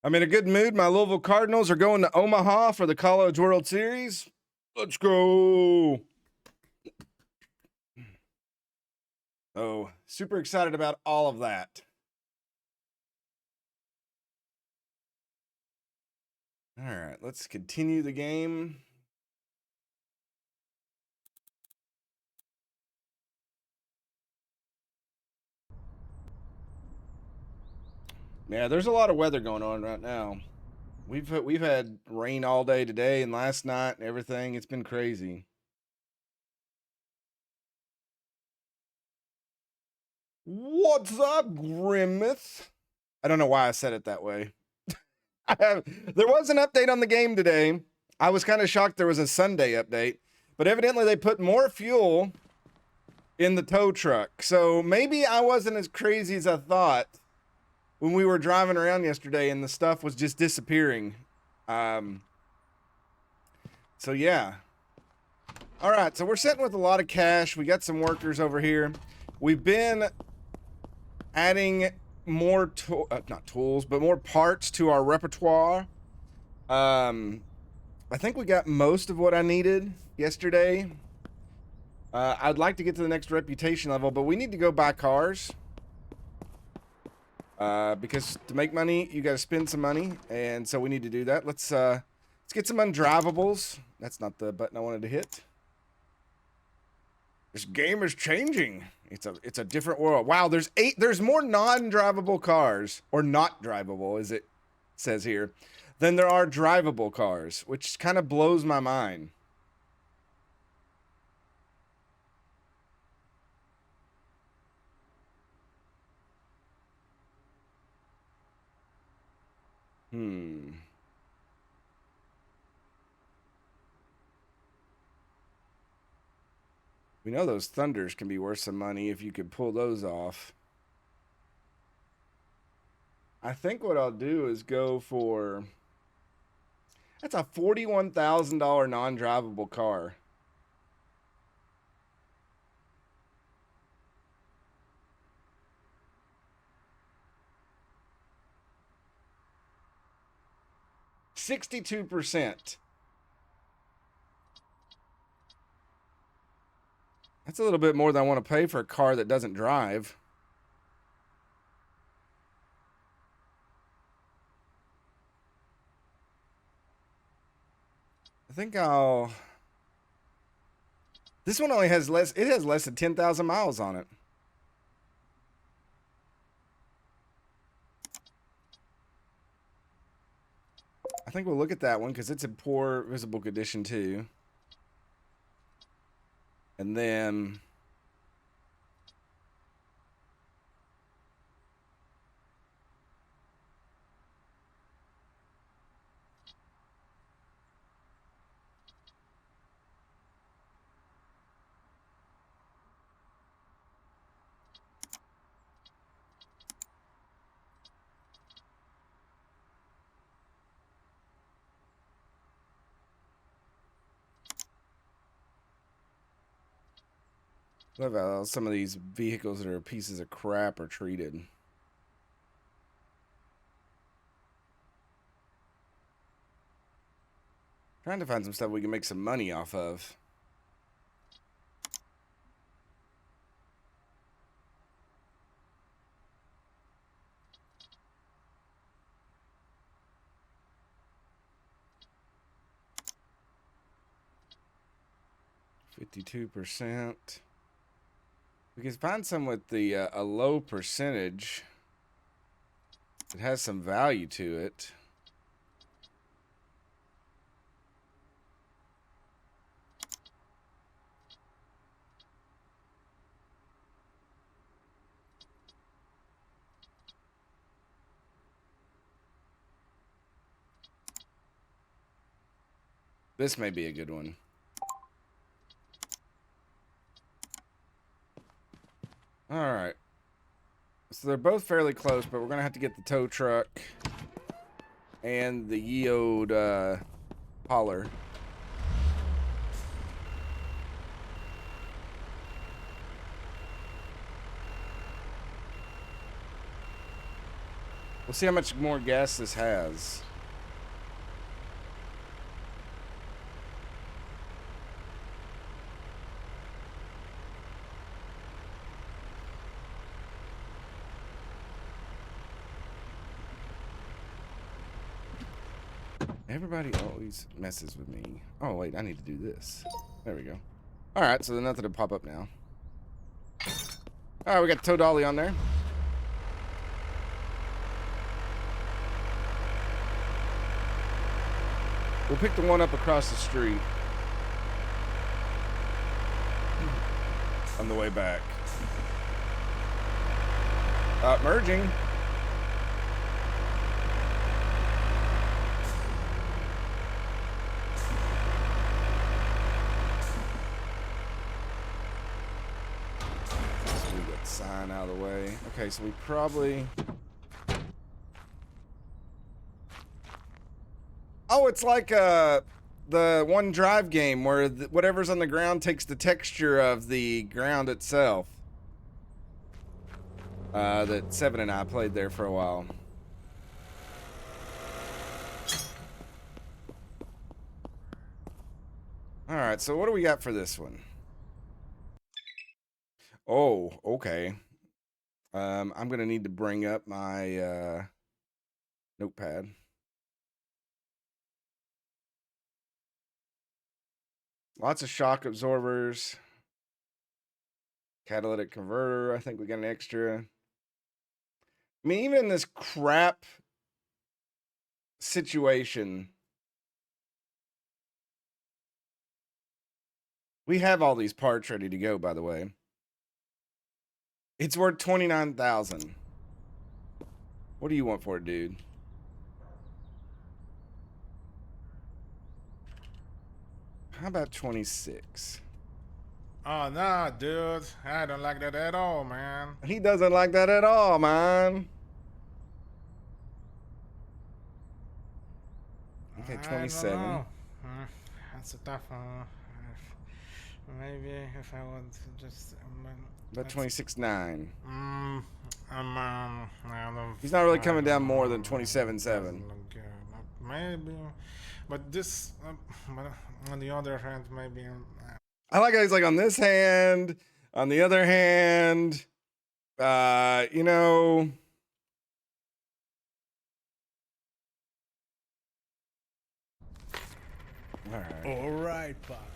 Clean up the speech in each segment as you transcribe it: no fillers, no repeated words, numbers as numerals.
I'm in a good mood. My Louisville Cardinals are going to Omaha for the College World Series. Let's go. Oh, super excited about all of that. All right, let's continue the game. Yeah, there's a lot of weather going on right now. We've had rain all day today and last night and everything. It's been crazy. What's up, Grimace? I don't know why I said it that way. There was an update on the game today. I was kind of shocked there was a Sunday update, but evidently they put more fuel in the tow truck. So maybe I wasn't as crazy as I thought when we were driving around yesterday and the stuff was just disappearing. So yeah. All right, so we're sitting with a lot of cash. We got some workers over here. We've been adding more not tools, but more parts to our repertoire. I think we got most of what I needed yesterday. I'd like to get to the next reputation level, but we need to go buy cars. Because to make money, you got to spend some money, and so we need to do that. Let's get some undrivables. That's not the button I wanted to hit. This game is changing. It's a different world. Wow, there's more non-drivable cars, or not drivable, as it says here, than there are drivable cars, which kind of blows my mind. We know those Thunders can be worth some money if you could pull those off. I think what I'll do is go for... That's a $41,000 non-drivable car. $62%. That's a little bit more than I want to pay for a car that doesn't drive. I think I'll... This one only has less... It has less than 10,000 miles on it. I think we'll look at that one because it's in poor visible condition too. And then... Love how some of these vehicles that are pieces of crap are treated. Trying to find some stuff we can make some money off of. $52%. We can find some with the a low percentage. It has some value to it. This may be a good one. All right. So they're both fairly close, but we're going to have to get the tow truck and the Yeode hauler. We'll see how much more gas this has. Everybody always messes with me. Oh, wait, I need to do this. There we go. All right, so nothing to pop up now. All right, we got Toad Dolly on there. We'll pick the one up across the street on the way back. Merging. Sign out of the way. Okay, so we probably... Oh, it's like the one drive game where whatever's on the ground takes the texture of the ground itself. That Seven and I played there for a while. All right, so what do we got for this one? Oh, okay. I'm gonna need to bring up my notepad. Lots of shock absorbers. Catalytic converter. I think we got an extra. I mean, even in this crap situation, we have all these parts ready to go, by the way. It's worth 29,000. What do you want for it, dude? How about 26? Oh, nah, dude. I don't like that at all, man. He doesn't like that at all, man. Okay, 27. I don't know. That's a tough one. Maybe if I would just... About 26.9. He's He's not really coming down more than 27.7. Maybe. But this... but on the other hand, maybe... I like how he's like, on this hand, on the other hand, you know... All right, Pop.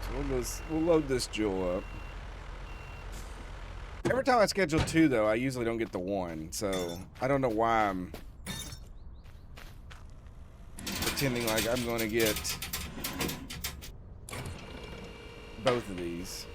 So we'll load this jewel up. Every time I schedule 2, though, I usually don't get the 1. So I don't know why I'm pretending like I'm going to get both of these.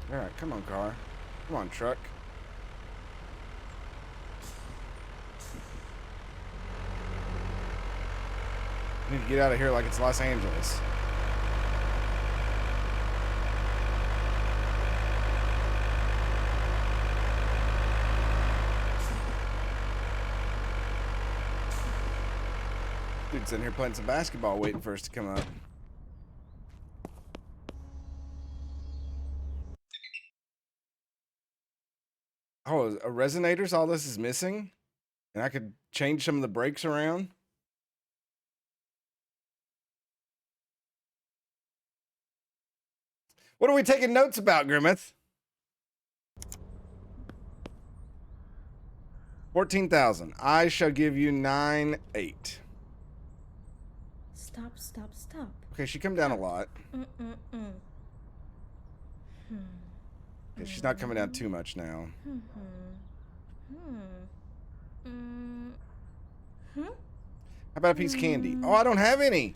All right, come on, car. Come on, truck. I need to get out of here like it's Los Angeles. Dude's sitting here playing some basketball waiting for us to come up. Oh, a resonator's all this is missing? And I could change some of the brakes around? What are we taking notes about, Grimmeth? 14,000. I shall give you 9,800. Stop, stop, stop. Okay, she come down a lot. Okay, she's not coming down too much now. How about a piece of candy? Oh, I don't have any.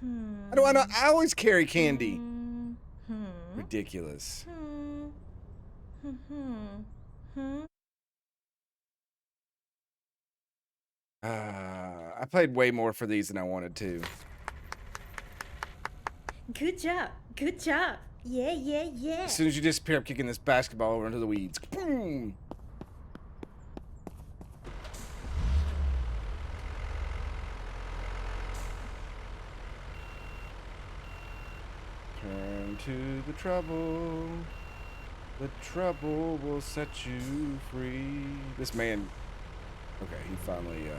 How do I know? I always carry candy. Ridiculous. I played way more for these than I wanted to. Good job. Good job. Yeah, yeah, yeah. As soon as you disappear, I'm kicking this basketball over into the weeds. Boom! Turn to the trouble. The trouble will set you free. This man... Okay, he finally,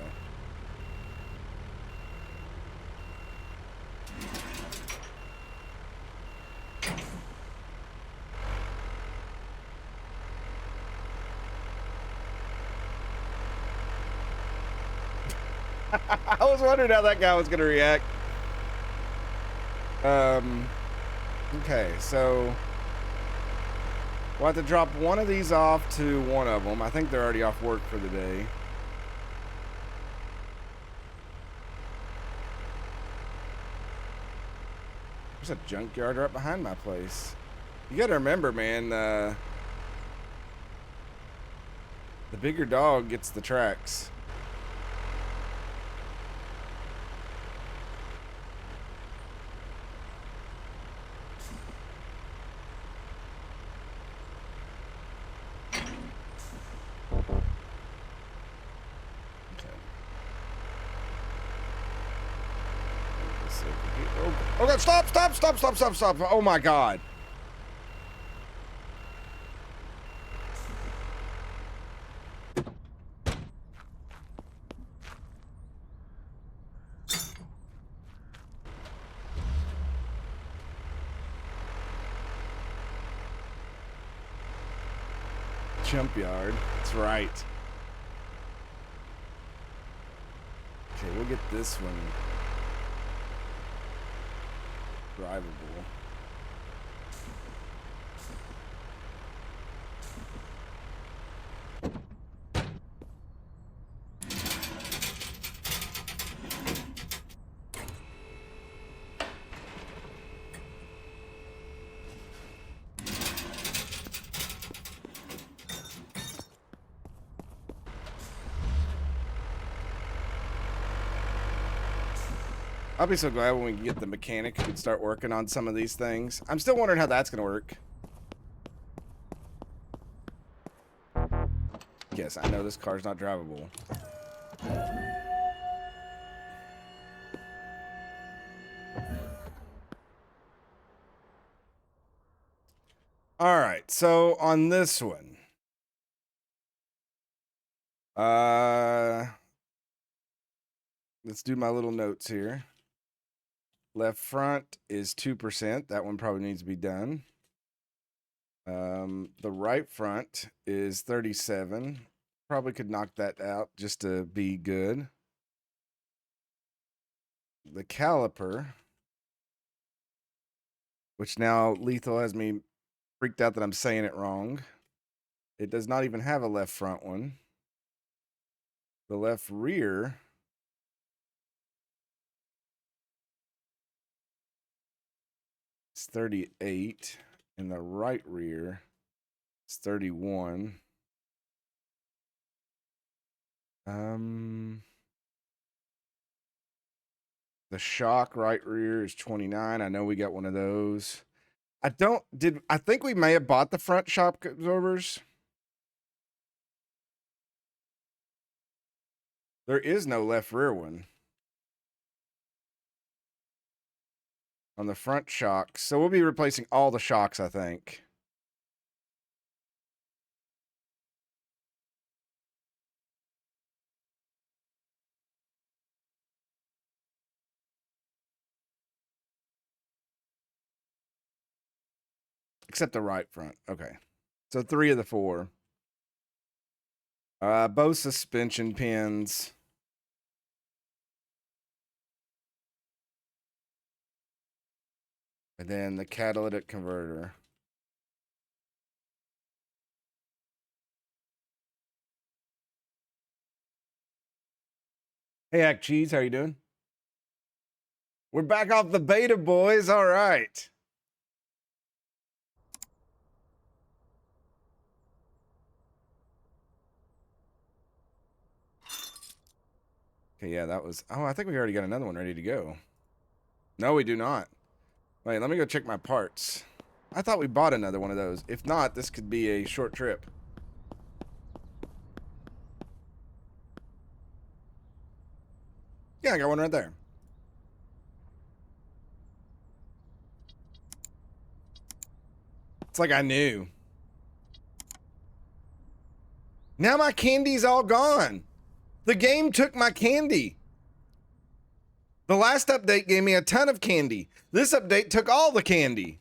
I was wondering how that guy was gonna react. Okay, so we'll have to drop one of these off to one of them. I think they're already off work for the day. There's a junkyard right behind my place. You gotta remember, man, the bigger dog gets the tracks. Oh God, stop, stop, stop, stop, stop, stop. Oh my God. Jump yard. That's right. Okay, we'll get this one drivable. I'll be so glad when we can get the mechanic who can start working on some of these things. I'm still wondering how that's gonna work. Yes, I know this car's not drivable. All right, so on this one, let's do my little notes here. Left front is 2%. That one probably needs to be done. The right front is 37. Probably could knock that out just to be good. The caliper, which now Lethal has me freaked out that I'm saying it wrong. It does not even have a left front one. The left rear is 38, and the right rear is 31. The shock right rear is 29. I know we got one of those. I think we may have bought the front shock absorbers. There is no left rear one on the front shocks. So we'll be replacing all the shocks, I think. Except the right front. Okay. So 3 of the 4. Both suspension pins. And then the catalytic converter. Hey, Hack Cheese, how you doing? We're back off the beta, boys. All right. Okay, yeah, that was... Oh, I think we already got another one ready to go. No, we do not. Wait, let me go check my parts. I thought we bought another one of those. If not, this could be a short trip. Yeah, I got one right there. It's like I knew. Now my candy's all gone. The game took my candy. The last update gave me a ton of candy. This update took all the candy.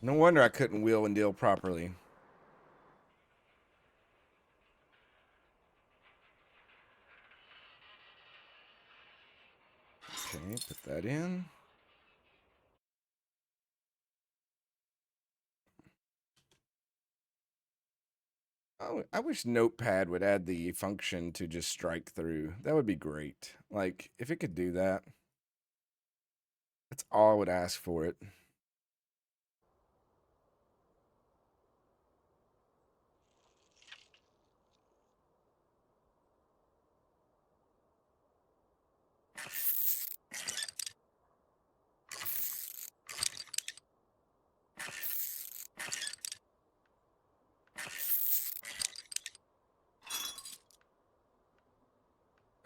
No wonder I couldn't wheel and deal properly. Okay, put that in. Oh, I wish Notepad would add the function to just strike through. That would be great. Like, if it could do that, that's all I would ask for it.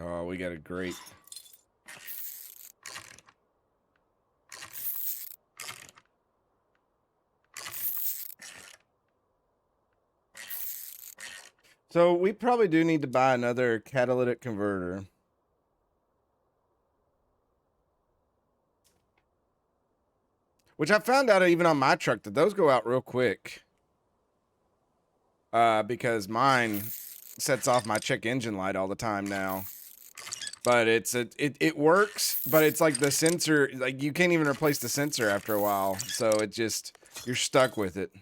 Oh, we got a great... So we probably do need to buy another catalytic converter. Which I found out even on my truck that those go out real quick. Because mine sets off my check engine light all the time now. But it works, but it's like the sensor, like you can't even replace the sensor after a while. So it just, you're stuck with it.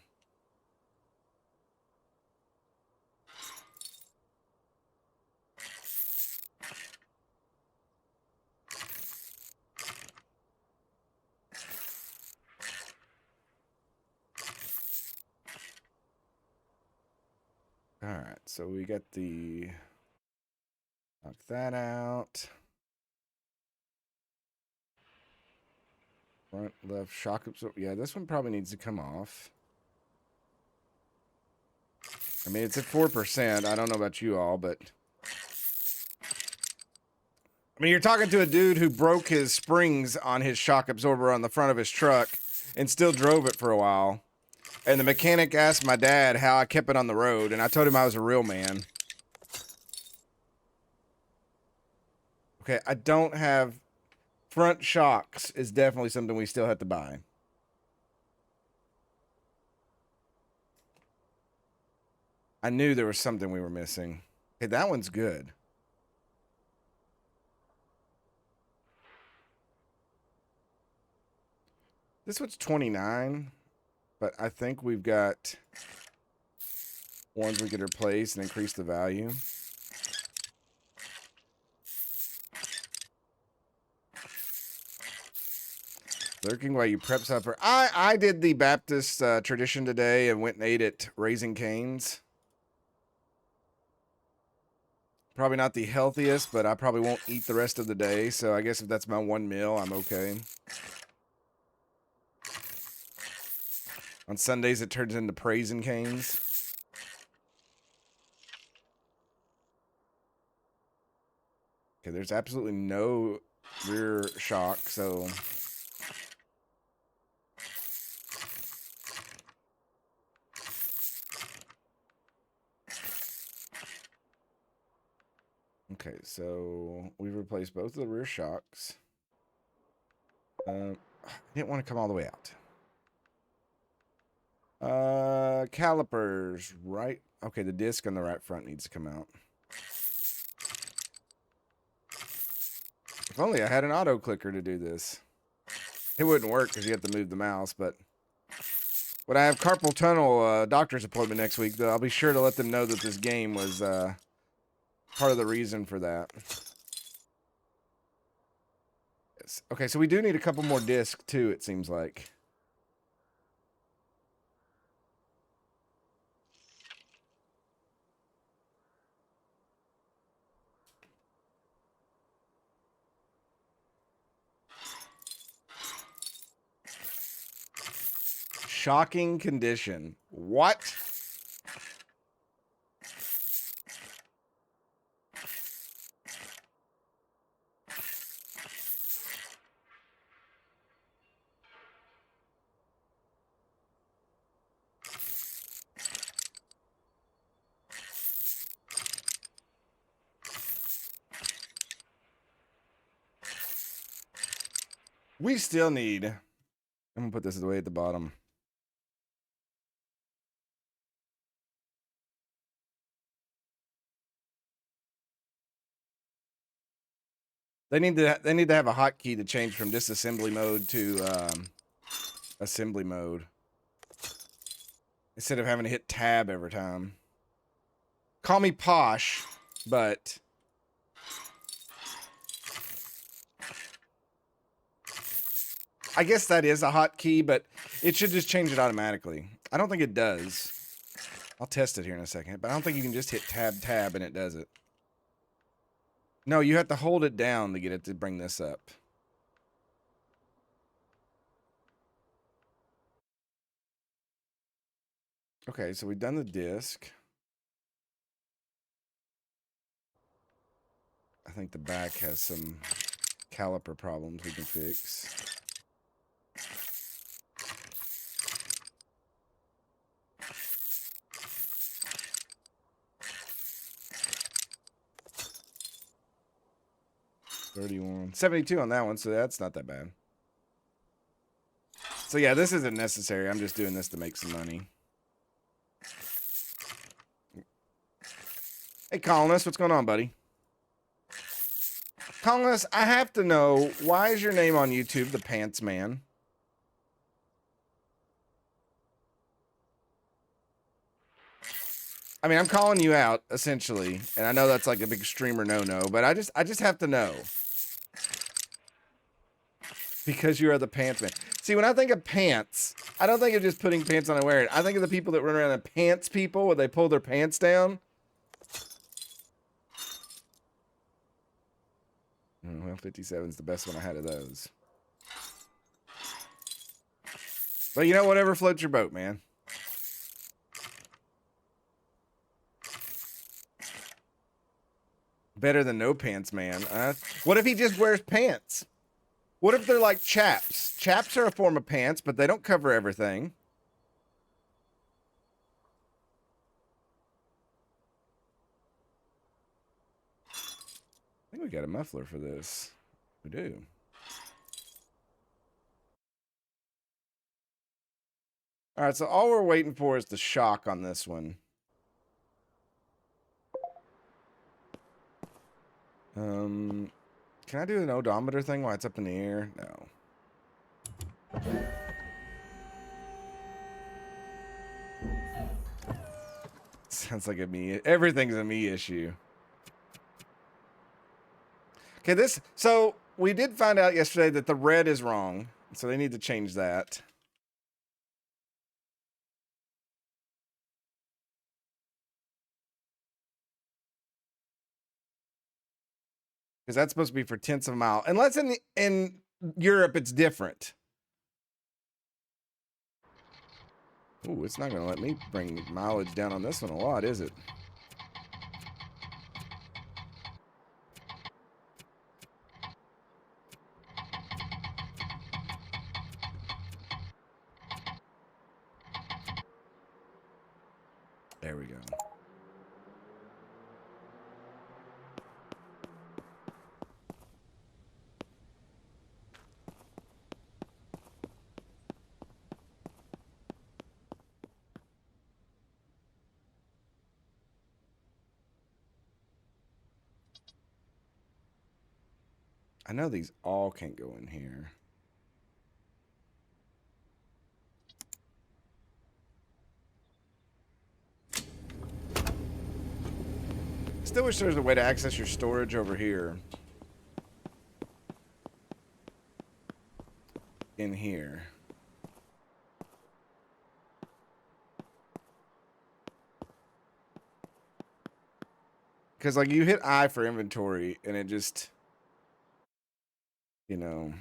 All right, so we got the, knock that out. Front left shock absorber. Yeah, this one probably needs to come off. I mean, it's at 4%. I don't know about you all, but I mean, you're talking to a dude who broke his springs on his shock absorber on the front of his truck and still drove it for a while. And the mechanic asked my dad how I kept it on the road, and I told him I was a real man. Okay, I don't have... Front shocks is definitely something we still have to buy. I knew there was something we were missing. Okay, that one's good. This one's 29, but I think we've got ones we could replace and increase the value. Lurking while you prep supper. I did the Baptist tradition today and went and ate at Raising Cane's. Probably not the healthiest, but I probably won't eat the rest of the day. So I guess if that's my one meal, I'm okay. On Sundays, it turns into Praising Cane's. Okay, there's absolutely no rear shock, so... Okay, so we've replaced both of the rear shocks. I didn't want to come all the way out. Calipers, right? Okay, the disc on the right front needs to come out. If only I had an auto clicker to do this. It wouldn't work because you have to move the mouse, but when I have carpal tunnel doctor's appointment next week, though, I'll be sure to let them know that this game was part of the reason for that. Yes. Okay, so we do need a couple more discs, too, it seems like. Shocking condition. What? We still need, I'm gonna put this away at the bottom. They need to have a hotkey to change from disassembly mode to assembly mode. Instead of having to hit tab every time. Call me posh, but I guess that is a hotkey, but it should just change it automatically. I don't think it does. I'll test it here in a second, but I don't think you can just hit tab and it does it. No, you have to hold it down to get it to bring this up. Okay, so we've done the disc. I think the back has some caliper problems we can fix. $31, $72 on that one, so that's not that bad. So yeah, this isn't necessary. I'm just doing this to make some money. Hey, Colonist, what's going on, buddy? Colonist, I have to know, why is your name on YouTube the Pants Man? I mean, I'm calling you out, essentially, and I know that's like a big streamer no-no, but I just have to know. Because you are the Pants Man. See, when I think of pants, I don't think of just putting pants on and wearing it. I think of the people that run around in pants people where they pull their pants down. Well, 57 is the best one I had of those. But you know, whatever floats your boat, man. Better than no pants, man. What if he just wears pants? What if they're like chaps? Chaps are a form of pants, but they don't cover everything. I think we got a muffler for this. We do. All right, so all we're waiting for is the shock on this one. Can I do an odometer thing while it's up in the air? No. Sounds like a me. Everything's a me issue. Okay, so we did find out yesterday that the red is wrong, so they need to change that. Because that's supposed to be for tenths of a mile. Unless in Europe it's different. Ooh, it's not going to let me bring mileage down on this one a lot, is it? There we go. I know these all can't go in here. Still wish there was a way to access your storage over here. In here. Because, like, you hit I for inventory, and it just, you know.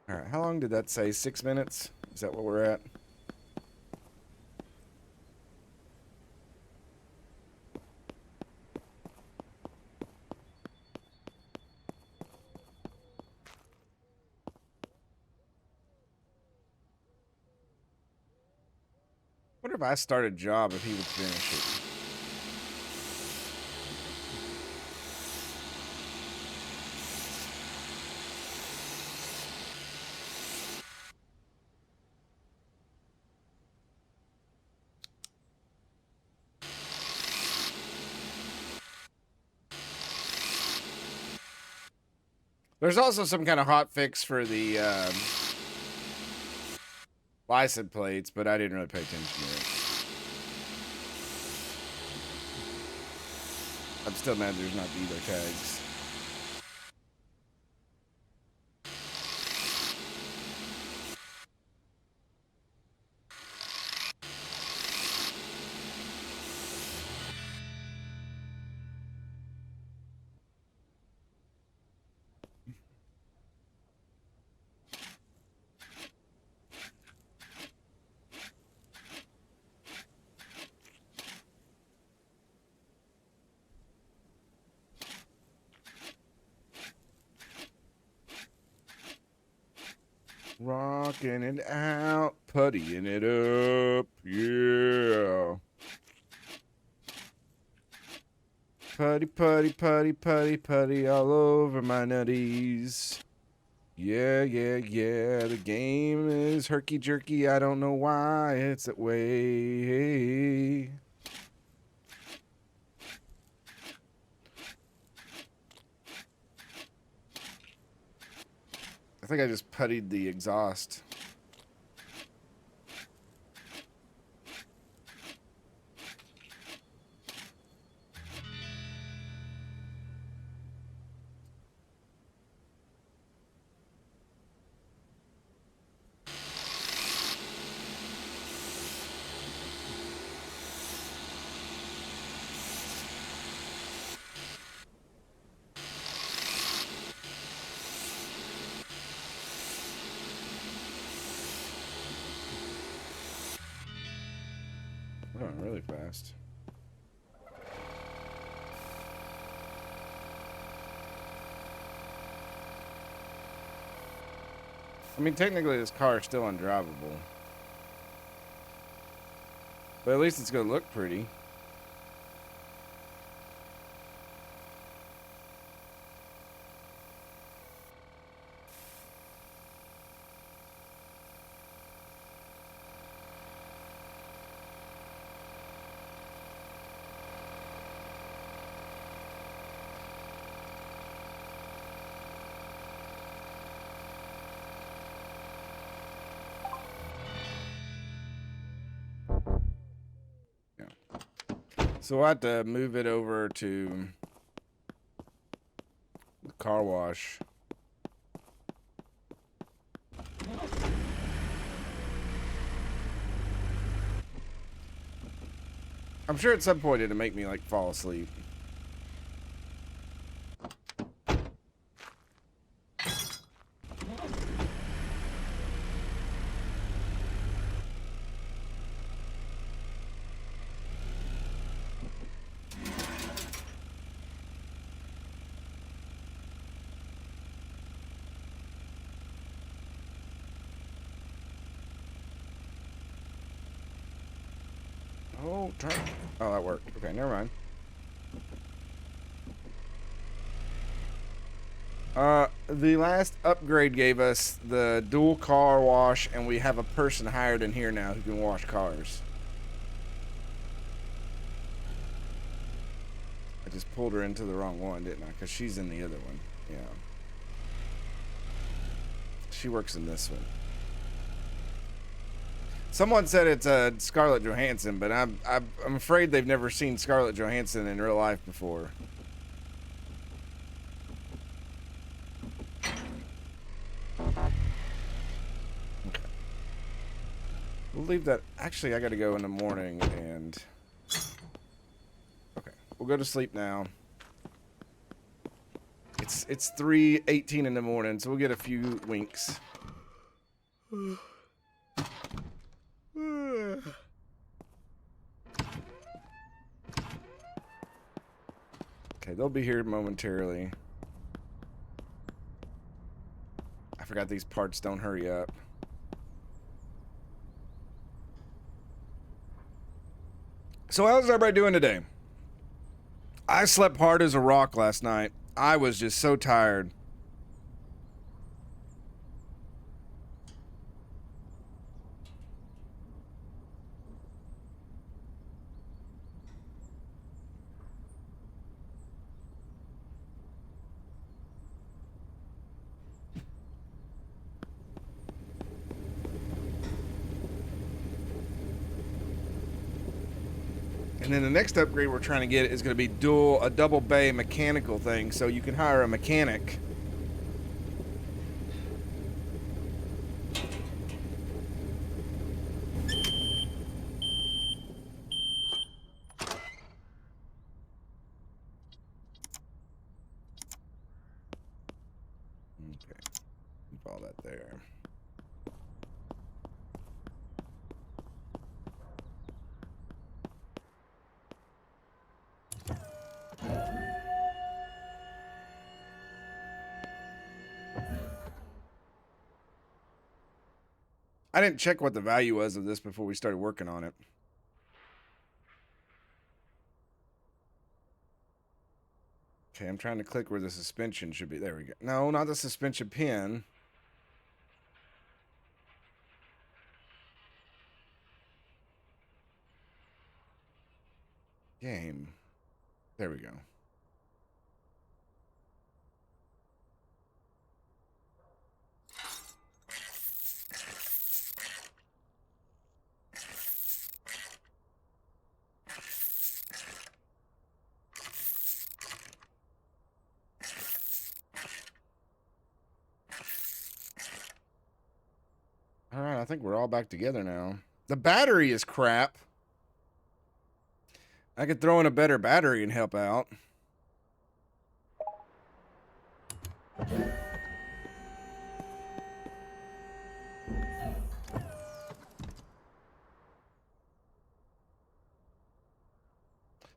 All right, how long did that say? 6 minutes? Is that what we're at? Wonder if I start a job if he would finish it. There's also some kind of hot fix for the license plates, but I didn't really pay attention to it. I'm still mad there's not dealer tags. Rocking it out, puttying it up, yeah. Putty, putty, putty, putty, putty all over my nutties. Yeah, yeah, yeah. The game is herky jerky. I don't know why it's that way. I think I just puttied the exhaust. Oh, really fast. I mean, technically this car is still undrivable. But at least it's going to look pretty. So we'll have to move it over to the car wash. I'm sure at some point it'll make me like fall asleep. Oh, turn. Oh, that worked. Okay, never mind. The last upgrade gave us the dual car wash, and we have a person hired in here now who can wash cars. I just pulled her into the wrong one, didn't I? Because she's in the other one. Yeah. She works in this one. Someone said it's Scarlett Johansson, but I'm afraid they've never seen Scarlett Johansson in real life before. Okay. We'll leave that. Actually, I got to go in the morning and. Okay, we'll go to sleep now. It's 3:18 in the morning, so we'll get a few winks. Okay, they'll be here momentarily. I forgot these parts don't hurry up. So how's everybody doing today? I slept hard as a rock last night. I was just so tired. And then the next upgrade we're trying to get is going to be a double bay mechanical thing, so you can hire a mechanic. Okay, keep all that there. I didn't check what the value was of this before we started working on it. Okay, I'm trying to click where the suspension should be. There we go. No, not the suspension pin. Game. There we go. All right, I think we're all back together now. The battery is crap. I could throw in a better battery and help out.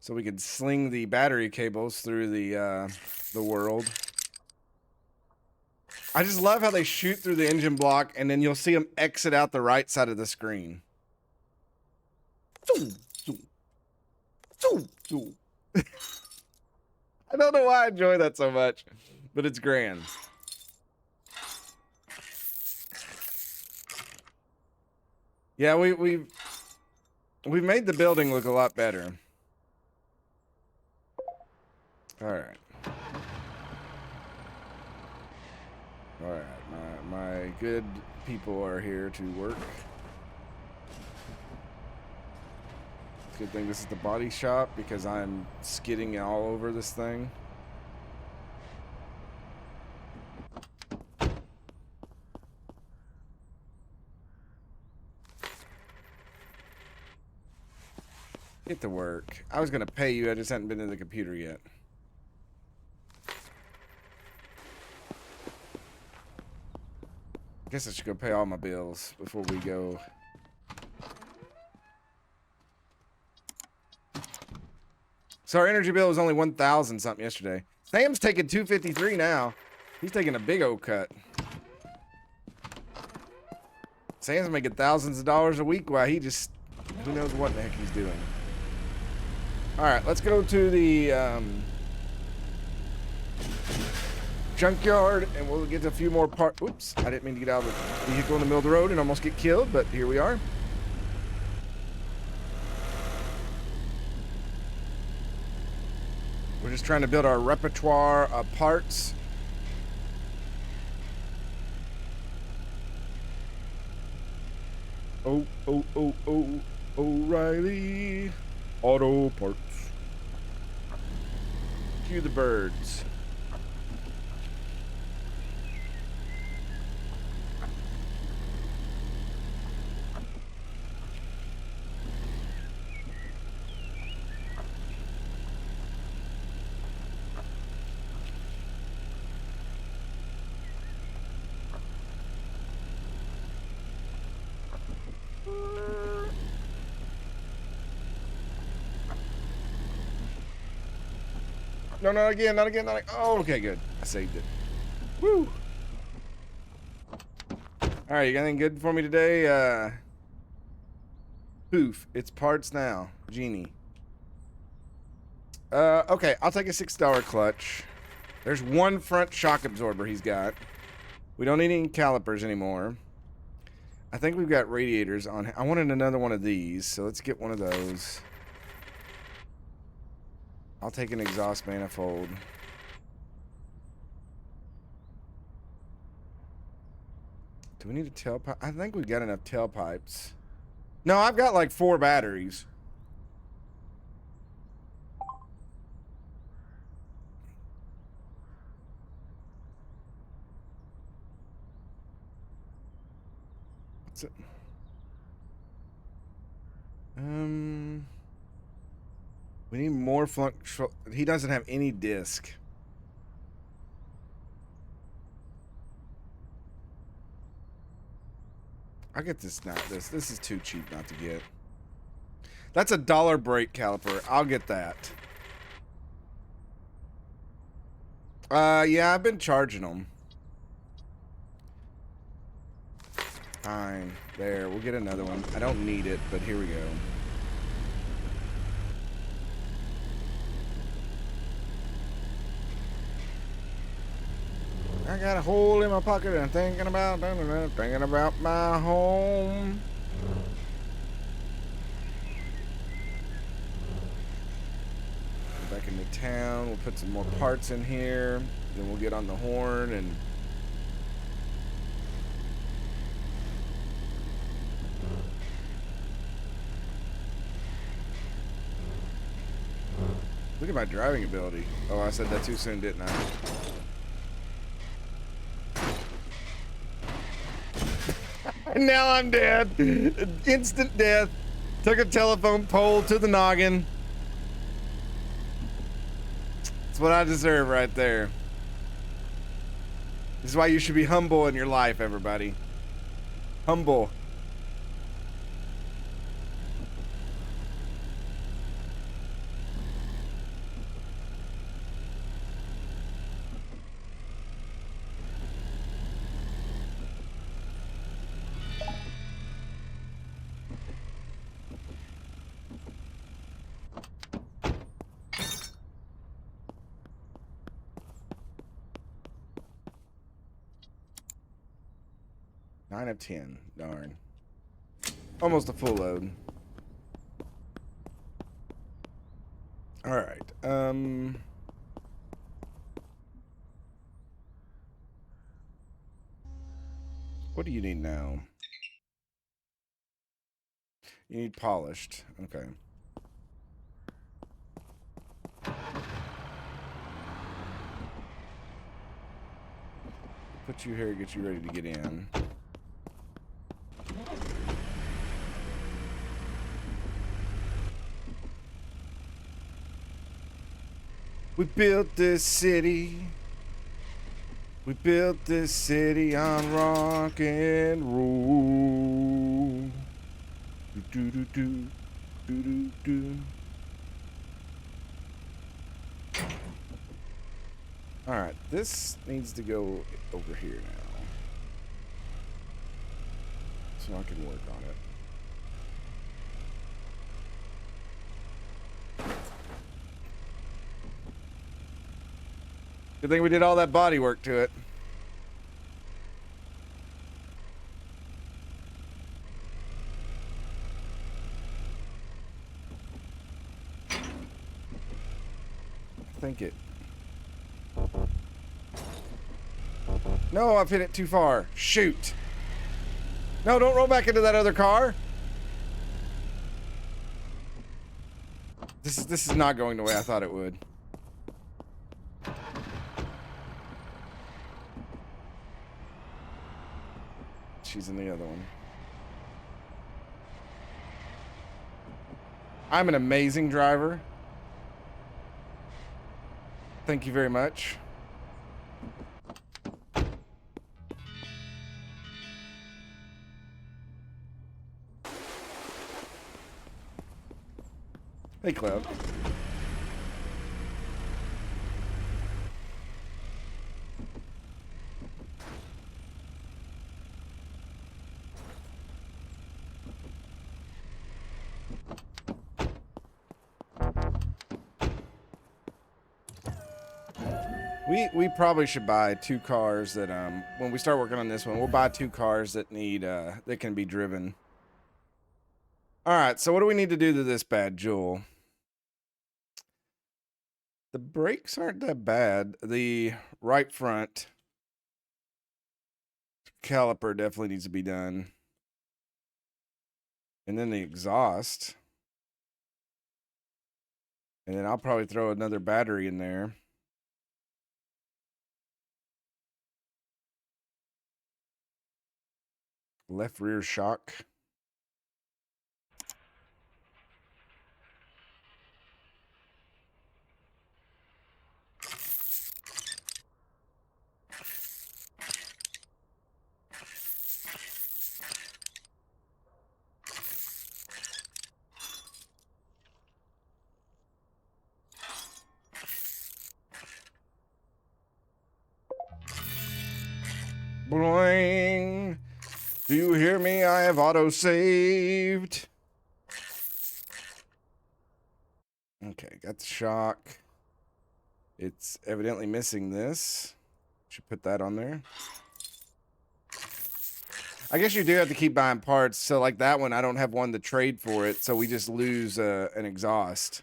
So we could sling the battery cables through the world. I just love how they shoot through the engine block and then you'll see them exit out the right side of the screen. I don't know why I enjoy that so much, but it's grand. Yeah, we've made the building look a lot better. All right. All right, my good people are here to work. Good thing this is the body shop because I'm skidding all over this thing. Get to work. I was gonna pay you, I just hadn't been in the computer yet. Guess I should go pay all my bills before we go. So our energy bill was only 1,000 something yesterday. Sam's taking 253 now. He's taking a big old cut. Sam's making thousands of dollars a week while he just, who knows what the heck he's doing. All right, let's go to the junkyard and we'll get a few more parts. Oops, I didn't mean to get out of the vehicle in the middle of the road and almost get killed, but here we are. We're just trying to build our repertoire of parts. Oh, O'Reilly Auto Parts. Cue the birds. No, not again, not again, not again. Oh, okay, good. I saved it. Woo. All right, you got anything good for me today? Poof, it's parts now. Genie. Okay, I'll take a $6 clutch. There's one front shock absorber he's got. We don't need any calipers anymore. I think we've got radiators on. I wanted another one of these, so let's get one of those. I'll take an exhaust manifold. Do we need a tailpipe? I think we've got enough tailpipes. No, I've got like 4 batteries. What's it? We need more flunk. He doesn't have any disc. I'll get this now. This is too cheap not to get. That's a $1 brake caliper. I'll get that. Yeah, I've been charging them. Fine. There, we'll get another one. I don't need it, but here we go. I got a hole in my pocket and I'm thinking about my home. Go back into town. We'll put some more parts in here. Then we'll get on the horn and... Look at my driving ability. Oh, I said that too soon, didn't I? And now I'm dead. Instant death. Took a telephone pole to the noggin. That's what I deserve right there. This is why you should be humble in your life, everybody. Humble. Nine of 10. Darn. Almost a full load. All right. What do you need now? You need polished. Okay. Put you here, get you ready to get in. We built this city. We built this city on rock and roll. Do do do do do do. All right, this needs to go over here now, so I can work on it. Good thing we did all that body work to it. I think it... No, I've hit it too far. Shoot. No, don't roll back into that other car. This is not going the way I thought it would. She's in the other one. I'm an amazing driver. Thank you very much. Hey, Cloud. We probably should buy 2 cars that when we start working on this one, we'll buy 2 cars that need that can be driven. All right, so what do we need to do to this bad jewel? The brakes aren't that bad. The right front caliper definitely needs to be done. And then the exhaust. And then I'll probably throw another battery in there. Left rear shock. Boing. Do you hear me? I have auto saved. Okay, got the shock. It's evidently missing this. Should put that on there. I guess you do have to keep buying parts. So like that one, I don't have one to trade for it. So we just lose an exhaust.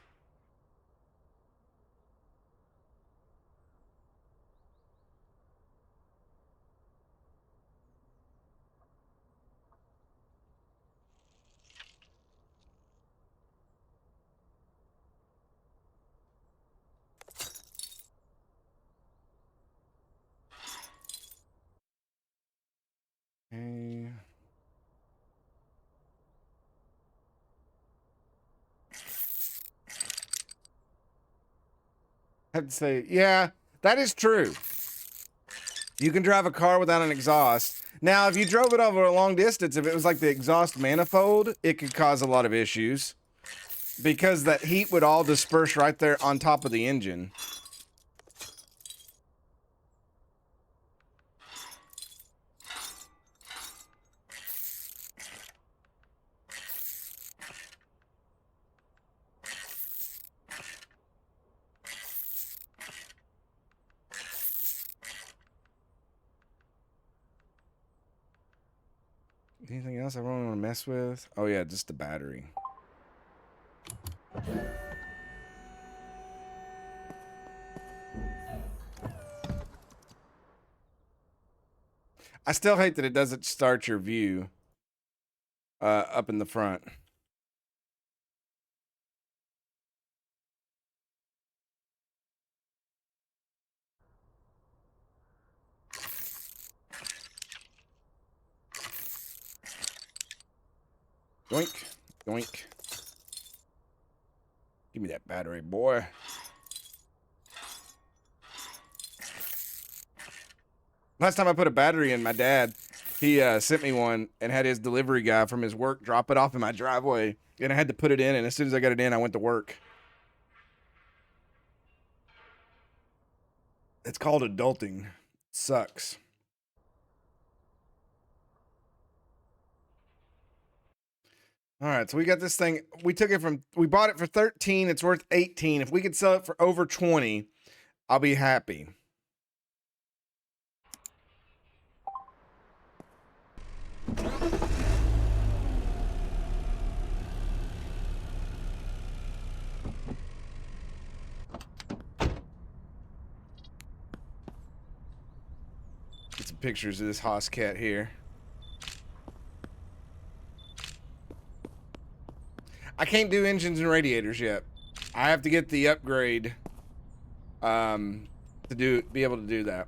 Okay. I have to say, yeah, that is true. You can drive a car without an exhaust. Now, if you drove it over a long distance, if it was like the exhaust manifold, it could cause a lot of issues because that heat would all disperse right there on top of the engine. Anything else I really want to mess with? Oh yeah, just the battery. I still hate that it doesn't start your view up in the front. Yoink, yoink. Give me that battery, boy. Last time I put a battery in, my dad, he sent me one and had his delivery guy from his work drop it off in my driveway. And I had to put it in, and as soon as I got it in, I went to work. It's called adulting. Sucks. All right, so we got this thing. We bought it for 13. It's worth 18. If we could sell it for over 20, I'll be happy. Get some pictures of this Haas cat here. I can't do engines and radiators yet. I have to get the upgrade to be able to do that.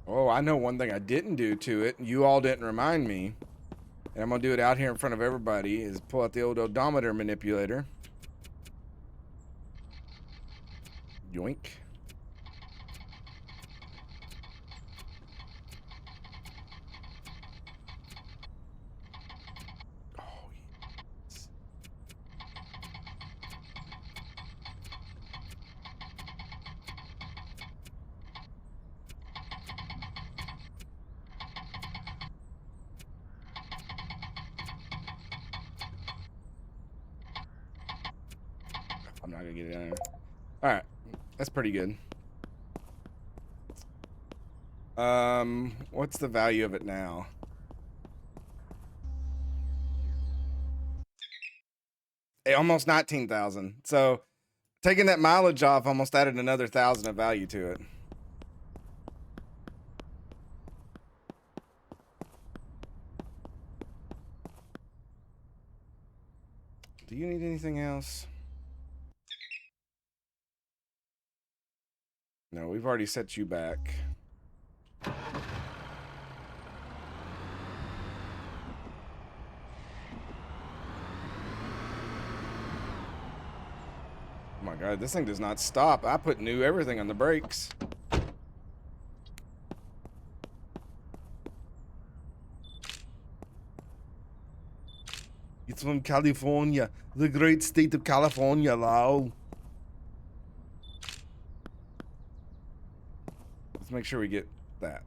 Oh, I know one thing I didn't do to it. You all didn't remind me. And I'm going to do it out here in front of everybody, is pull out the old odometer manipulator. Yoink. Oh, yes. I'm not going to get it in there. All right, that's pretty good. What's the value of it now? Almost 19,000. So taking that mileage off almost added another 1,000 of value to it. Do you need anything else? No, we've already set you back. Oh my god, this thing does not stop. I put new everything on the brakes. It's from California, the great state of California, lol. Let's make sure we get that.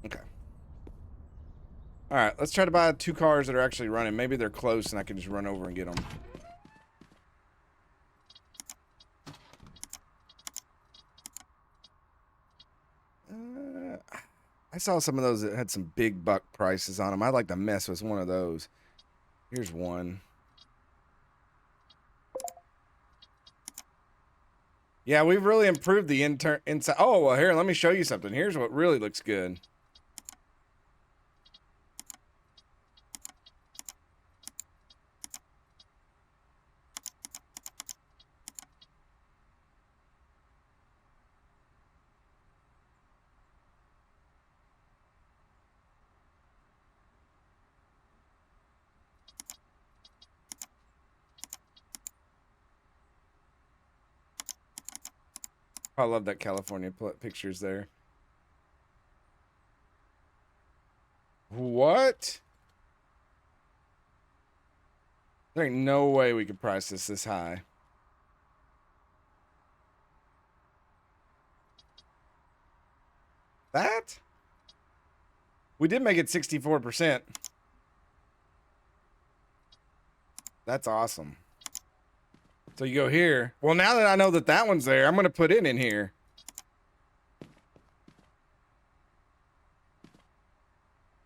Okay. All right, let's try to buy 2 cars that are actually running. Maybe they're close and I can just run over and get them. I saw some of those that had some big buck prices on them. I'd like to mess with one of those. Here's one. Yeah, we've really improved the inside. Oh, well, here, let me show you something. Here's what really looks good. I love that California pictures there. What? There ain't no way we could price this high. That? We did make it 64%. That's awesome. So you go here. Well, now that I know that that one's there, I'm going to put it in here.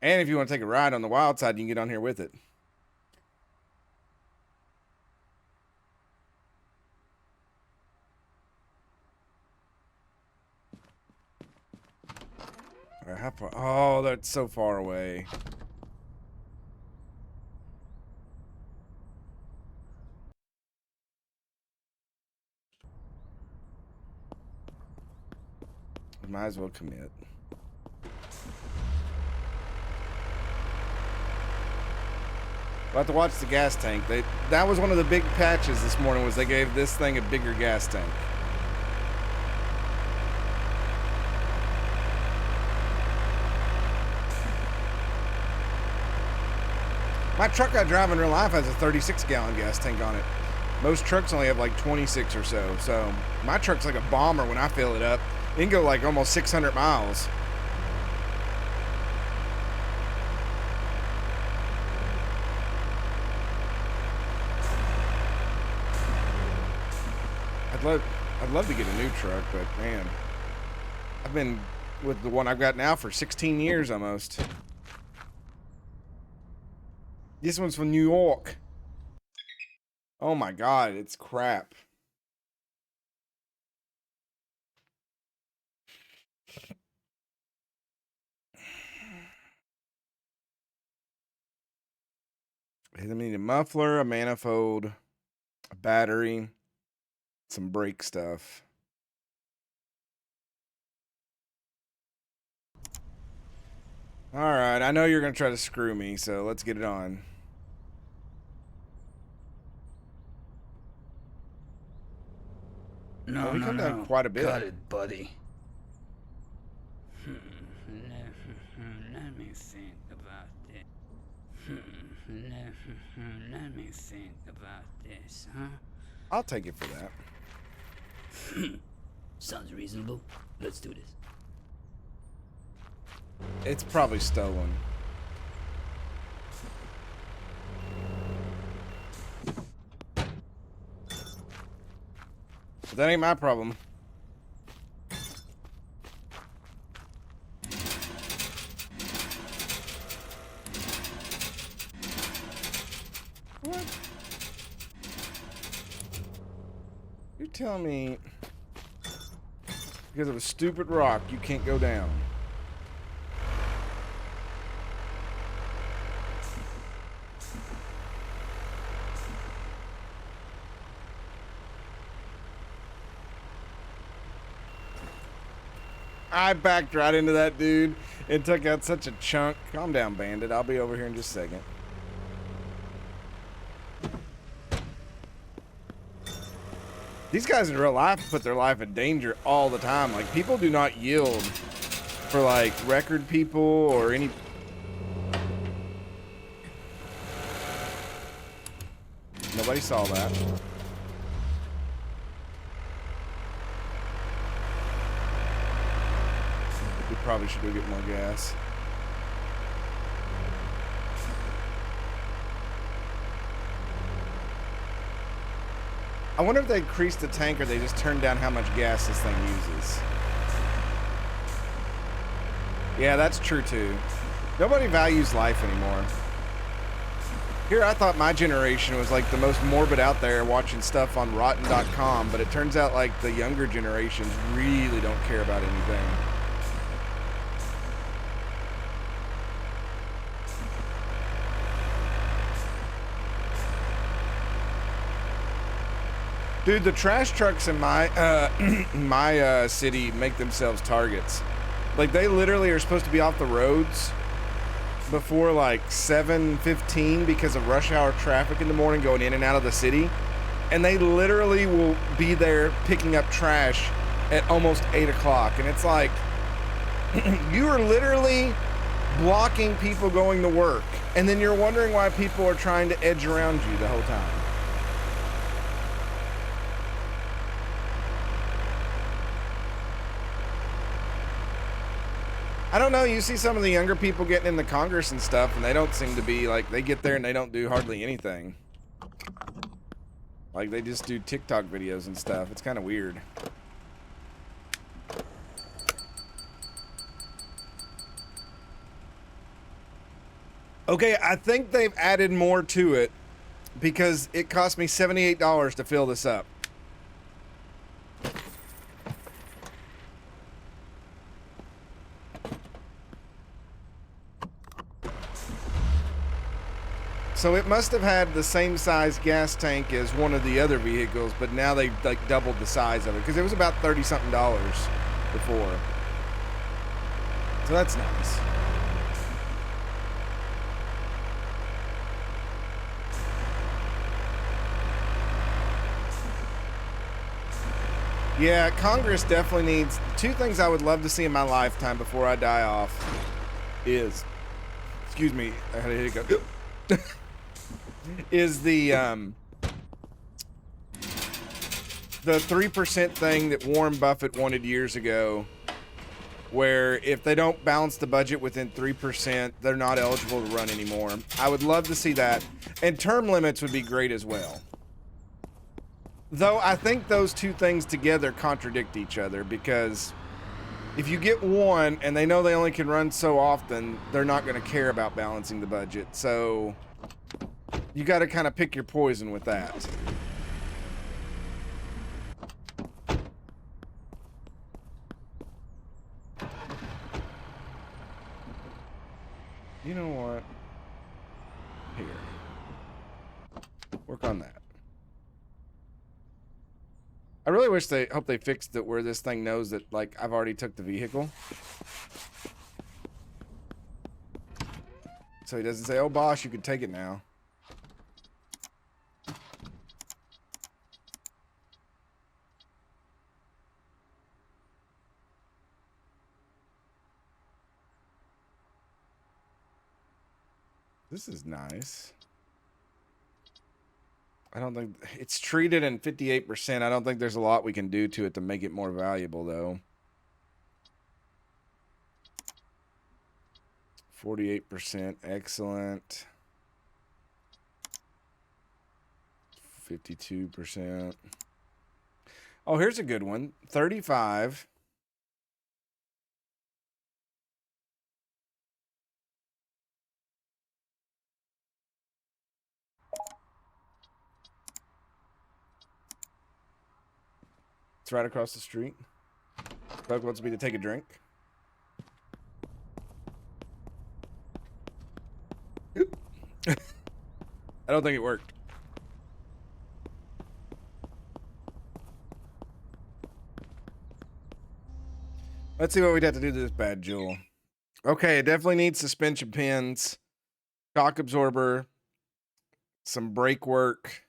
And if you want to take a ride on the wild side, you can get on here with it. All right, how far? Oh, that's so far away. Might as well commit. We'll have to watch the gas tank. That was one of the big patches this morning, was they gave this thing a bigger gas tank. My truck I drive in real life has a 36-gallon gas tank on it. Most trucks only have like 26 or so. So my truck's like a bomber when I fill it up. It can go like almost 600 miles. I'd love to get a new truck, but man, I've been with the one I've got now for 16 years almost. This one's from New York. Oh my god, it's crap. I need a muffler, a manifold, a battery, some brake stuff. All right, I know you're going to try to screw me, so let's get it on. No, we come down quite a bit. Got it, buddy. Let me think about it. Let me think about this, huh? I'll take it for that. Sounds reasonable. Let's do this. It's probably stolen. But that ain't my problem. What? You're telling me because of a stupid rock you can't go down? I backed right into that dude and took out such a chunk. Calm down, bandit. I'll be over here in just a second. These guys in real life put their life in danger all the time. Like, people do not yield for, like, record people or any... Nobody saw that. We probably should go get more gas. I wonder if they increased the tank or they just turned down how much gas this thing uses. Yeah, that's true too. Nobody values life anymore. Here, I thought my generation was like the most morbid out there watching stuff on rotten.com, but it turns out like the younger generations really don't care about anything. Dude, the trash trucks in my city make themselves targets. Like, they literally are supposed to be off the roads before like 7:15 because of rush hour traffic in the morning going in and out of the city. And they literally will be there picking up trash at almost 8 o'clock. And it's like, you are literally blocking people going to work. And then you're wondering why people are trying to edge around you the whole time. I don't know, you see some of the younger people getting in the Congress and stuff, and they don't seem to be, like, they get there and they don't do hardly anything. Like, they just do TikTok videos and stuff. It's kind of weird. Okay, I think they've added more to it because it cost me $78 to fill this up. So it must have had the same size gas tank as one of the other vehicles, but now they like doubled the size of it because it was about $30-something before. So that's nice. Yeah, Congress definitely needs... Two things I would love to see in my lifetime before I die off is... Excuse me, I had a hiccup. Is the 3% thing that Warren Buffett wanted years ago, where if they don't balance the budget within 3%, they're not eligible to run anymore. I would love to see that. And term limits would be great as well. Though I think those two things together contradict each other, because if you get one and they know they only can run so often, they're not going to care about balancing the budget. So you got to kind of pick your poison with that. You know what? Here. Work on that. I really wish hope they fixed it where this thing knows that, like, I've already took the vehicle. So he doesn't say, oh, boss, you can take it now. This is nice. I don't think it's treated in 58%. I don't think there's a lot we can do to it to make it more valuable, though. 48%, excellent. 52%. Oh, here's a good one. 35. It's right across the street. Doug wants me to take a drink. I don't think it worked. Let's see what we'd have to do to this bad jewel. Okay, it definitely needs suspension pins, shock absorber, some brake work.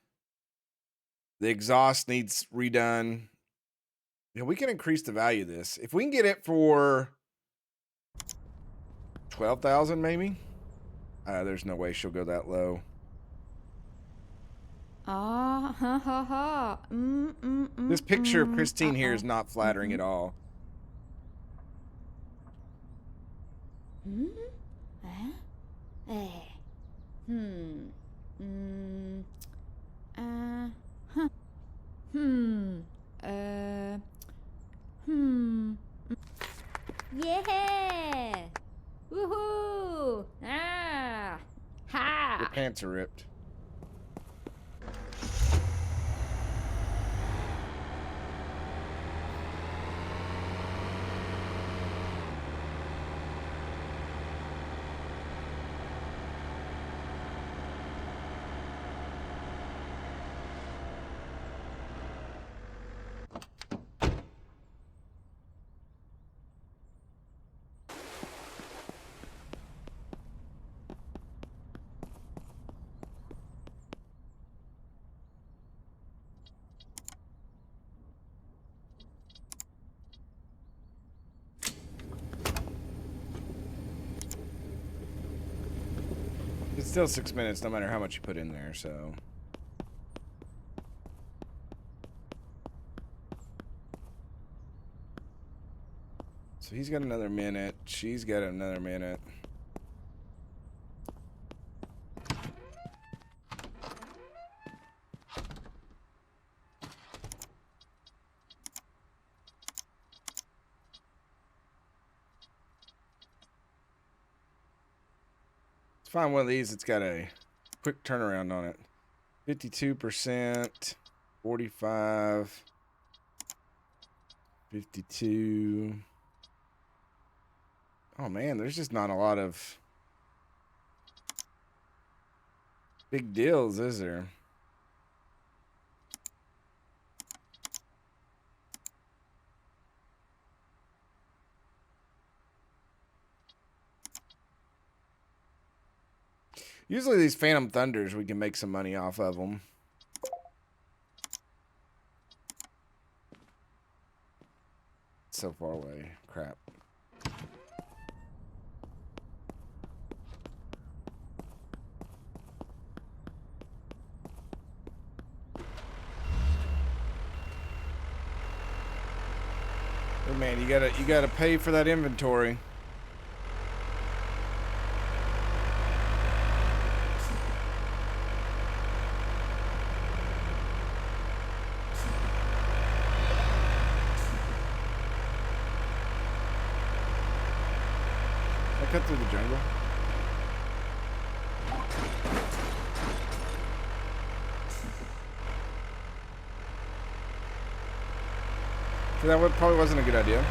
The exhaust needs redone. Yeah, we can increase the value of this. If we can get it for 12,000 maybe. There's no way she'll go that low. Ah, ha ha ha. This picture of Christine here is not flattering at all. Yeah! Woohoo! Ah! Ha! Your pants are ripped. It's still 6 minutes no matter how much you put in there, so. So he's got another minute. She's got another minute. Let's find one of these that's got a quick turnaround on it. 52%, 45, 52. Oh man, there's just not a lot of big deals, is there? Usually these Phantom Thunders, we can make some money off of them. So far away. Crap. Hey man, you gotta pay for that inventory. I cut through the jungle. So that probably wasn't a good idea.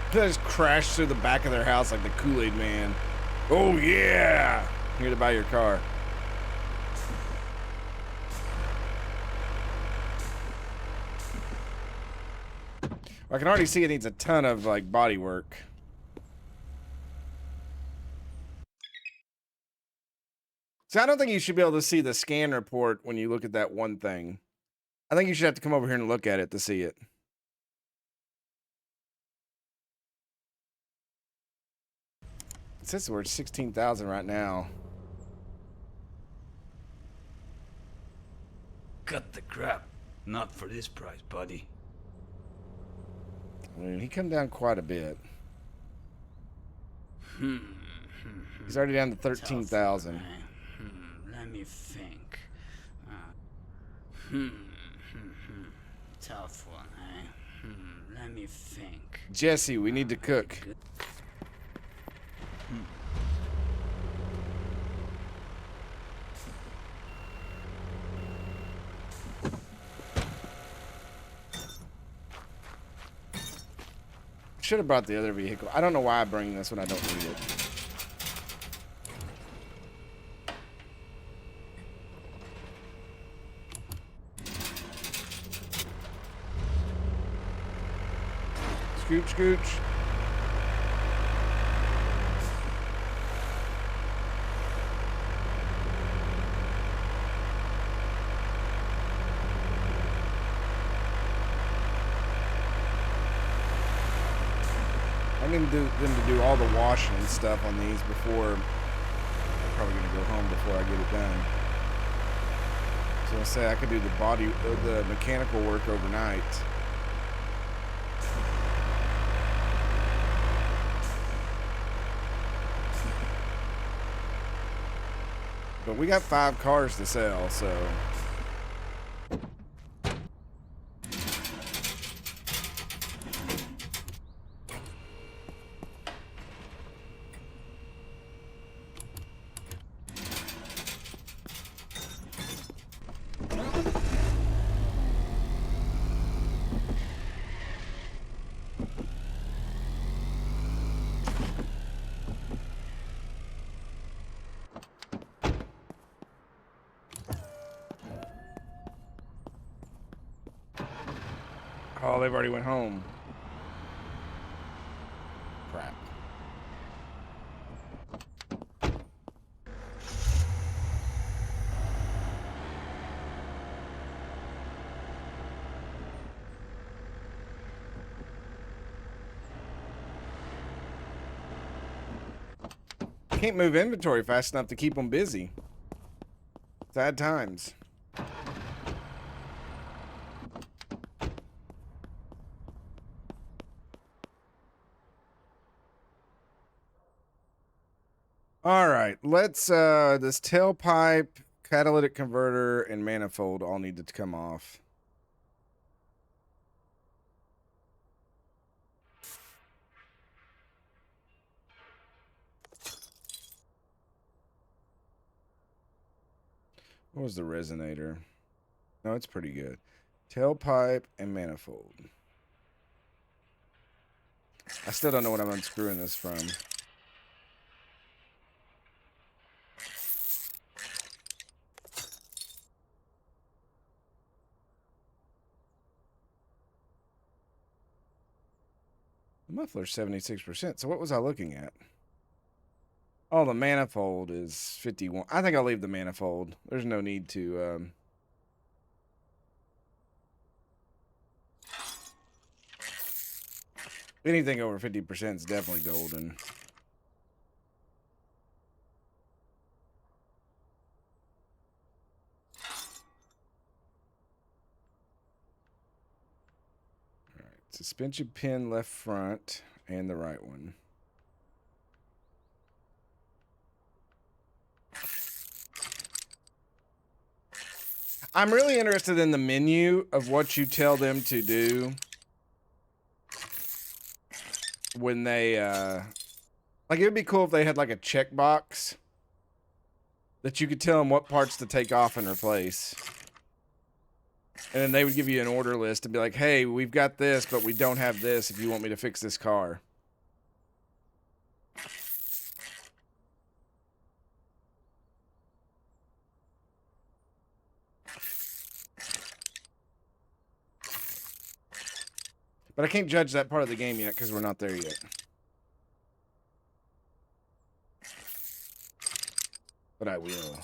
I just crashed through the back of their house like the Kool-Aid Man. Oh yeah! Here to buy your car. I can already see it needs a ton of like body work. So I don't think you should be able to see the scan report when you look at that one thing. I think you should have to come over here and look at it to see it. It says we're at 16,000 right now. Cut the crap. Not for this price, buddy. I mean, he come down quite a bit. He's already down to Tough one, 13,000. eh? Let me think. Tough one, eh? Let me think. Jesse, we need to cook. Should have brought the other vehicle. I don't know why I bring this when I don't need it. Scooch, scooch. I need them to do all the washing and stuff on these before. I'm probably gonna go home before I get it done. So I say I could do the mechanical work overnight. But we got 5 cars to sell, so. Oh, they've already went home. Crap. Can't move inventory fast enough to keep them busy. Sad times. All right, let's this tailpipe, catalytic converter, and manifold all need to come off. What was the resonator? No, it's pretty good. Tailpipe and manifold. I still don't know what I'm unscrewing this from. The muffler's 76%. So what was I looking at? Oh, the manifold is 51. I think I'll leave the manifold. There's no need to anything over 50% is definitely golden. All right, suspension pin left front and the right one. I'm really interested in the menu of what you tell them to do when they like, it would be cool if they had like a checkbox that you could tell them what parts to take off and replace. And then they would give you an order list and be like, hey, we've got this, but we don't have this if you want me to fix this car. But I can't judge that part of the game yet because we're not there yet. But I will.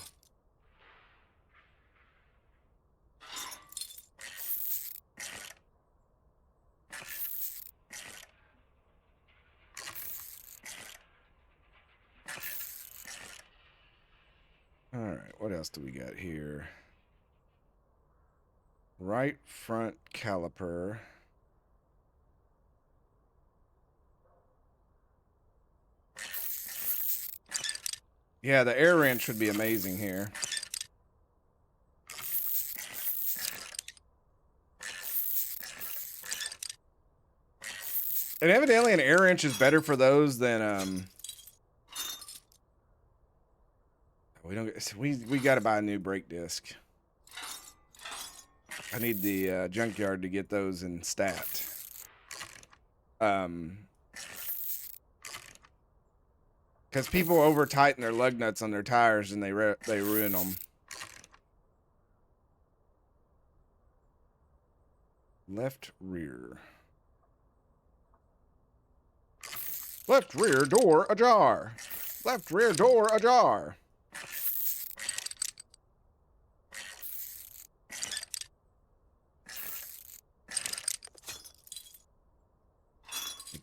All right, what else do we got here? Right front caliper. Yeah, the air wrench would be amazing here. And evidently an air wrench is better for those than we got to buy a new brake disc. I need the junkyard to get those in stat. Because people over tighten their lug nuts on their tires and they ruin them. Left rear. Left rear door ajar. Left rear door ajar.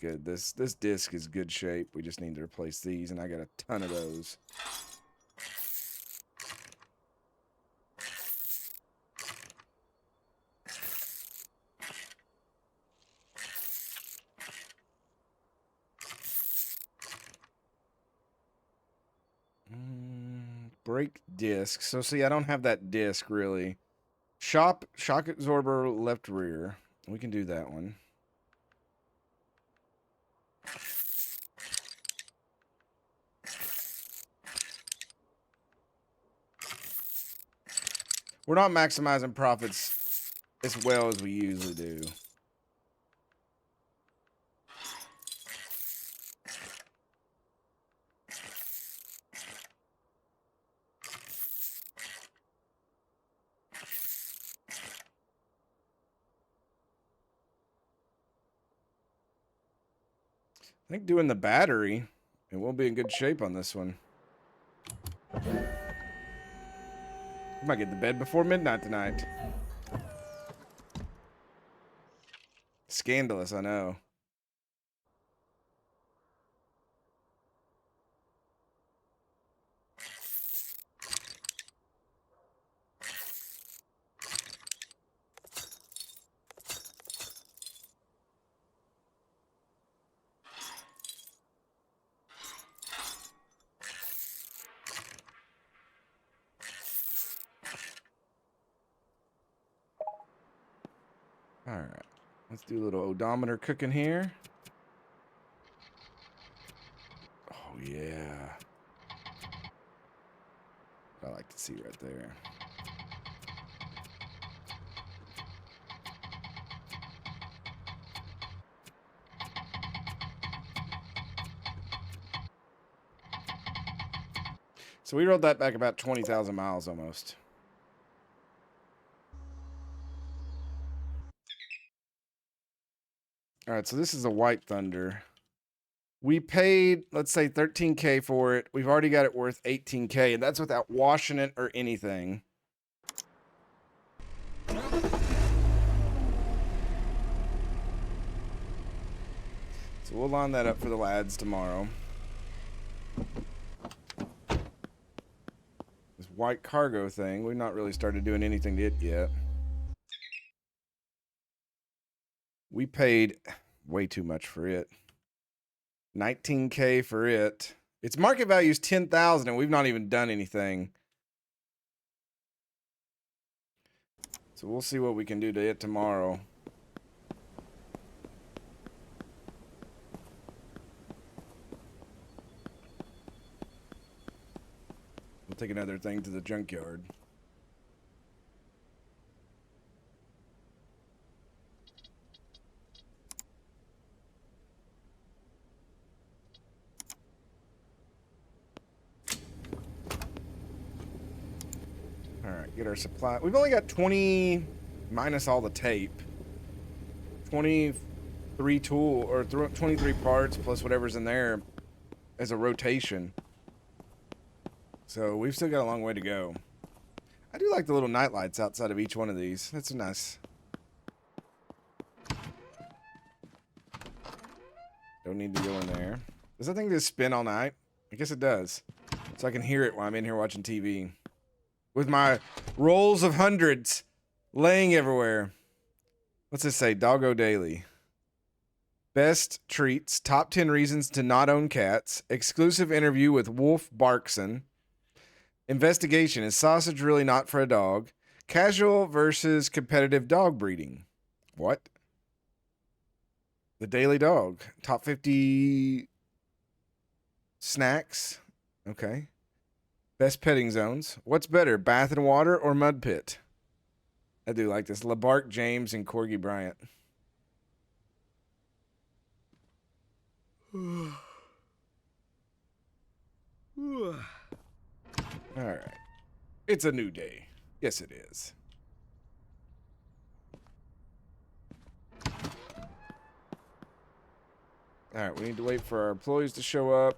Good. This disc is good shape. We just need to replace these, and I got a ton of those. Brake disc. So see, I don't have that disc really. Shock absorber left rear. We can do that one. We're not maximizing profits as well as we usually do. I think doing the battery, it won't be in good shape on this one. I might get to bed before midnight tonight. Scandalous, I know. All right, let's do a little odometer cooking here. Oh, yeah. I like to see right there. So we rolled that back about 20,000 miles almost. All right, so this is a White Thunder. We paid, let's say, $13K for it. We've already got it worth $18K, and that's without washing it or anything. So we'll line that up for the lads tomorrow. This white cargo thing, we've not really started doing anything to it yet. We paid way too much for it. 19K for it. Its market value is 10,000 and we've not even done anything. So we'll see what we can do to it tomorrow. We'll take another thing to the junkyard. All right, get our supply. We've only got 20 minus all the tape. 23 tool or 23 parts plus whatever's in there as a rotation. So we've still got a long way to go. I do like the little night lights outside of each one of these. That's nice. Don't need to go in there. Does that thing just spin all night? I guess it does. So I can hear it while I'm in here watching TV. With my rolls of hundreds laying everywhere. What's this say? Doggo Daily. Best treats. Top 10 reasons to not own cats. Exclusive interview with Wolf Barkson. Investigation. Is sausage really not for a dog? Casual versus competitive dog breeding. What? The Daily Dog. Top 50 snacks. Okay. Best petting zones. What's better, bath and water or mud pit? I do like this. LaBark James and Corgi Bryant. All right. It's a new day. Yes, it is. All right, we need to wait for our employees to show up.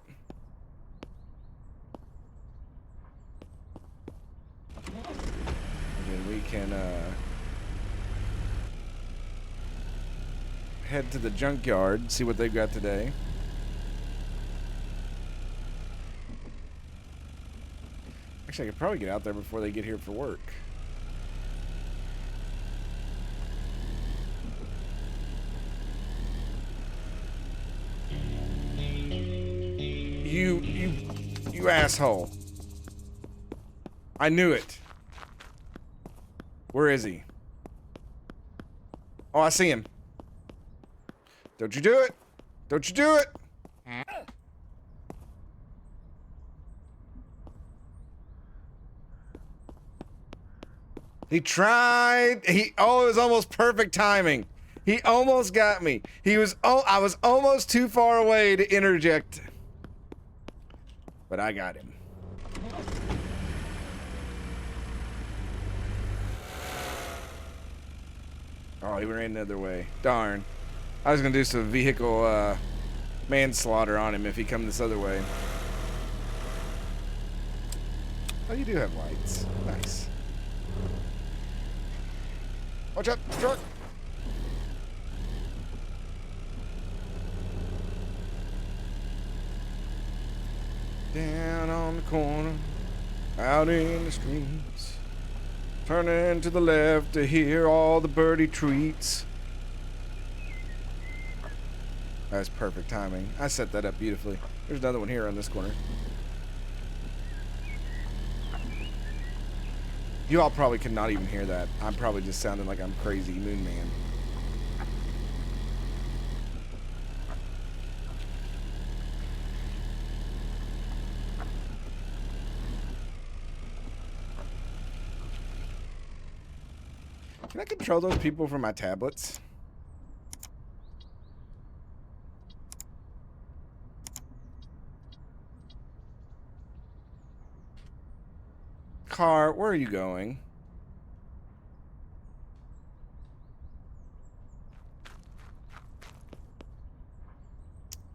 And then we can head to the junkyard, see what they've got today. Actually, I could probably get out there before they get here for work. You asshole. I knew it. Where is he? Oh, I see him. Don't you do it. Don't you do it. He tried. Oh, it was almost perfect timing. He almost got me. I was almost too far away to interject. But I got him. Oh, he ran the other way. Darn. I was gonna do some vehicle manslaughter on him if he come this other way. Oh, you do have lights. Nice. Watch out, truck! Down on the corner, out in the streets, turning to the left to hear all the birdie tweets. That's perfect timing. I set that up beautifully. There's another one here on this corner. You all probably could not even hear that. I'm probably just sounding like I'm crazy Moon Man. Can I control those people from my tablets? Car, where are you going?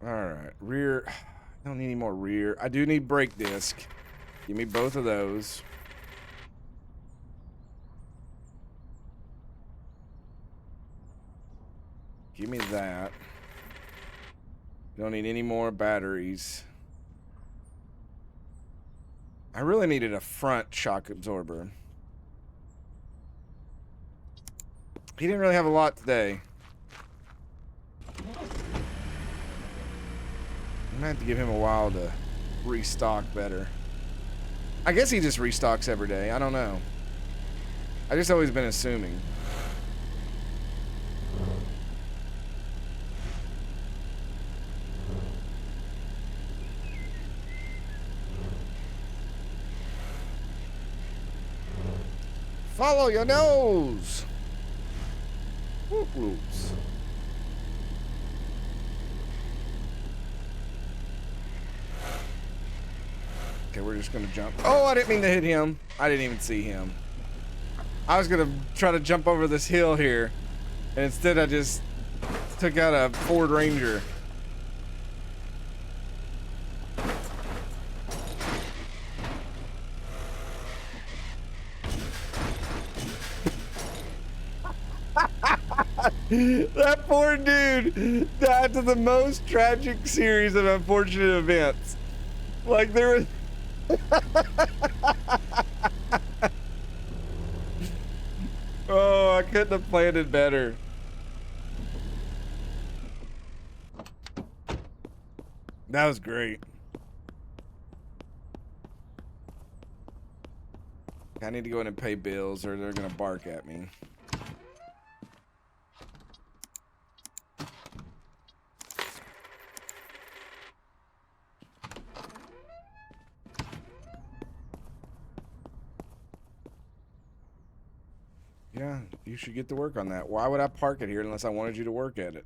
Alright, rear. I don't need any more rear. I do need brake disc. Give me both of those. Give me that. Don't need any more batteries. I really needed a front shock absorber. He didn't really have a lot today. I'm gonna have to give him a while to restock better. I guess he just restocks every day. I don't know. I just always been assuming. Follow your nose. Whoop whoops. Okay, we're just gonna jump. Oh, I didn't mean to hit him. I didn't even see him. I was gonna try to jump over this hill here, and instead I just took out a Ford Ranger. That poor dude died to the most tragic series of unfortunate events. Like there was oh, I couldn't have planned it better. That was great. I need to go in and pay bills or they're going to bark at me. Yeah, you should get to work on that. Why would I park it here unless I wanted you to work at it?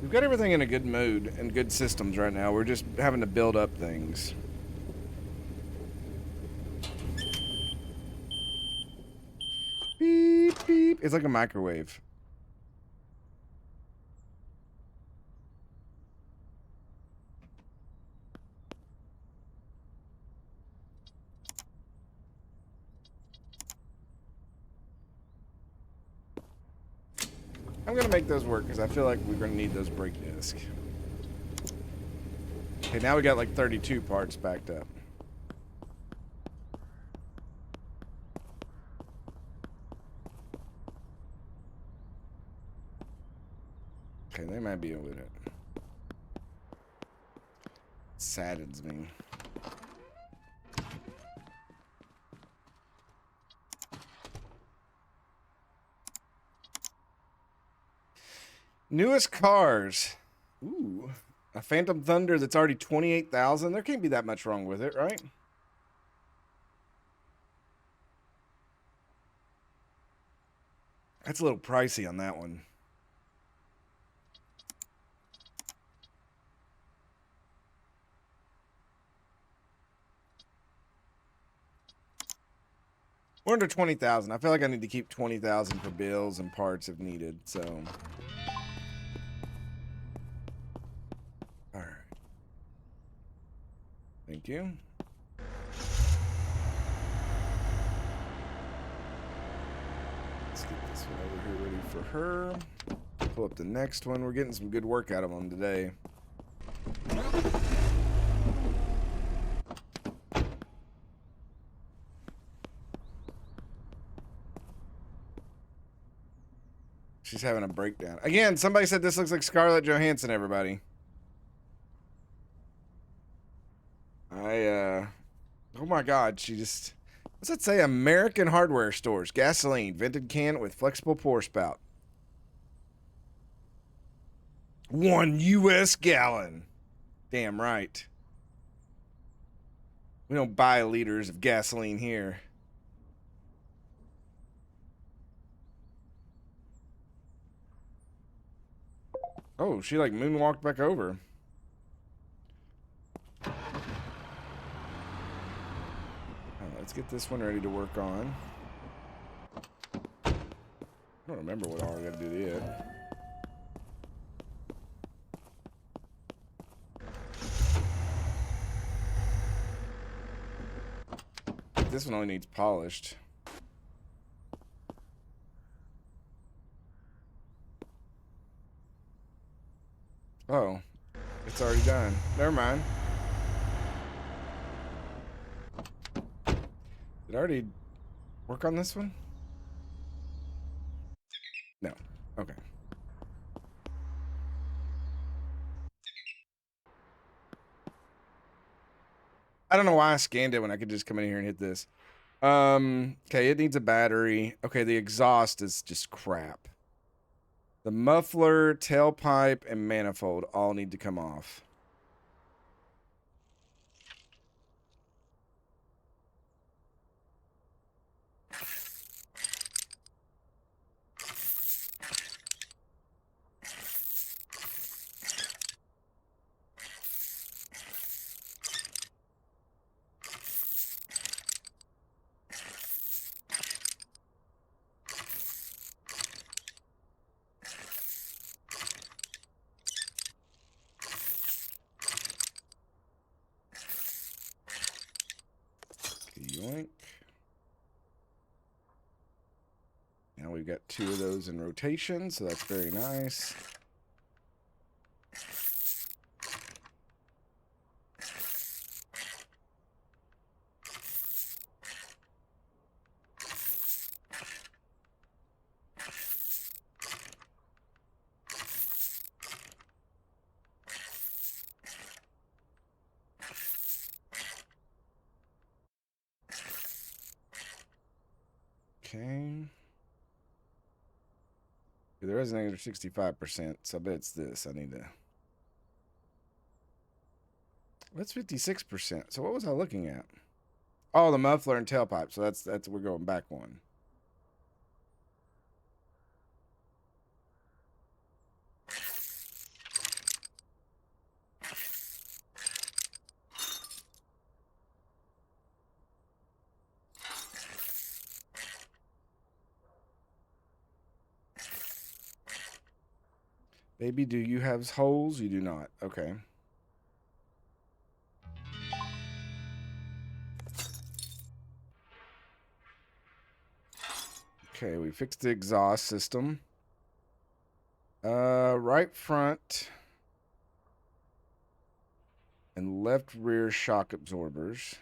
We've got everything in a good mood and good systems right now. We're just having to build up things. Beep, beep. It's like a microwave. I'm going to make those work because I feel like we're going to need those brake discs. Okay, now we got like 32 parts backed up. Okay, they might be with it. Saddens me. Newest cars. Ooh. A Phantom Thunder that's already 28,000. There can't be that much wrong with it, right? That's a little pricey on that one. We're under 20,000. I feel like I need to keep 20,000 for bills and parts if needed, so. All right. Thank you. Let's get this one over here ready for her. Pull up the next one. We're getting some good work out of them today. She's having a breakdown. Again, somebody said this looks like Scarlett Johansson, everybody. Oh my God, she just... What's that say? American hardware stores. Gasoline. Vented can with flexible pour spout. 1 U.S. gallon. Damn right. We don't buy liters of gasoline here. Oh, she like moonwalked back over. Let's get this one ready to work on. I don't remember what all I gotta do yet. This one only needs polished. Oh, it's already done. Never mind. Did I already work on this one? No. Okay. I don't know why I scanned it when I could just come in here and hit this. Okay, it needs a battery. Okay, the exhaust is just crap. The muffler, tailpipe, and manifold all need to come off. Yoink. Now we've got 2 of those in rotation, so that's very nice. Okay. There is an extra 65%, so I bet it's this. I need to. That's 56%. So what was I looking at? Oh, the muffler and tailpipe. So that's we're going back one. Baby, do you have holes? You do not. Okay. Okay, we fixed the exhaust system. Right front and left rear shock absorbers.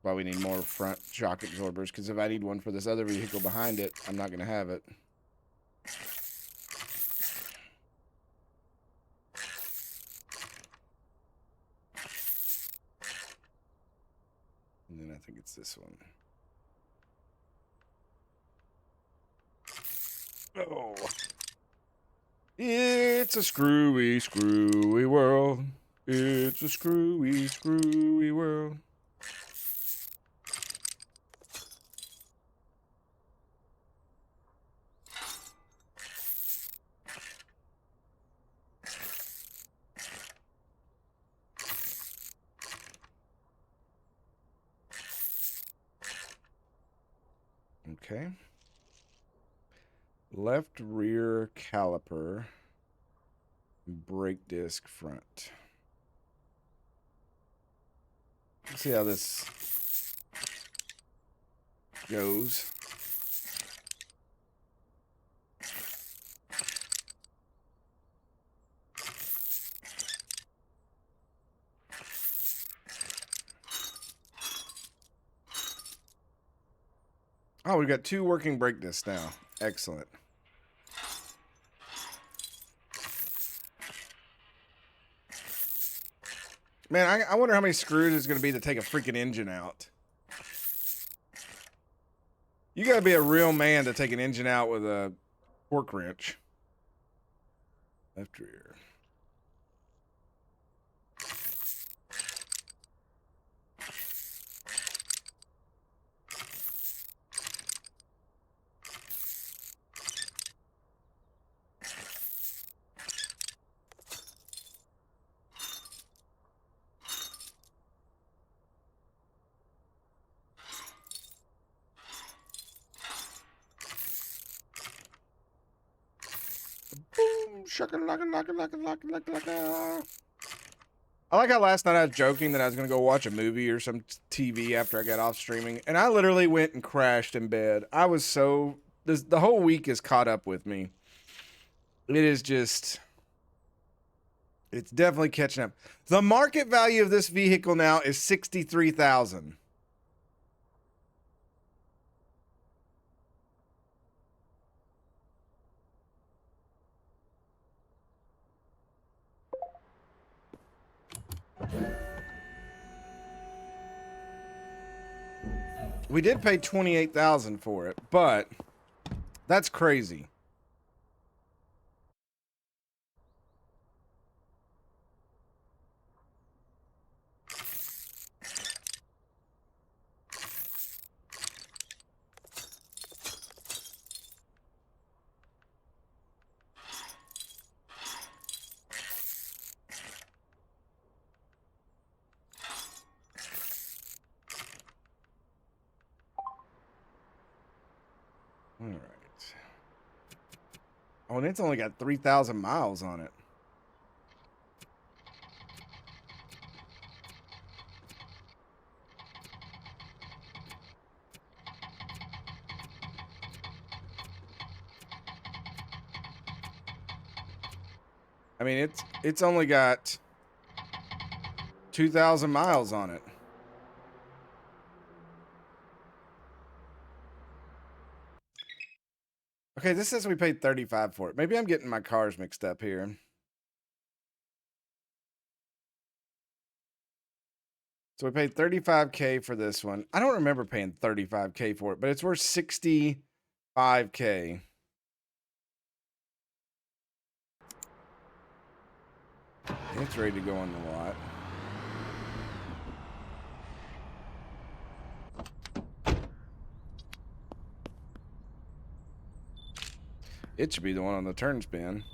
Why we need more front shock absorbers, because if I need one for this other vehicle behind it, I'm not going to have it. And then I think it's this one. Oh. It's a screwy, screwy world. It's a screwy, screwy world. Okay. Left rear caliper. Brake disc front. Let's see how this goes. Oh, we've got 2 working brake discs now. Excellent. Man, I wonder how many screws it's going to be to take a freaking engine out. You got to be a real man to take an engine out with a torque wrench. Left rear. Boom, shaka-laka-laka-laka-laka-laka-laka. I like how last night I was joking that I was going to go watch a movie or some TV after I got off streaming, and I literally went and crashed in bed. I was so... the whole week is caught up with me. It is just... It's definitely catching up. The market value of this vehicle now is $63,000. We did pay $28,000 for it, but that's crazy. All right. Oh, and it's only got 3,000 miles on it. I mean, it's only got 2,000 miles on it. Okay, this says we paid 35 for it. Maybe I'm getting my cars mixed up here. So we paid 35K for this one. I don't remember paying 35K for it, but it's worth 65K. It's ready to go on the lot. It should be the one on the turn spin.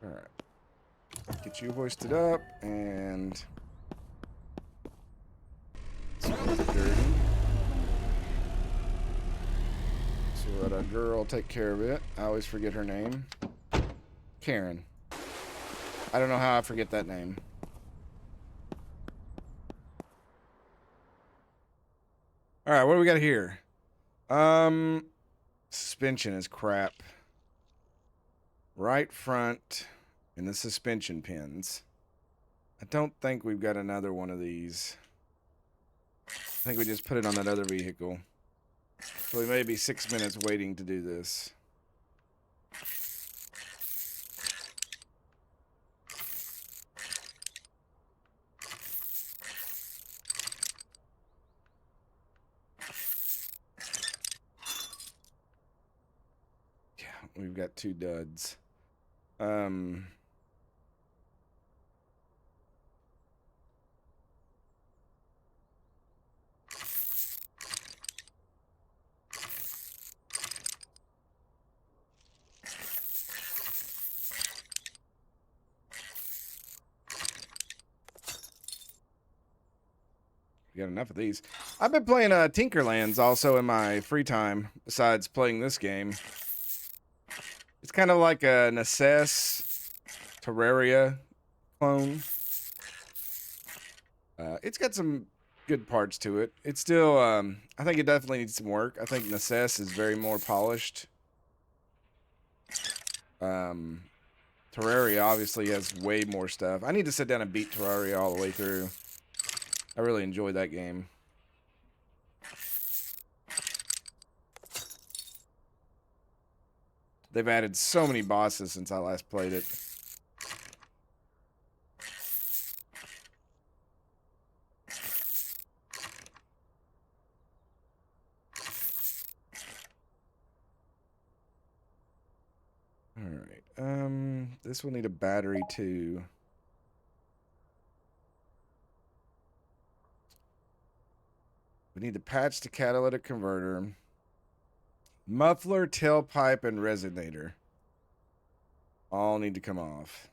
All right. Get you hoisted up and dirty. So let a girl take care of it. I always forget her name. Karen. I don't know how I forget that name. All right, what do we got here? Suspension is crap. Right front and the suspension pins. I don't think we've got another one of these. I think we just put it on that other vehicle. So we may be 6 minutes waiting to do this. Yeah, we've got 2 duds. We got enough of these. I've been playing Tinkerlands also in my free time, besides playing this game. It's kind of like a Necess Terraria clone. It's got some good parts to it. It's still, I think it definitely needs some work. I think Necess is very more polished. Terraria obviously has way more stuff. I need to sit down and beat Terraria all the way through. I really enjoy that game. They've added so many bosses since I last played it. Alright, this will need a battery too. We need to patch the catalytic converter. Muffler, tailpipe, and resonator all need to come off.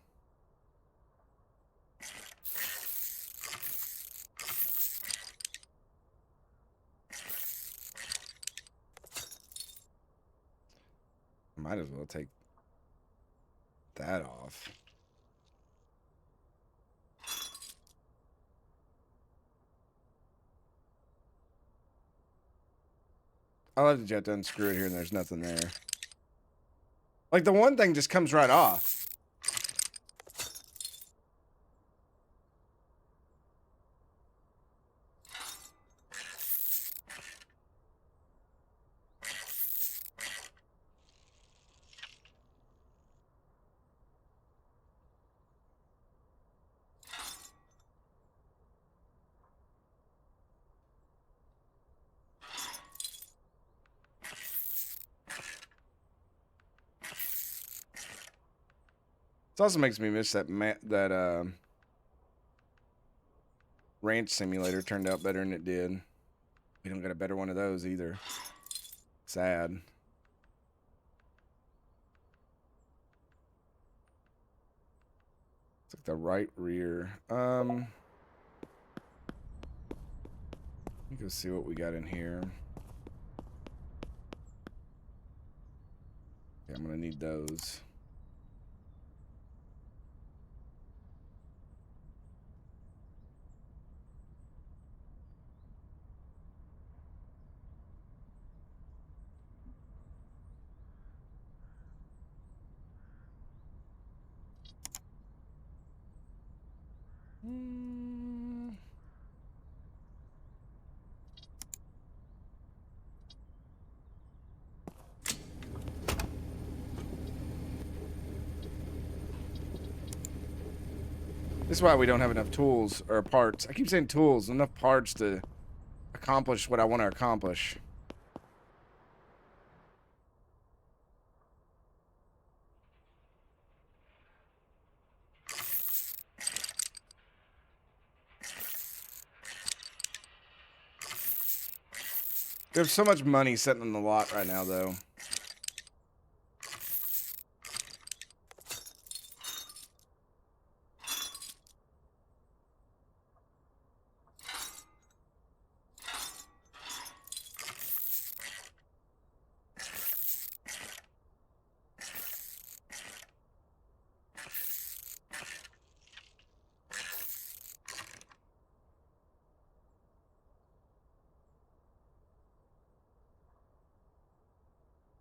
Might as well take that off. I love that you have to unscrew it here and there's nothing there. Like the one thing just comes right off. It also makes me miss that ranch simulator turned out better than it did. We don't get a better one of those either. Sad. It's like the right rear. Let me go see what we got in here. I'm gonna need those. This is why we don't have enough tools or parts. I keep saying tools, enough parts to accomplish what I want to accomplish. There's so much money sitting in the lot right now, though.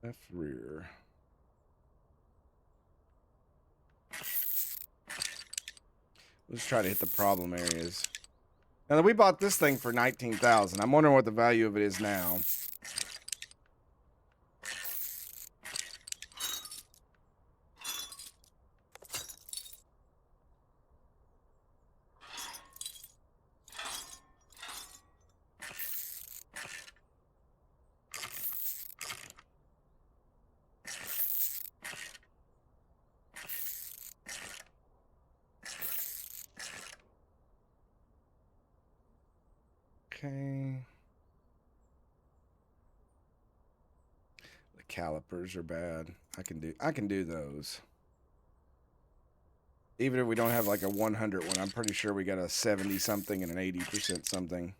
Left rear. Let's try to hit the problem areas. Now, we bought this thing for $19,000. I'm wondering what the value of it is now. Okay. The calipers are bad. I can do those. Even if we don't have like a 100 one, I'm pretty sure we got a 70 something and an 80% something.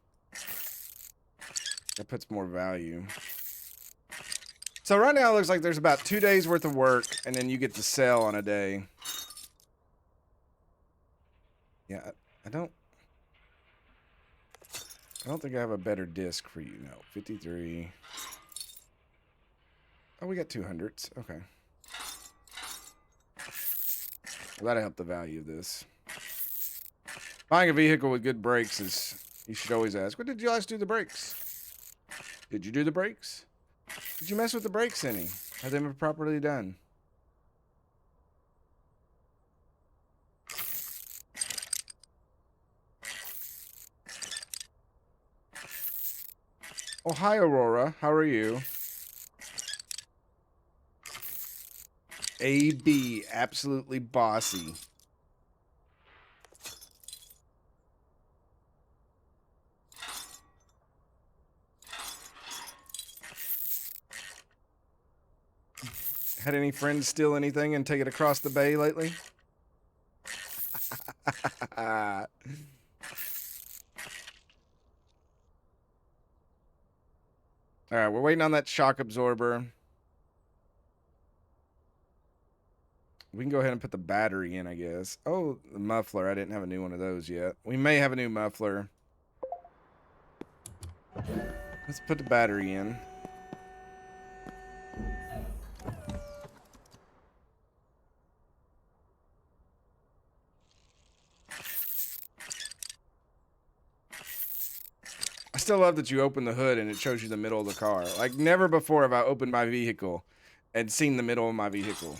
That puts more value. So right now it looks like there's about 2 days worth of work, and then you get to sell on a day. Yeah, I don't think I have a better disc for you. No, 53. Oh, we got 200s. Okay. Well, that'll help the value of this. Buying a vehicle with good brakes is, you should always ask, what did you guys do the brakes? Did you do the brakes? Did you mess with the brakes any? Have they been properly done? Oh, hi, Aurora. How are you? AB, absolutely bossy. Had any friends steal anything and take it across the bay lately? All right, we're waiting on that shock absorber. We can go ahead and put the battery in, I guess. Oh, the muffler. I didn't have a new one of those yet. We may have a new muffler. Let's put the battery in. I still love that you open the hood and it shows you the middle of the car. Like, never before have I opened my vehicle and seen the middle of my vehicle.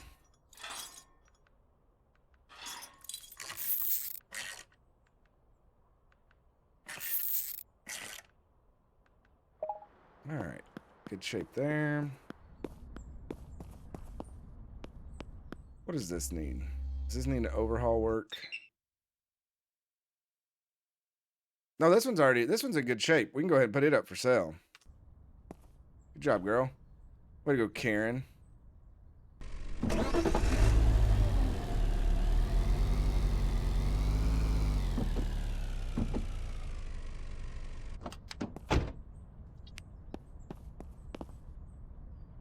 All right. Good shape there. What does this need? Does this need an overhaul work? No, this one's in good shape. We can go ahead and put it up for sale. Good job, girl. Way to go, Karen.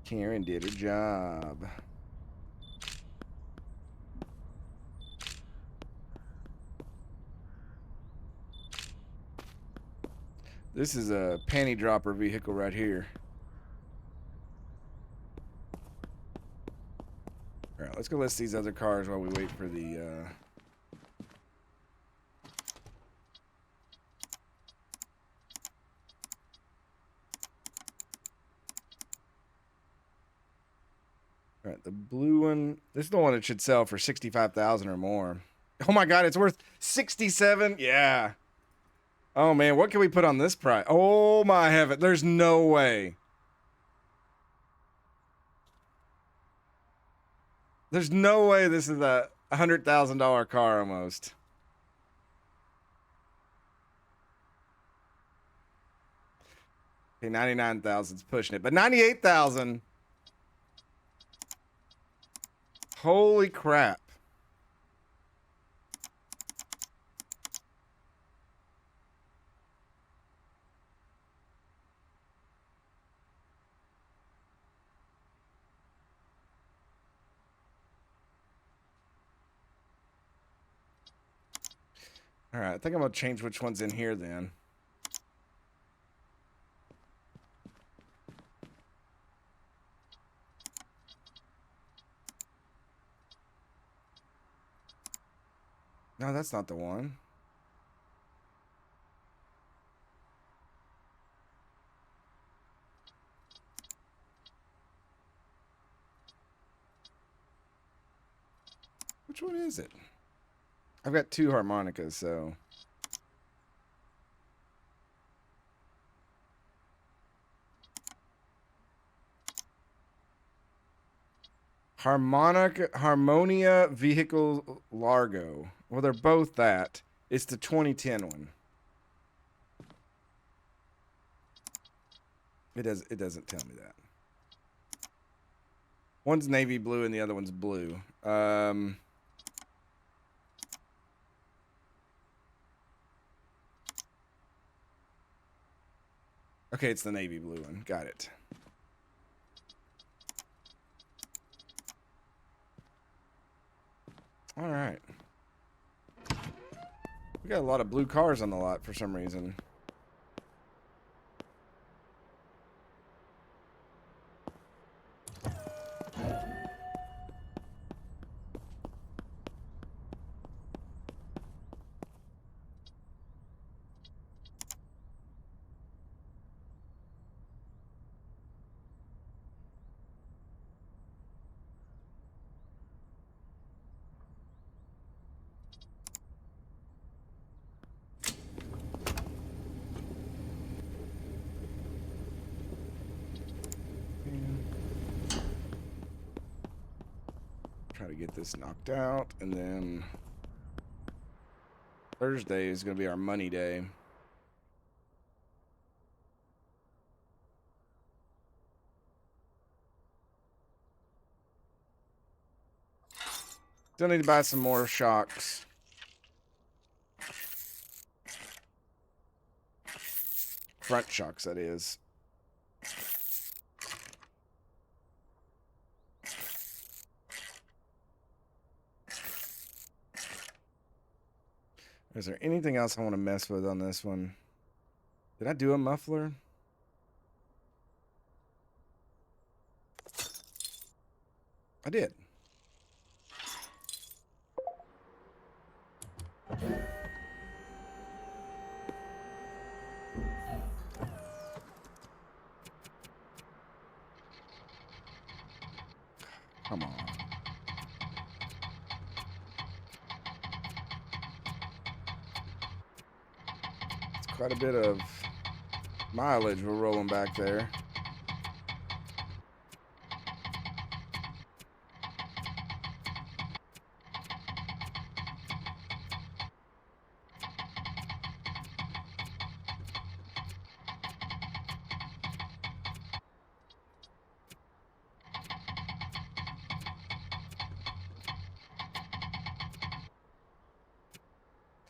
Karen did her job. This is a panty dropper vehicle right here. All right, let's go list these other cars while we wait for the. All right, the blue one. This is the one that should sell for 65,000 or more. Oh my God, it's worth 67. Yeah. Oh man, what can we put on this price? Oh my heaven, there's no way. There's no way this is a $100,000 car almost. Okay, 99,000's pushing it, but 98,000. Holy crap. All right, I think I'm gonna change which one's in here then. No, that's not the one. Which one is it? I've got two harmonicas, so. Harmonia Vehicle Largo. Well, they're both that. It's the 2010 one. It doesn't tell me that. One's navy blue and the other one's blue. Okay, it's the navy blue one. Got it. All right. We got a lot of blue cars on the lot for some reason. Try to get this knocked out, and then Thursday is going to be our money day. Still need to buy some more shocks. Front shocks, that is. Is there anything else I want to mess with on this one? Did I do a muffler? I did. Come on. It's quite a bit of mileage we're rolling back there.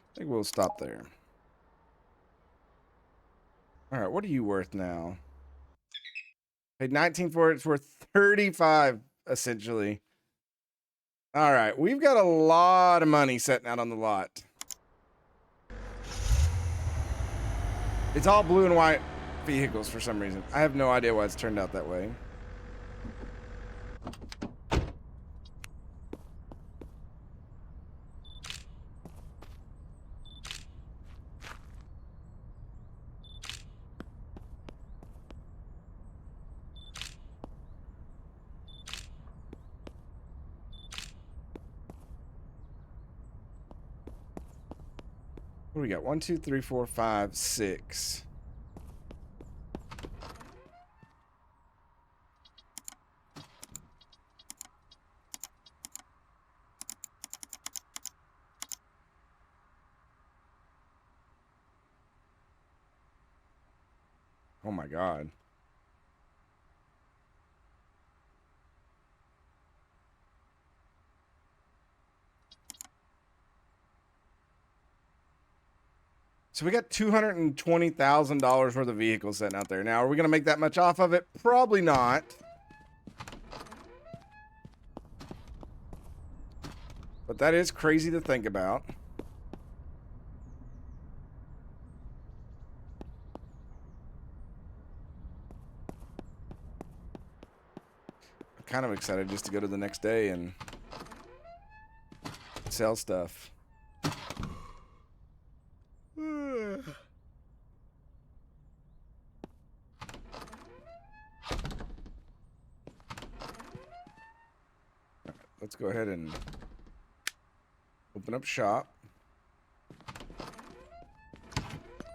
I think we'll stop there. All right, what are you worth now? Paid 19 for it. It's worth 35, essentially. All right, we've got a lot of money sitting out on the lot. It's all blue and white vehicles for some reason. I have no idea why it's turned out that way. What do we got? 1, 2, 3, 4, 5, 6. Oh my God. So we got $220,000 worth of vehicles sitting out there. Now, are we going to make that much off of it? Probably not. But that is crazy to think about. I'm kind of excited just to go to the next day and sell stuff. Let's go ahead and open up shop.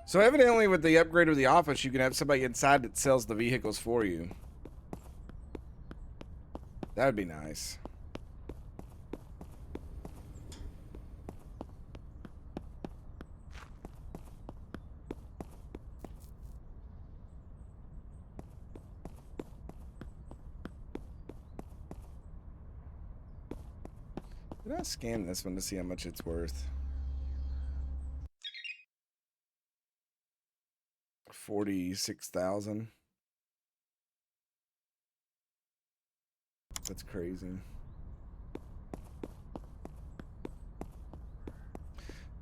So evidently with the upgrade of the office, you can have somebody inside that sells the vehicles for you. That would be nice. Did I scan this one to see how much it's worth? 46,000. That's crazy.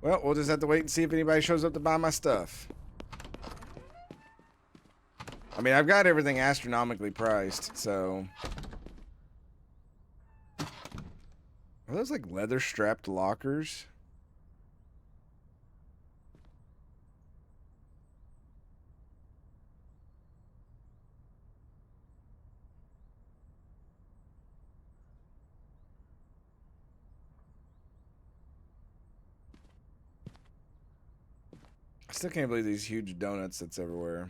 Well, we'll just have to wait and see if anybody shows up to buy my stuff. I mean, I've got everything astronomically priced, so... Are those like leather strapped lockers? I still can't believe these huge donuts that's everywhere.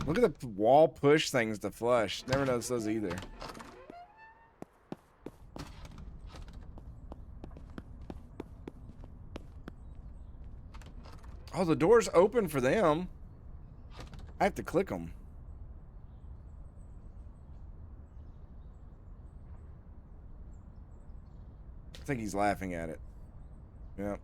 Look at the wall push things to flush. Never noticed those either. Oh, the door's open for them. I have to click them. I think he's laughing at it. Yep.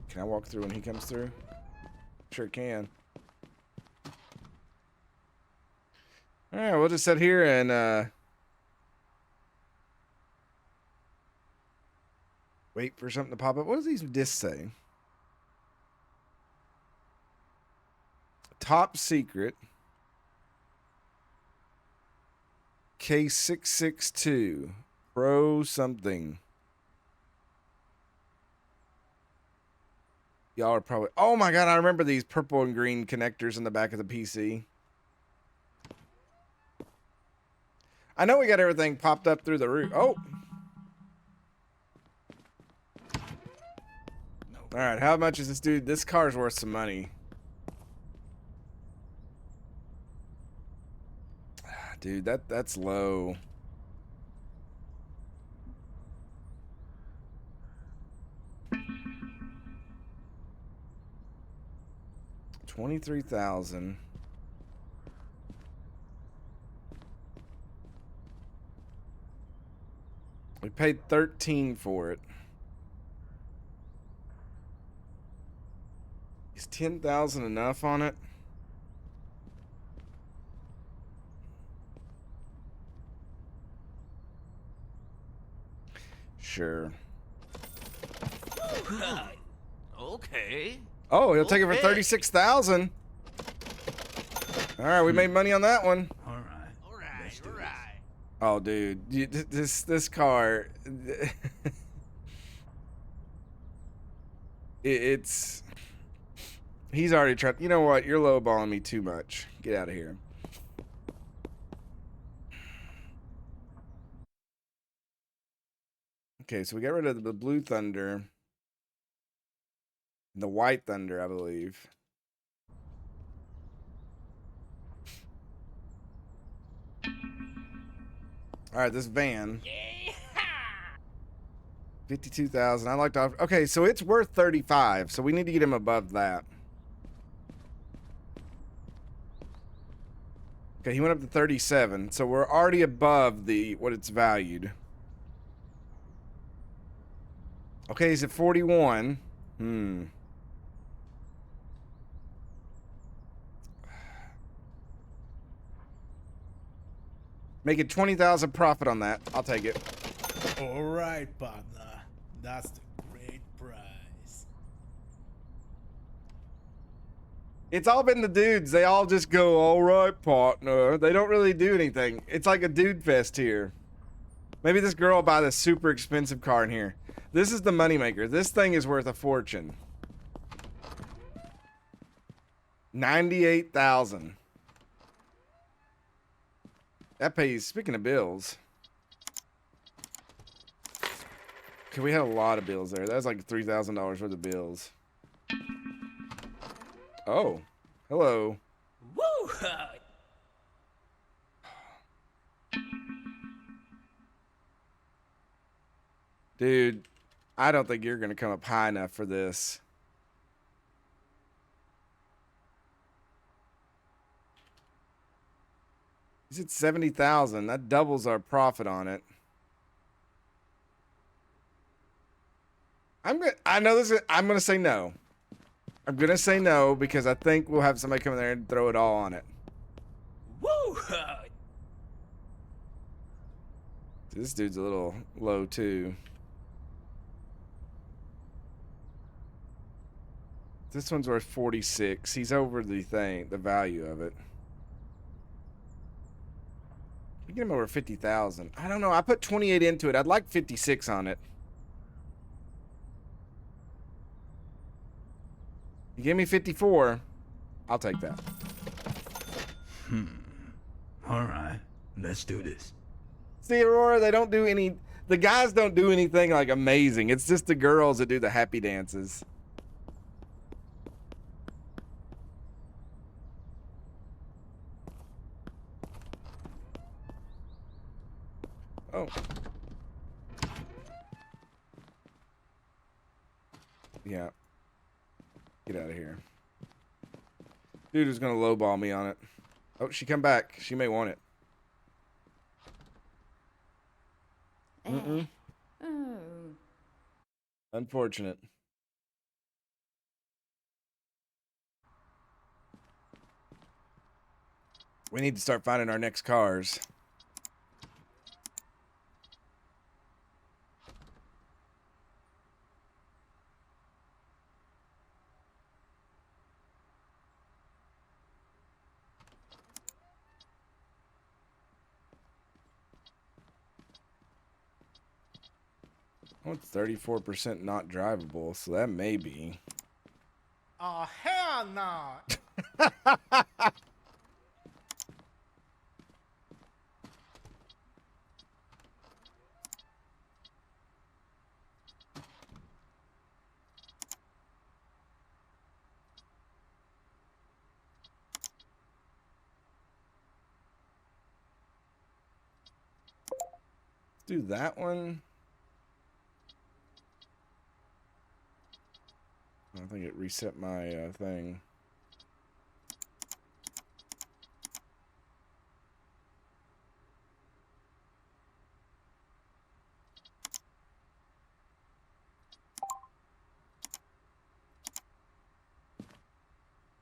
Can I walk through when he comes through? Sure can. Alright, we'll just sit here and wait for something to pop up. What does these discs say? Top secret. K662. Pro something. Y'all are probably... Oh my God, I remember these purple and green connectors in the back of the PC. I know we got everything popped up through the roof. Oh! Alright, how much is this dude? This car's worth some money. Dude, that's low. $23,000. We paid $13 for it. Is $10,000 enough on it? Sure. Okay. Oh, he'll take it for Okay. 36,000. All right, we made money on that one. All right. All right. Let's do All this. right. Oh, dude, this car, it's. He's already tried. You know what? You're lowballing me too much. Get out of here. Okay, so we got rid of the blue thunder. And the white thunder, I believe. All right, this van. 52,000. I like to offer. Okay, so it's worth 35. So we need to get him above that. Okay, he went up to 37. So we're already above the what it's valued. Okay, he's at 41. Making 20,000 profit on that. I'll take it. All right, partner. That's the great prize. It's all been the dudes. They all just go, all right, partner. They don't really do anything. It's like a dude fest here. Maybe this girl will buy this super expensive car in here. This is the moneymaker. This thing is worth a fortune. 98,000. That pays, speaking of bills. Okay, we had a lot of bills there. That was like $3,000 worth of bills. Oh, hello. Woo! Dude, I don't think you're going to come up high enough for this. He's at 70,000. That doubles our profit on it. I'm gonna say no. I'm gonna say no because I think we'll have somebody come in there and throw it all on it. Woo! This dude's a little low too. This one's worth 46. He's over the value of it. We get him over 50,000. I don't know. I put 28 into it. I'd like 56 on it. You give me 54. I'll take that. All right. Let's do this. See, Aurora, they don't do any. The guys don't do anything like amazing. It's just the girls that do the happy dances. Oh. Yeah. Get out of here. Dude was gonna lowball me on it. Oh, she come back. She may want it. Mm-mm. Oh. Unfortunate. We need to start finding our next cars. Oh, it's 34% not drivable, so that may be. Oh, hell no. Let's do that one. I think it reset my thing.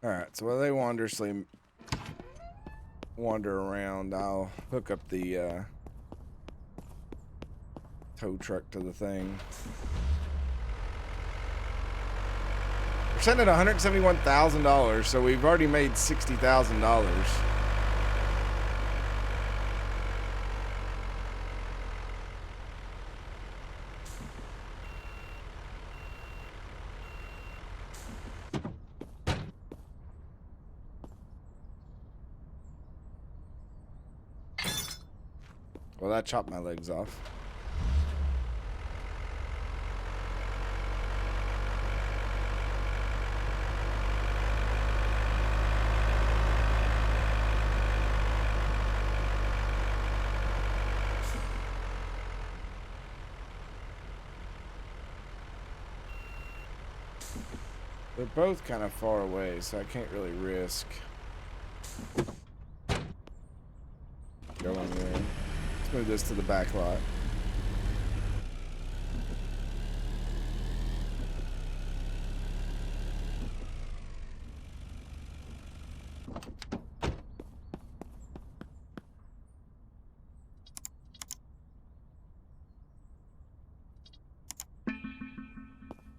All right, so while they wander around, I'll hook up the tow truck to the thing. We're sitting at $171,000, so we've already made $60,000. Well, that chopped my legs off. They're both kind of far away, so I can't really risk going in. Let's move this to the back lot.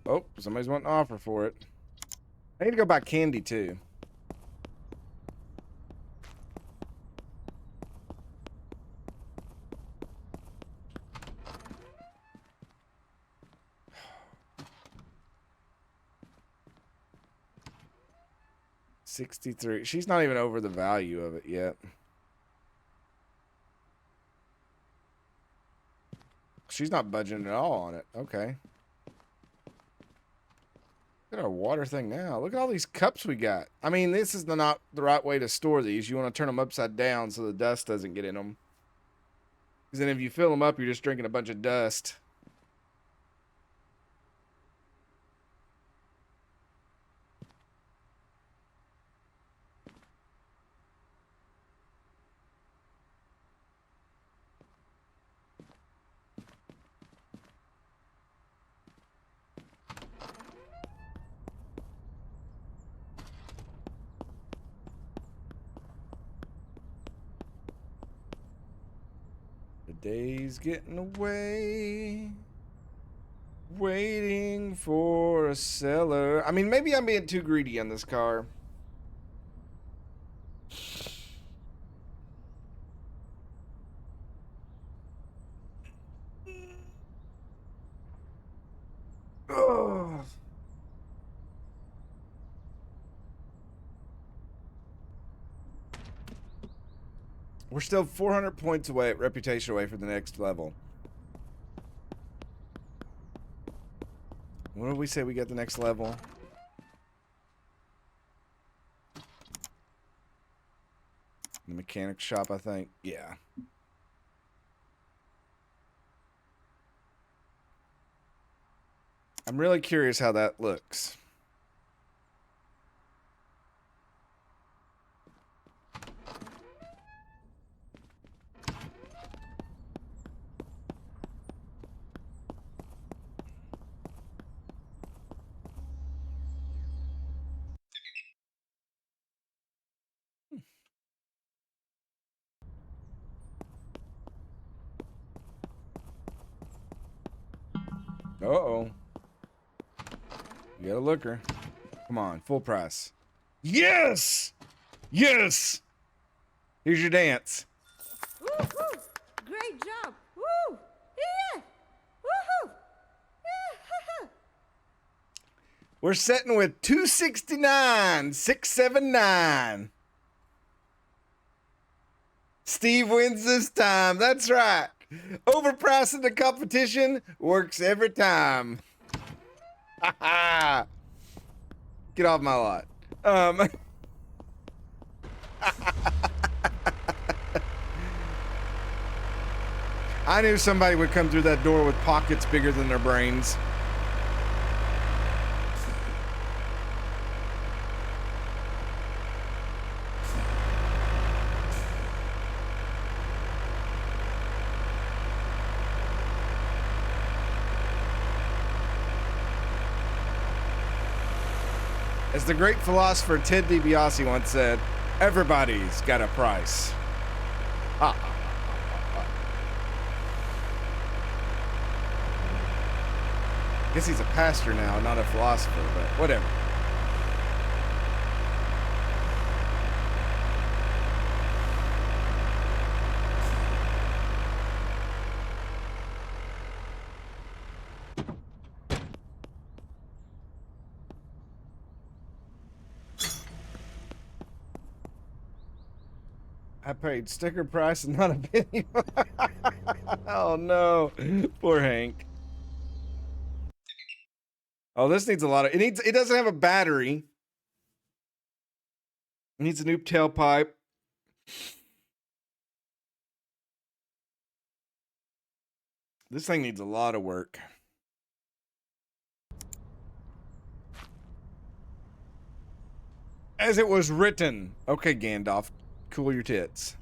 Oh, somebody's wanting to offer for it. I need to go buy candy too. $63. She's not even over the value of it yet. She's not budging at all on it. Okay. Look at our water thing now. Look at all these cups we got. I mean, this is not the right way to store these. You want to turn them upside down so the dust doesn't get in them. Because then if you fill them up, you're just drinking a bunch of dust. The day's getting away. Waiting for a seller. I mean, maybe I'm being too greedy on this car. Ugh. We're still 400 points away, reputation away for the next level. When did we say we get the next level? The mechanic shop, I think. Yeah. I'm really curious how that looks. Uh-oh. You got a looker. Come on, full price. Yes! Yes! Here's your dance. Woohoo! Great job! Woo! Yeah! Woohoo! Yeah! We're setting with 269, 679. Steve wins this time. That's right. Overpricing the competition works every time. Get off my lot. I knew somebody would come through that door with pockets bigger than their brains. As the great philosopher Ted DiBiase once said, everybody's got a price. Guess he's a pastor now, not a philosopher, but whatever. I paid sticker price and not a penny. Oh no, poor Hank. Oh, this needs a lot of. It doesn't have a battery. It needs a new tailpipe. This thing needs a lot of work. As it was written. Okay, Gandalf, cool your tits.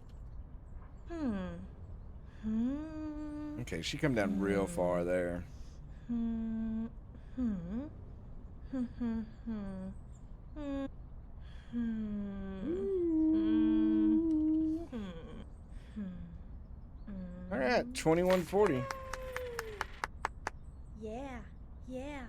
Okay, she come down real far there. All right, 2140. Yeah, yeah.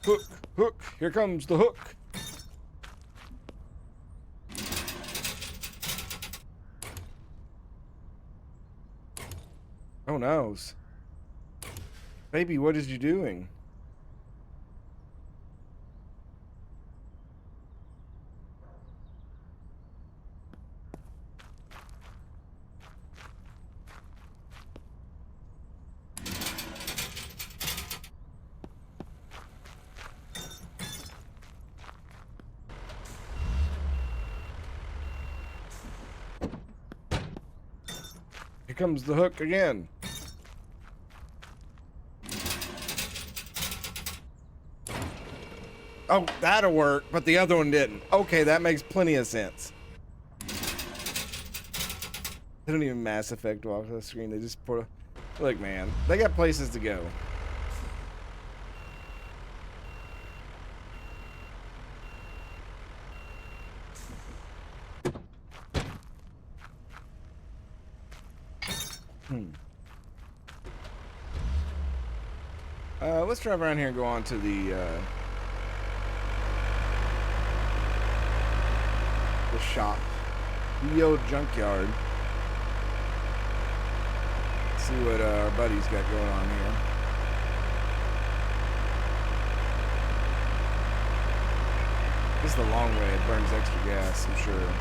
Hook, hook, here comes the hook. Oh no. Baby, what is you doing? Here comes the hook again. Oh, that'll work, but the other one didn't. Okay, that makes plenty of sense. They don't even Mass Effect walk the screen. They just put a... Look, man, they got places to go. Let's drive around here and go on to the shop. The old junkyard. See what our buddy's got going on here. This is the long way. It burns extra gas, I'm sure.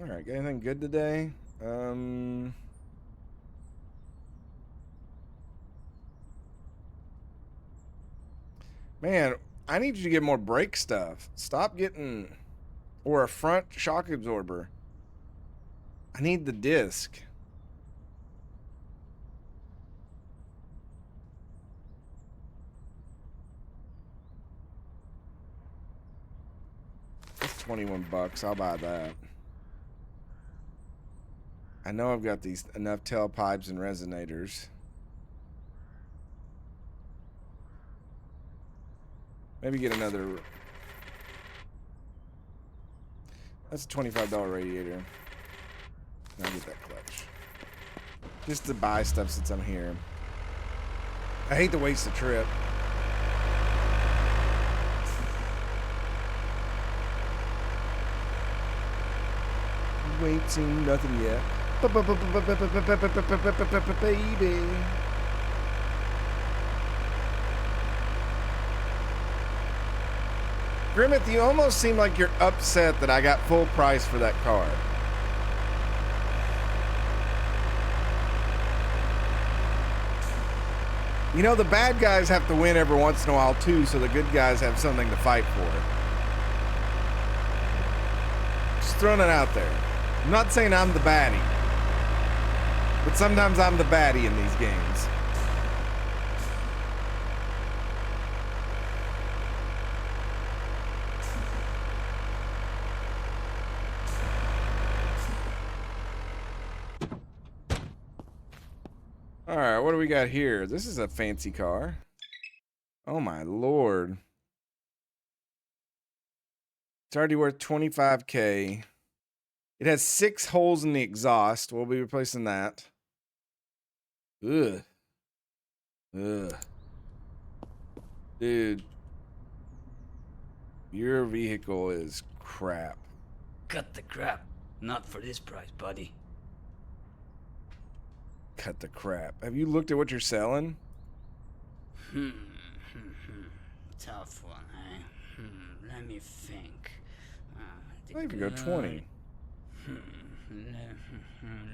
Alright, got anything good today? Man, I need you to get more brake stuff. Stop getting... Or a front shock absorber. I need the disc. That's 21 bucks. I'll buy that. I know I've got these enough tailpipes and resonators. Maybe get another. That's a $25 radiator. I'll get that clutch. Just to buy stuff since I'm here. I hate to waste a trip. You ain't seen nothing yet. Baby. Grimmeth, you almost seem like you're upset that I got full price for that car. You know, the bad guys have to win every once in a while too, so the good guys have something to fight for. Just throwing it out there. I'm not saying I'm the baddie. But sometimes I'm the baddie in these games. All right, what do we got here? This is a fancy car. Oh my lord. It's already worth 25K. It has 6 holes in the exhaust. We'll be replacing that. Ugh. Ugh. Dude. Your vehicle is crap. Cut the crap. Not for this price, buddy. Cut the crap. Have you looked at what you're selling? Tough one, eh? Let me think. I even go 20.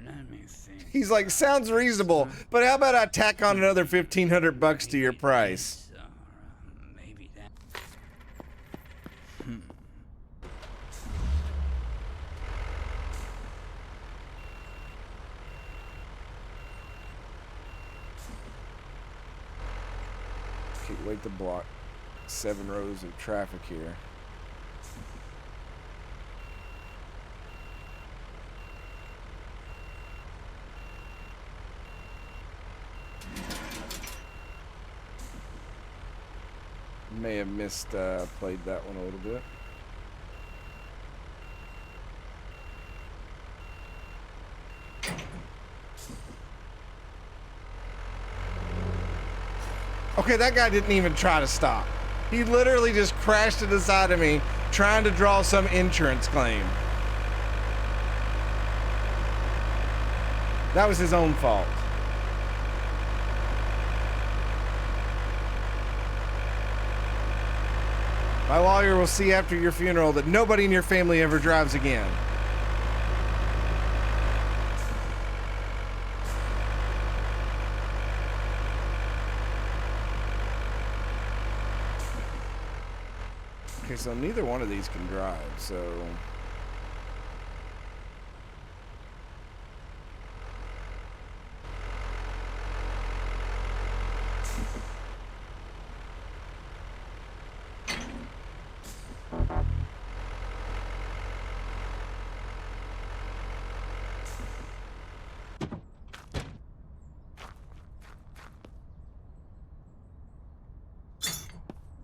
Let me think. He's like, sounds reasonable, but how about I tack on another $1,500 to your price? Maybe that. Can't wait to block 7 rows of traffic here. May have played that one a little bit. Okay, that guy didn't even try to stop. He literally just crashed to the side of me trying to draw some insurance claim. That was his own fault. My lawyer will see after your funeral that nobody in your family ever drives again. Okay, so neither one of these can drive, so...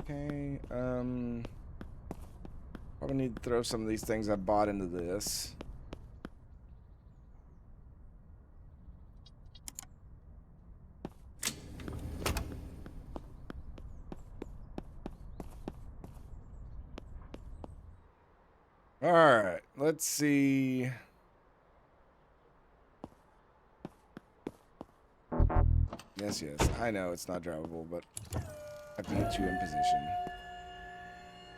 Okay, probably need to throw some of these things I bought into this. All right, let's see. Yes, I know it's not drivable, but I have to get you in position.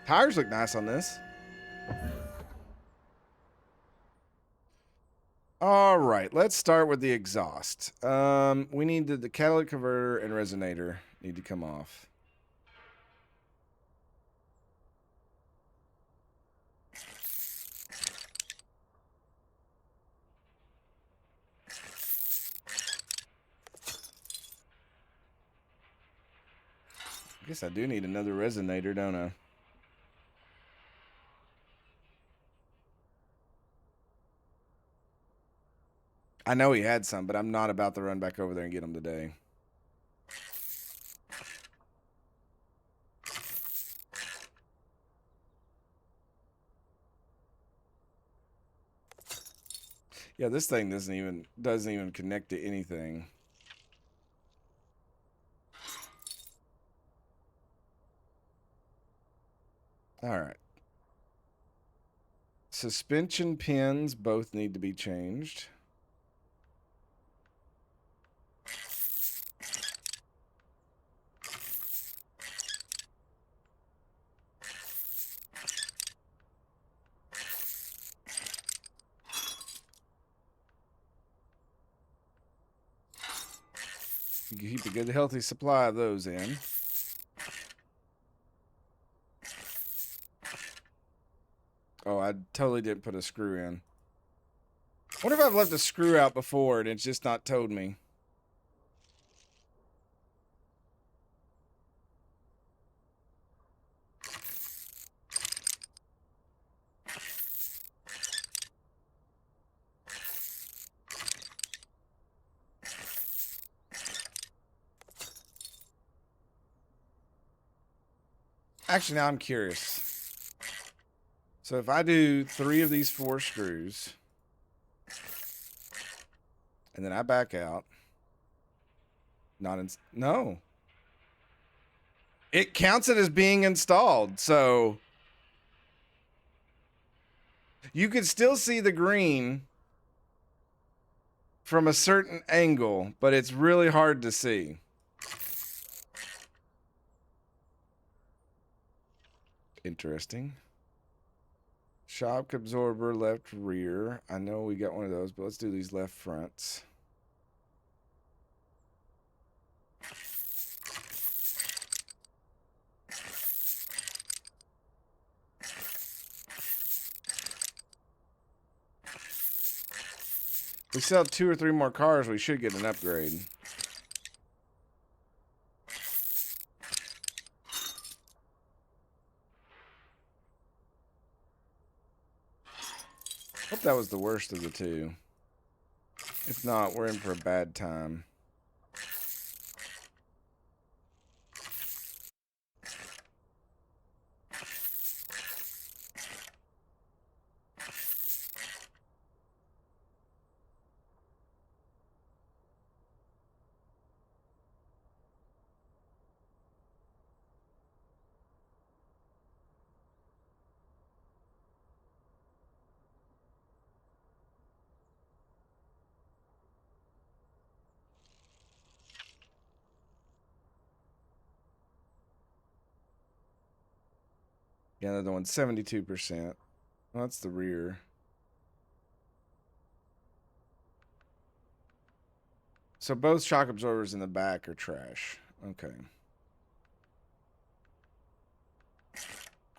Tires look nice on this. All right, let's start with the exhaust. We need the catalytic converter and resonator need to come off. I guess I do need another resonator, don't I? I know he had some, but I'm not about to run back over there and get them today. Yeah, this thing doesn't even connect to anything. All right. Suspension pins both need to be changed. You can keep a good, healthy supply of those in. Oh, I totally didn't put a screw in. What if I've left a screw out before and it's just not told me? Actually, now I'm curious. So if I do 3 of these 4 screws, and then I back out, no. It counts it as being installed, so you could still see the green from a certain angle, but it's really hard to see. Interesting. Shock absorber left rear. I know we got one of those, but let's do these left fronts. If we sell 2 or 3 more cars, we should get an upgrade. Hope that was the worst of the 2. If not, we're in for a bad time. Yeah, another one's 72%. Well, that's the rear. So both shock absorbers in the back are trash. Okay.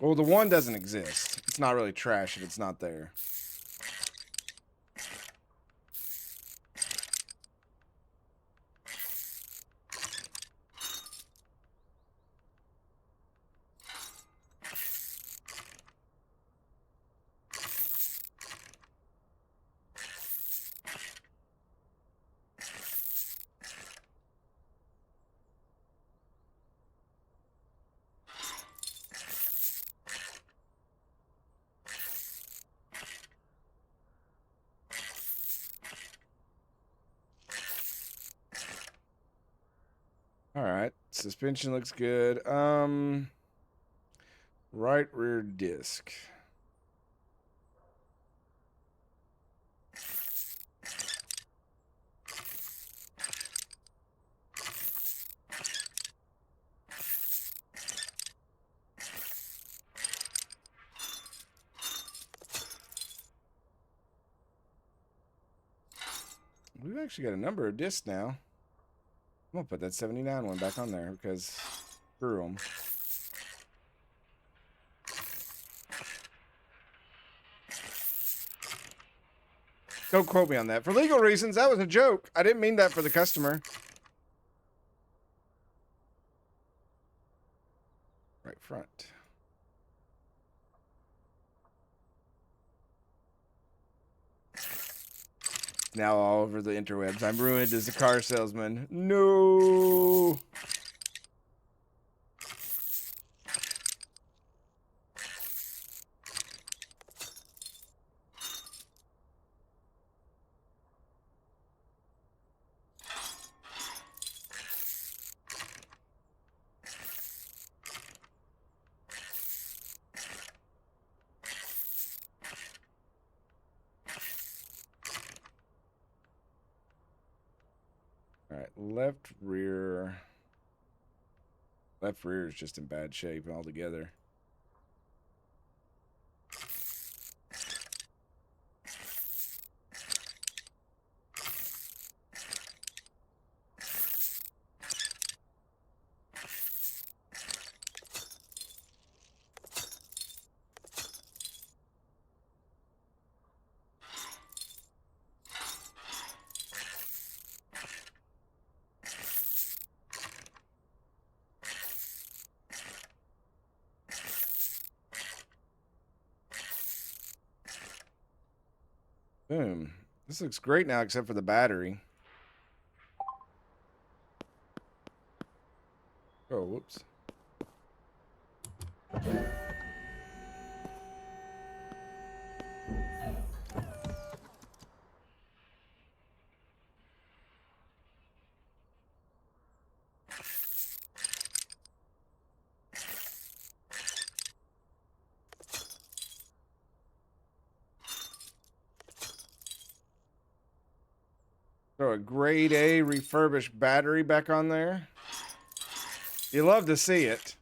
Well, the one doesn't exist. It's not really trash if it's not there. All right. Suspension looks good. Right rear disc. We've actually got a number of discs now. I'm gonna put that 79 one back on there because screw them. Don't quote me on that. For legal reasons, that was a joke. I didn't mean that for the customer. Right front. Now all over the interwebs. I'm ruined as a car salesman. No. All right, left rear. Left rear is just in bad shape altogether. Boom. This looks great now, except for the battery. Oh, whoops. Throw a grade A refurbished battery back on there. You love to see it.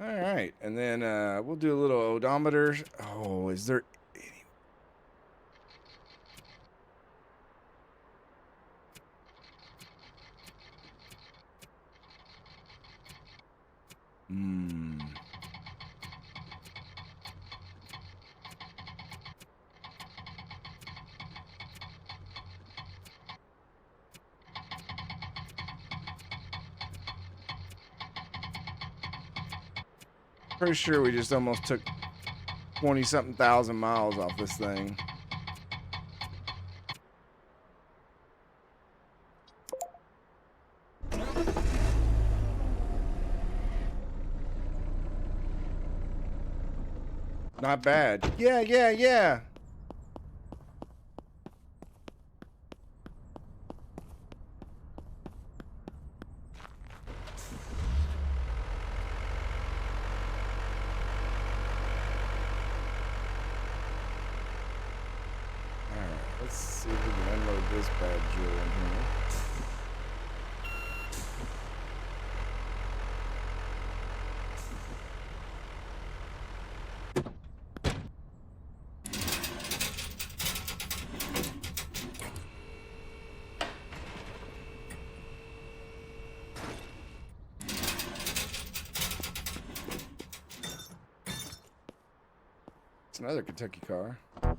All right, and then we'll do a little odometer. Oh, is there any? Hmm. Pretty sure we just almost took 20-something thousand miles off this thing. Not bad. Yeah, yeah, yeah. All right, let's see if we can unload this bad jewel in here. It's another Kentucky car. I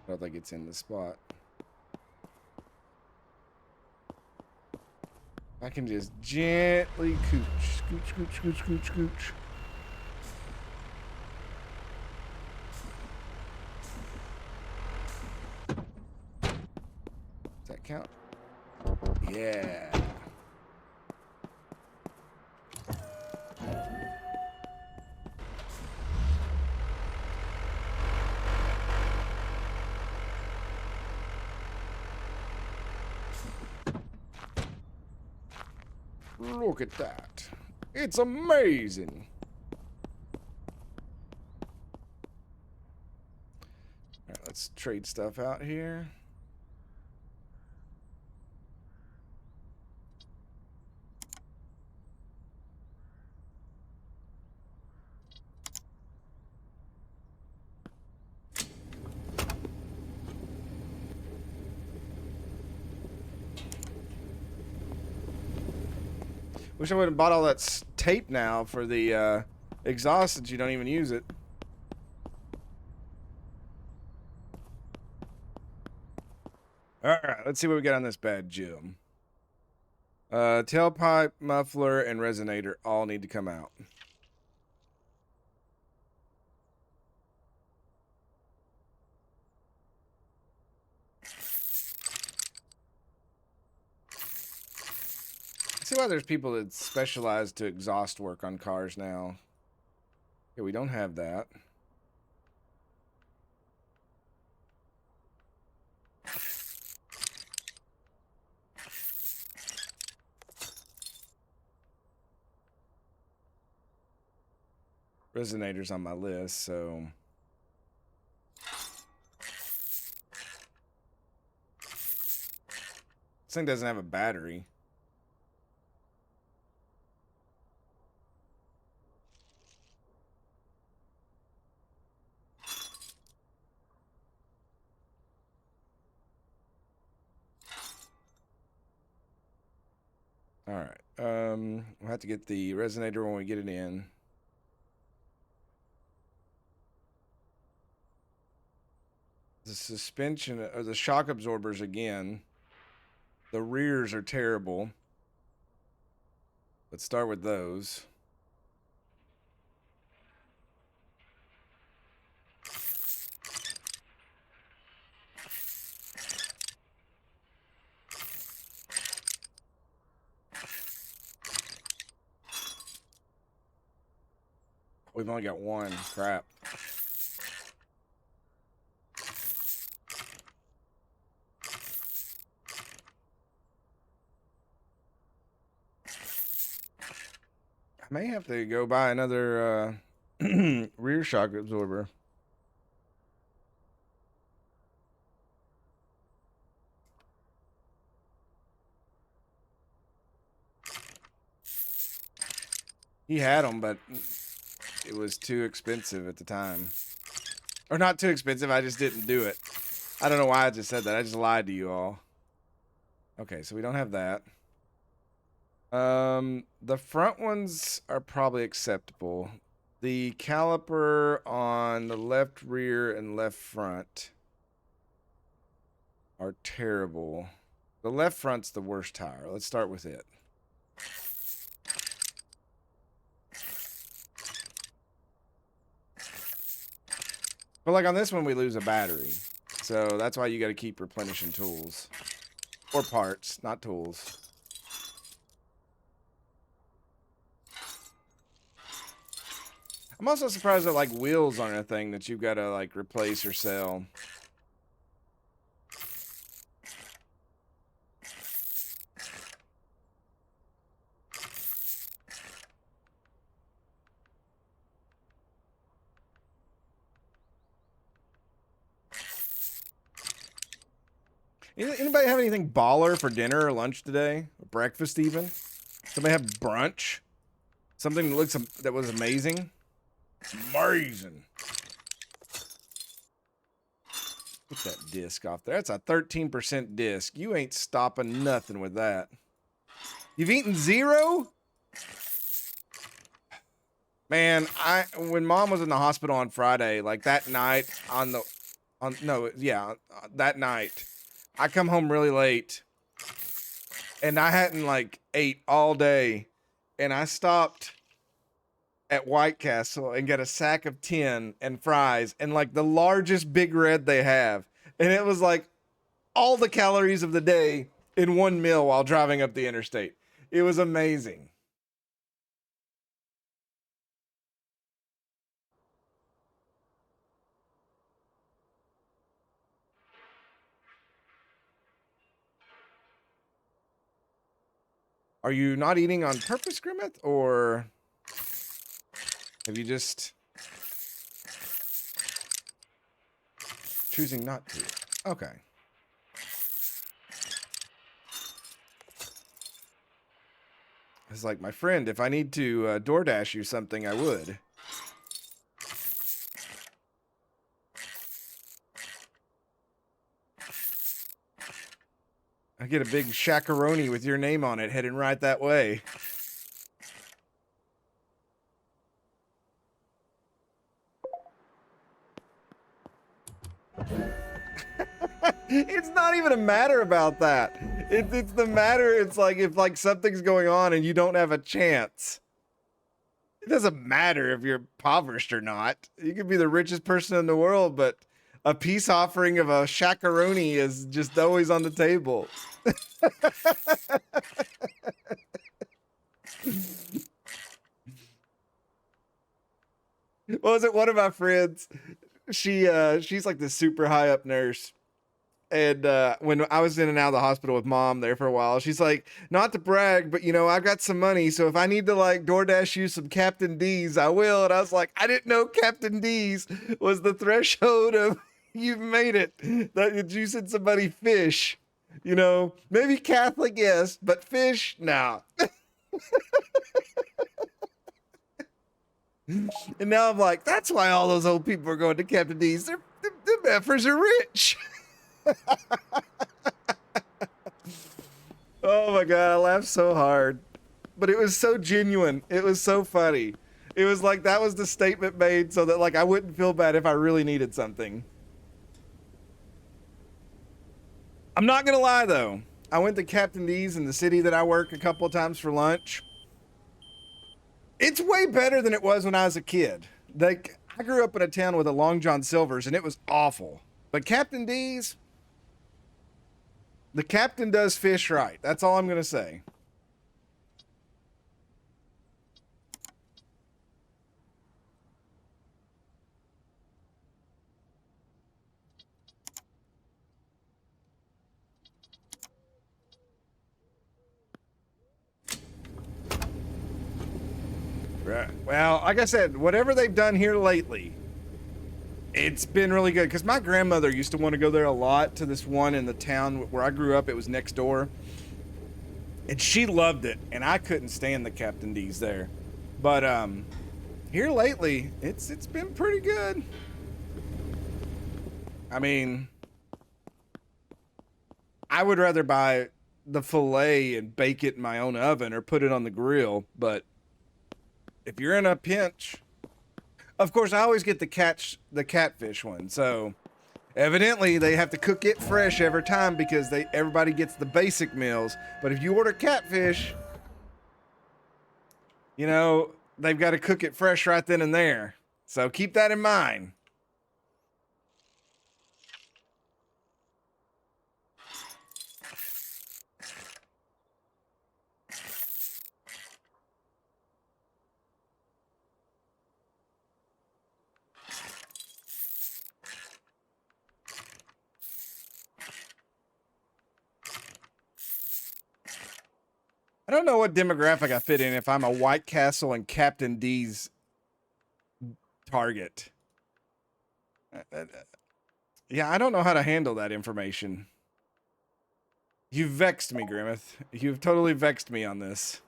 don't think it's in the spot. I can just gently cooch, scooch, scooch, scooch, scooch, scooch. Does that count? Yeah. Look at that. It's amazing. All right, let's trade stuff out here. Wish I would have bought all that tape now for the exhaust since you don't even use it. All right, let's see what we got on this bad Jim. Tailpipe, muffler, and resonator all need to come out. See why there's people that specialize to exhaust work on cars now. Yeah, we don't have that. Resonator's on my list, so this thing doesn't have a battery. All right. We'll have to get the resonator when we get it in. The suspension or the shock absorbers again. The rears are terrible. Let's start with those. We've only got one. Crap. I may have to go buy another rear shock absorber. He had them, but it was too expensive at the time. Or not too expensive, I just didn't do it. I don't know why I just said that. I just lied to you all. Okay, so we don't have that. The front ones are probably acceptable. The caliper on the left rear and left front are terrible. The left front's the worst tire. Let's start with it. But like on this one, we lose a battery. So that's why you got to keep replenishing tools. Or parts, not tools. I'm also surprised that like wheels aren't a thing that you've got to like replace or sell. Anybody have anything baller for dinner or lunch today? Or breakfast even? Somebody have brunch? Something that looks that was amazing? Amazing. Get that disc off there. That's a 13% disc. You ain't stopping nothing with that. You've eaten 0? Man, when mom was in the hospital on Friday, like that night that night, I come home really late and I hadn't like ate all day, and I stopped at White Castle and got a sack of 10 and fries and like the largest Big Red they have. And it was like all the calories of the day in one meal while driving up the interstate. It was amazing. Are you not eating on purpose, Grimmeth, or have you just choosing not to? Okay. It's like, my friend, if I need to DoorDash you something, I would. I get a big shakaroni with your name on it heading right that way. It's not even a matter about that. It's the matter. It's like if like something's going on and you don't have a chance. It doesn't matter if you're impoverished or not. You could be the richest person in the world, but a peace offering of a shakaroni is just always on the table. What was it? One of my friends, she's like this super high up nurse. And when I was in and out of the hospital with mom there for a while, she's like, not to brag, but you know, I've got some money. So if I need to like DoorDash you some Captain D's, I will. And I was like, I didn't know Captain D's was the threshold of you've made it. That you sent somebody fish, you know, maybe Catholic, yes, but fish, no. And now I'm like, that's why all those old people are going to Captain D's. Them effers are rich. Oh my god, I laughed so hard. But it was so genuine. It was so funny. It was like that was the statement made so that like I wouldn't feel bad if I really needed something. I'm not gonna lie though. I went to Captain D's in the city that I work a couple of times for lunch. It's way better than it was when I was a kid. Like, I grew up in a town with a Long John Silver's and it was awful. But Captain D's, the captain does fish right. That's all I'm going to say. Right. Well, like I said, whatever they've done here lately, it's been really good. Because my grandmother used to want to go there a lot, to this one in the town where I grew up. It was next door. And she loved it. And I couldn't stand the Captain D's there. But here lately, it's been pretty good. I mean, I would rather buy the filet and bake it in my own oven or put it on the grill. But if you're in a pinch, of course, I always get the catfish one. So evidently they have to cook it fresh every time because everybody gets the basic meals. But if you order catfish, you know, they've got to cook it fresh right then and there. So keep that in mind. I don't know what demographic I fit in if I'm a White Castle and Captain D's target. Yeah, I don't know how to handle that information. You've vexed me, Grimmeth. You've totally vexed me on this.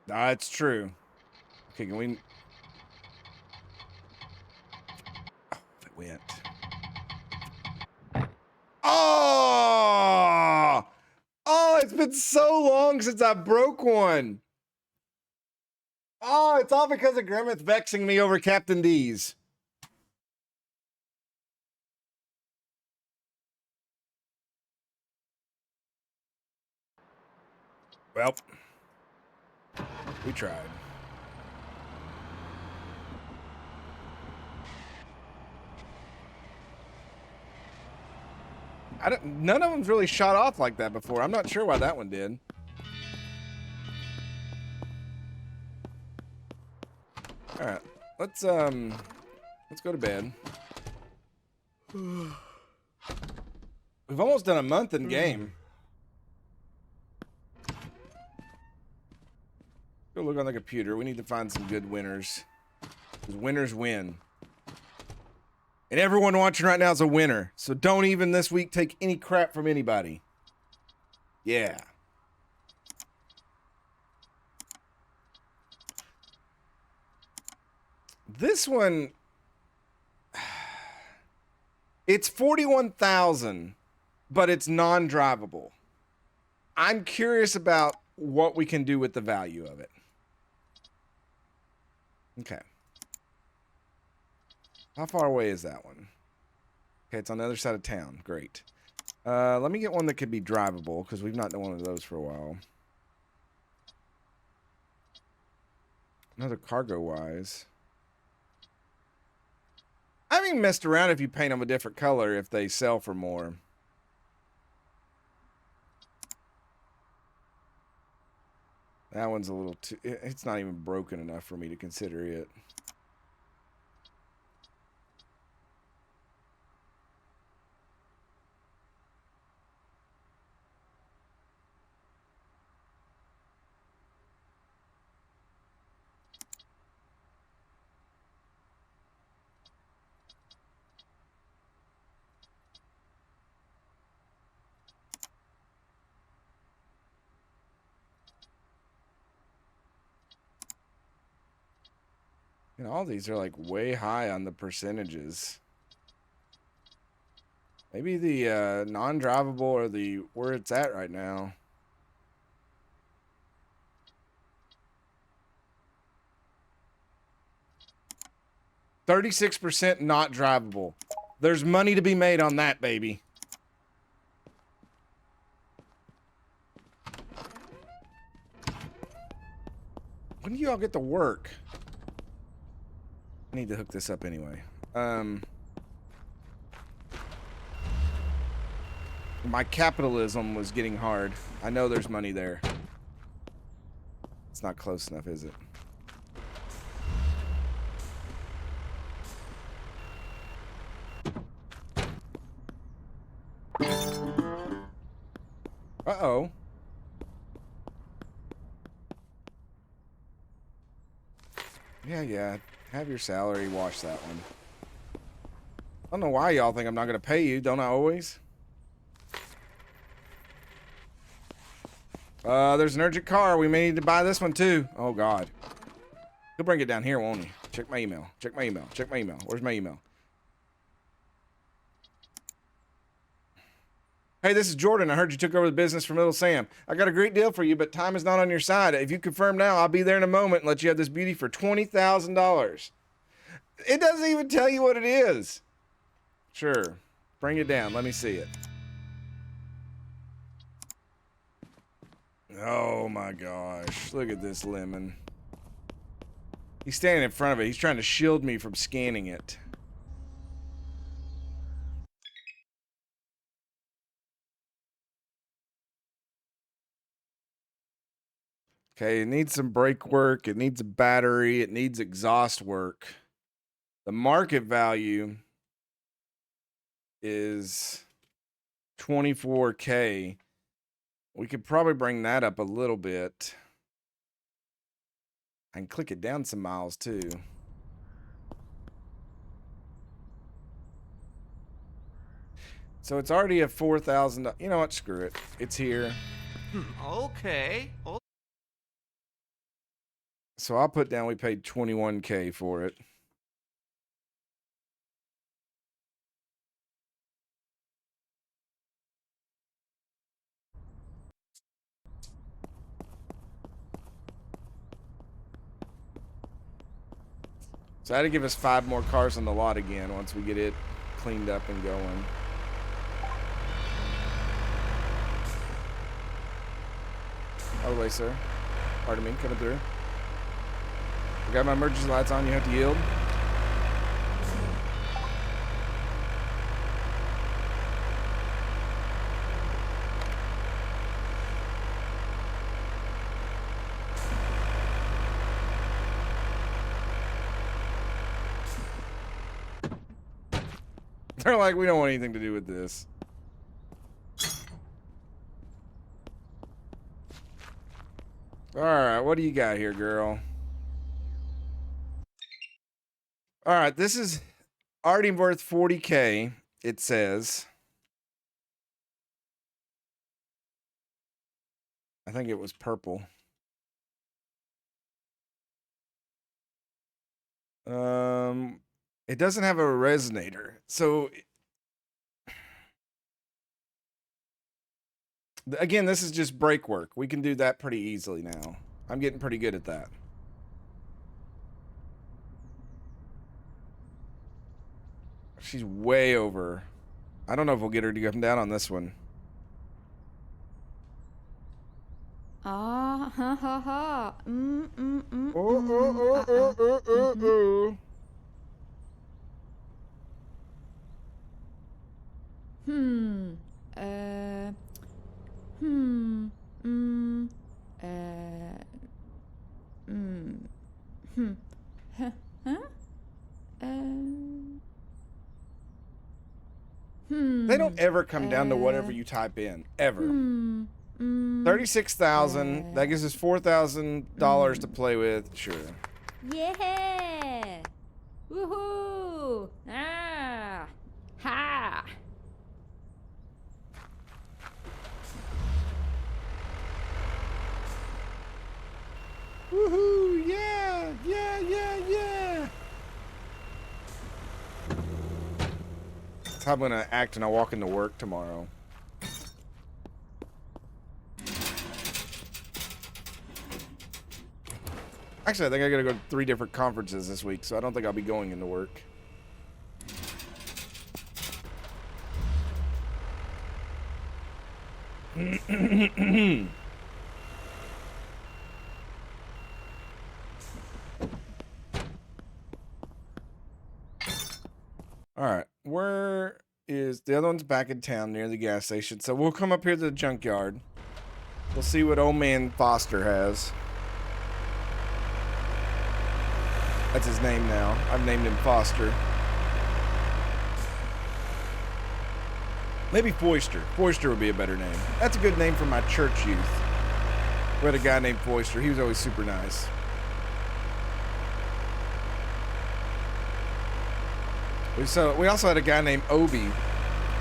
It's true. Okay, can we... Oh, it went. Oh! Oh, it's been so long since I broke one. Oh, it's all because of Grimmeth vexing me over Captain D's. Well, we tried. None of them's really shot off like that before. I'm not sure why that one did. All right, let's go to bed. We've almost done a month in game. Go look on the computer. We need to find some good winners. 'Cause winners win. And everyone watching right now is a winner. So don't even this week take any crap from anybody. Yeah. This one, it's 41,000, but it's non-drivable. I'm curious about what we can do with the value of it. Okay. How far away is that one? Okay, it's on the other side of town. Great. Let me get one that could be drivable, because we've not done one of those for a while. Another cargo-wise. I haven't messed around if you paint them a different color if they sell for more. That one's a little too... It's not even broken enough for me to consider it. And all these are like way high on the percentages. Maybe the non-drivable or the where it's at right now. %36% not drivable. There's money to be made on that, baby. When do you all get to work? I need to hook this up anyway. My capitalism was getting hard. I know there's money there. It's not close enough, is it? Yeah. Have your salary. Wash that one. I don't know why y'all think I'm not going to pay you. Don't I always? There's an urgent car. We may need to buy this one too. Oh, God. He'll bring it down here, won't he? Check my email. Check my email. Check my email. Where's my email? Hey, this is Jordan. I heard you took over the business from Little Sam. I got a great deal for you, but time is not on your side. If you confirm now, I'll be there in a moment and let you have this beauty for $20,000. It doesn't even tell you what it is. Sure. Bring it down. Let me see it. Oh my gosh. Look at this lemon. He's standing in front of it. He's trying to shield me from scanning it. Okay, it needs some brake work. It needs a battery. It needs exhaust work. The market value is 24K. We could probably bring that up a little bit. I can click it down some miles too. So it's already a $4,000. You know what? Screw it. It's here. Okay. So I'll put down we paid 21K for it. So I had to give us 5 more cars on the lot again once we get it cleaned up and going. By the way, sir. Pardon me, coming through. I got my emergency lights on. You have to yield. They're like, we don't want anything to do with this. All right, what do you got here, girl? All right, this is already worth 40K, it says. I think it was purple. It doesn't have a resonator. So again, this is just brake work. We can do that pretty easily now. I'm getting pretty good at that. She's way over. I don't know if we'll get her to come down on this one. Ah, ha ha ha. Hmm. Hmm. Hmm. Huh? They don't ever come down to whatever you type in. Ever. 36,000. That gives us $4,000 to play with. Sure. Yeah. Woohoo. Ah. Ha. Woohoo! Yeah! Yeah! That's how I'm gonna act when I walk into work tomorrow. Actually, I think I gotta go to 3 different conferences this week, so I don't think I'll be going into work. All right, where is the other one's back in town near the gas station? So we'll come up here to the junkyard. We'll see what old man Foster has. That's his name now. I've named him Foster. Maybe Foister. Foister would be a better name. That's a good name for my church youth. We had a guy named Foister. He was always super nice. So we also had a guy named Obi,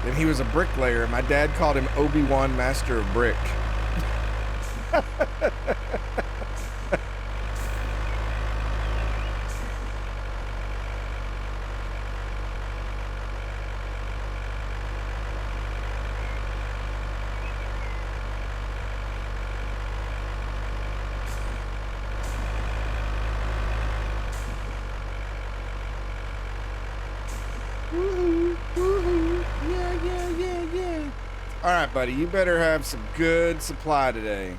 and he was a bricklayer. My dad called him Obi-Wan Master of Brick. Yeah. All right, buddy, you better have some good supply today.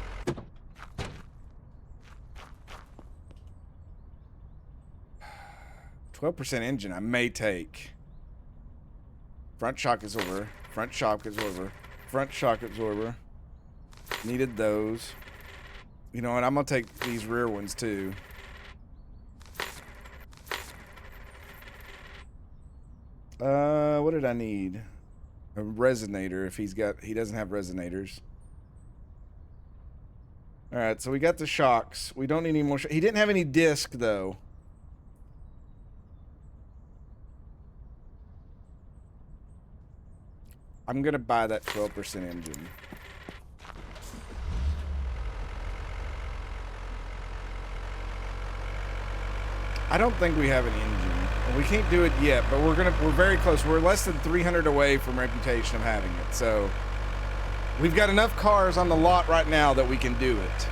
%12 engine, I may take. Front shock absorber. Front shock absorber. Front shock absorber. Needed those. You know what? I'm gonna take these rear ones too. What did I need? A resonator. If he doesn't have resonators. All right, so we got the shocks. We don't need any more. He didn't have any disc though. I'm gonna buy that 12% engine. I don't think we have an engine. We can't do it yet, but we're very close. We're less than 300 away from reputation of having it. So we've got enough cars on the lot right now that we can do it.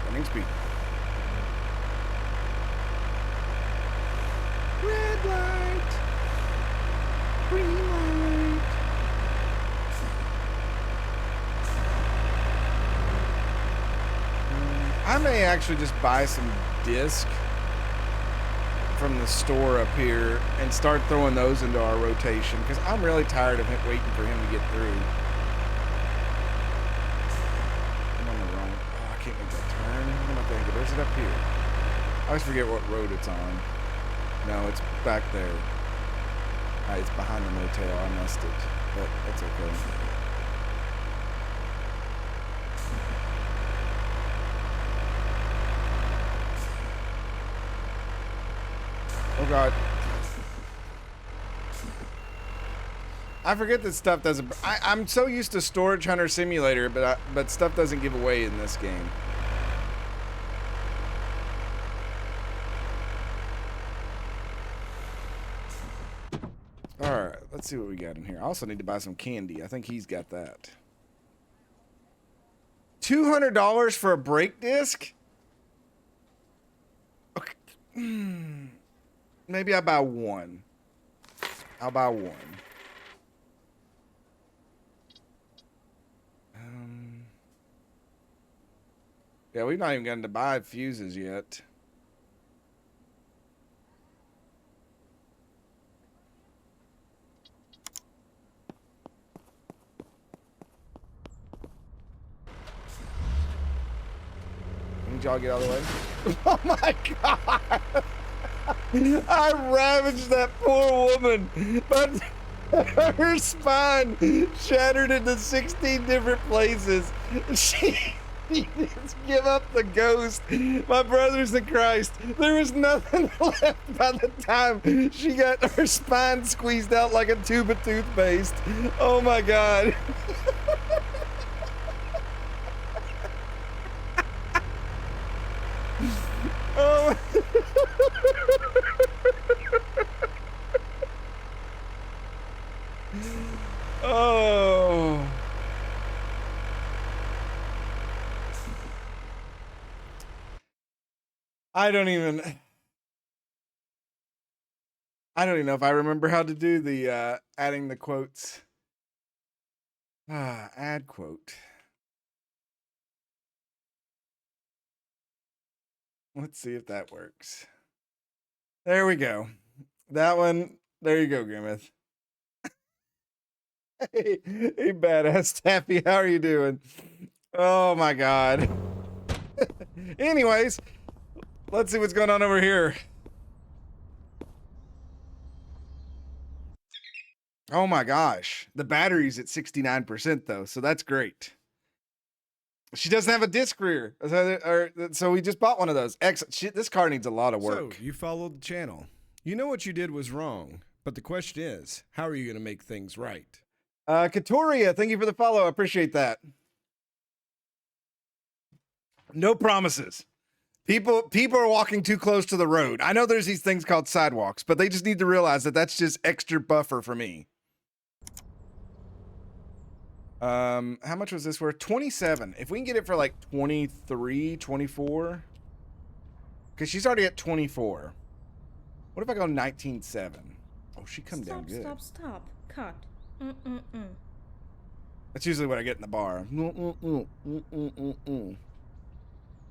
Running speed. Red light. Green light. I may actually just buy some disc from the store up here and start throwing those into our rotation because I'm really tired of waiting for him to get through. I'm on the wrong. Oh, I can't make that turn. What am I thinking? Where's it up here? I always forget what road it's on. No, it's back there. It's behind the motel. I missed it, but that's okay. Oh God. I forget that stuff doesn't. I'm so used to Storage Hunter Simulator, but stuff doesn't give away in this game. All right, let's see what we got in here. I also need to buy some candy. I think he's got that. $200 for a brake disc? Okay. Maybe I buy one. I'll buy one. Yeah, we've not even gotten to buy fuses yet. Need y'all get out of the way? Oh my God! I ravaged that poor woman, but her spine shattered into 16 different places. She just give up the ghost. My brothers in Christ, there was nothing left by the time she got her spine squeezed out like a tube of toothpaste. Oh my God. Oh. Oh. I don't even know if I remember how to do the adding the quotes. Add quote. Let's see if that works. There we go. That one. There you go, Grimmeth. Hey, badass Taffy, how are you doing? Oh my God. Anyways, let's see what's going on over here. Oh my gosh. The battery's at 69% though, so that's great. She doesn't have a disc rear, so we just bought one of those. Excellent. Shit, this car needs a lot of work. So, you followed the channel. You know what you did was wrong, but the question is, how are you going to make things right? Katoria, thank you for the follow. I appreciate that. No promises. People are walking too close to the road. I know there's these things called sidewalks, but they just need to realize that that's just extra buffer for me. How much was this worth? 27. If we can get it for like 23, 24. Because she's already at 24. What if I go 19.7? Oh, she come down good. Stop. Cut. That's usually what I get in the bar.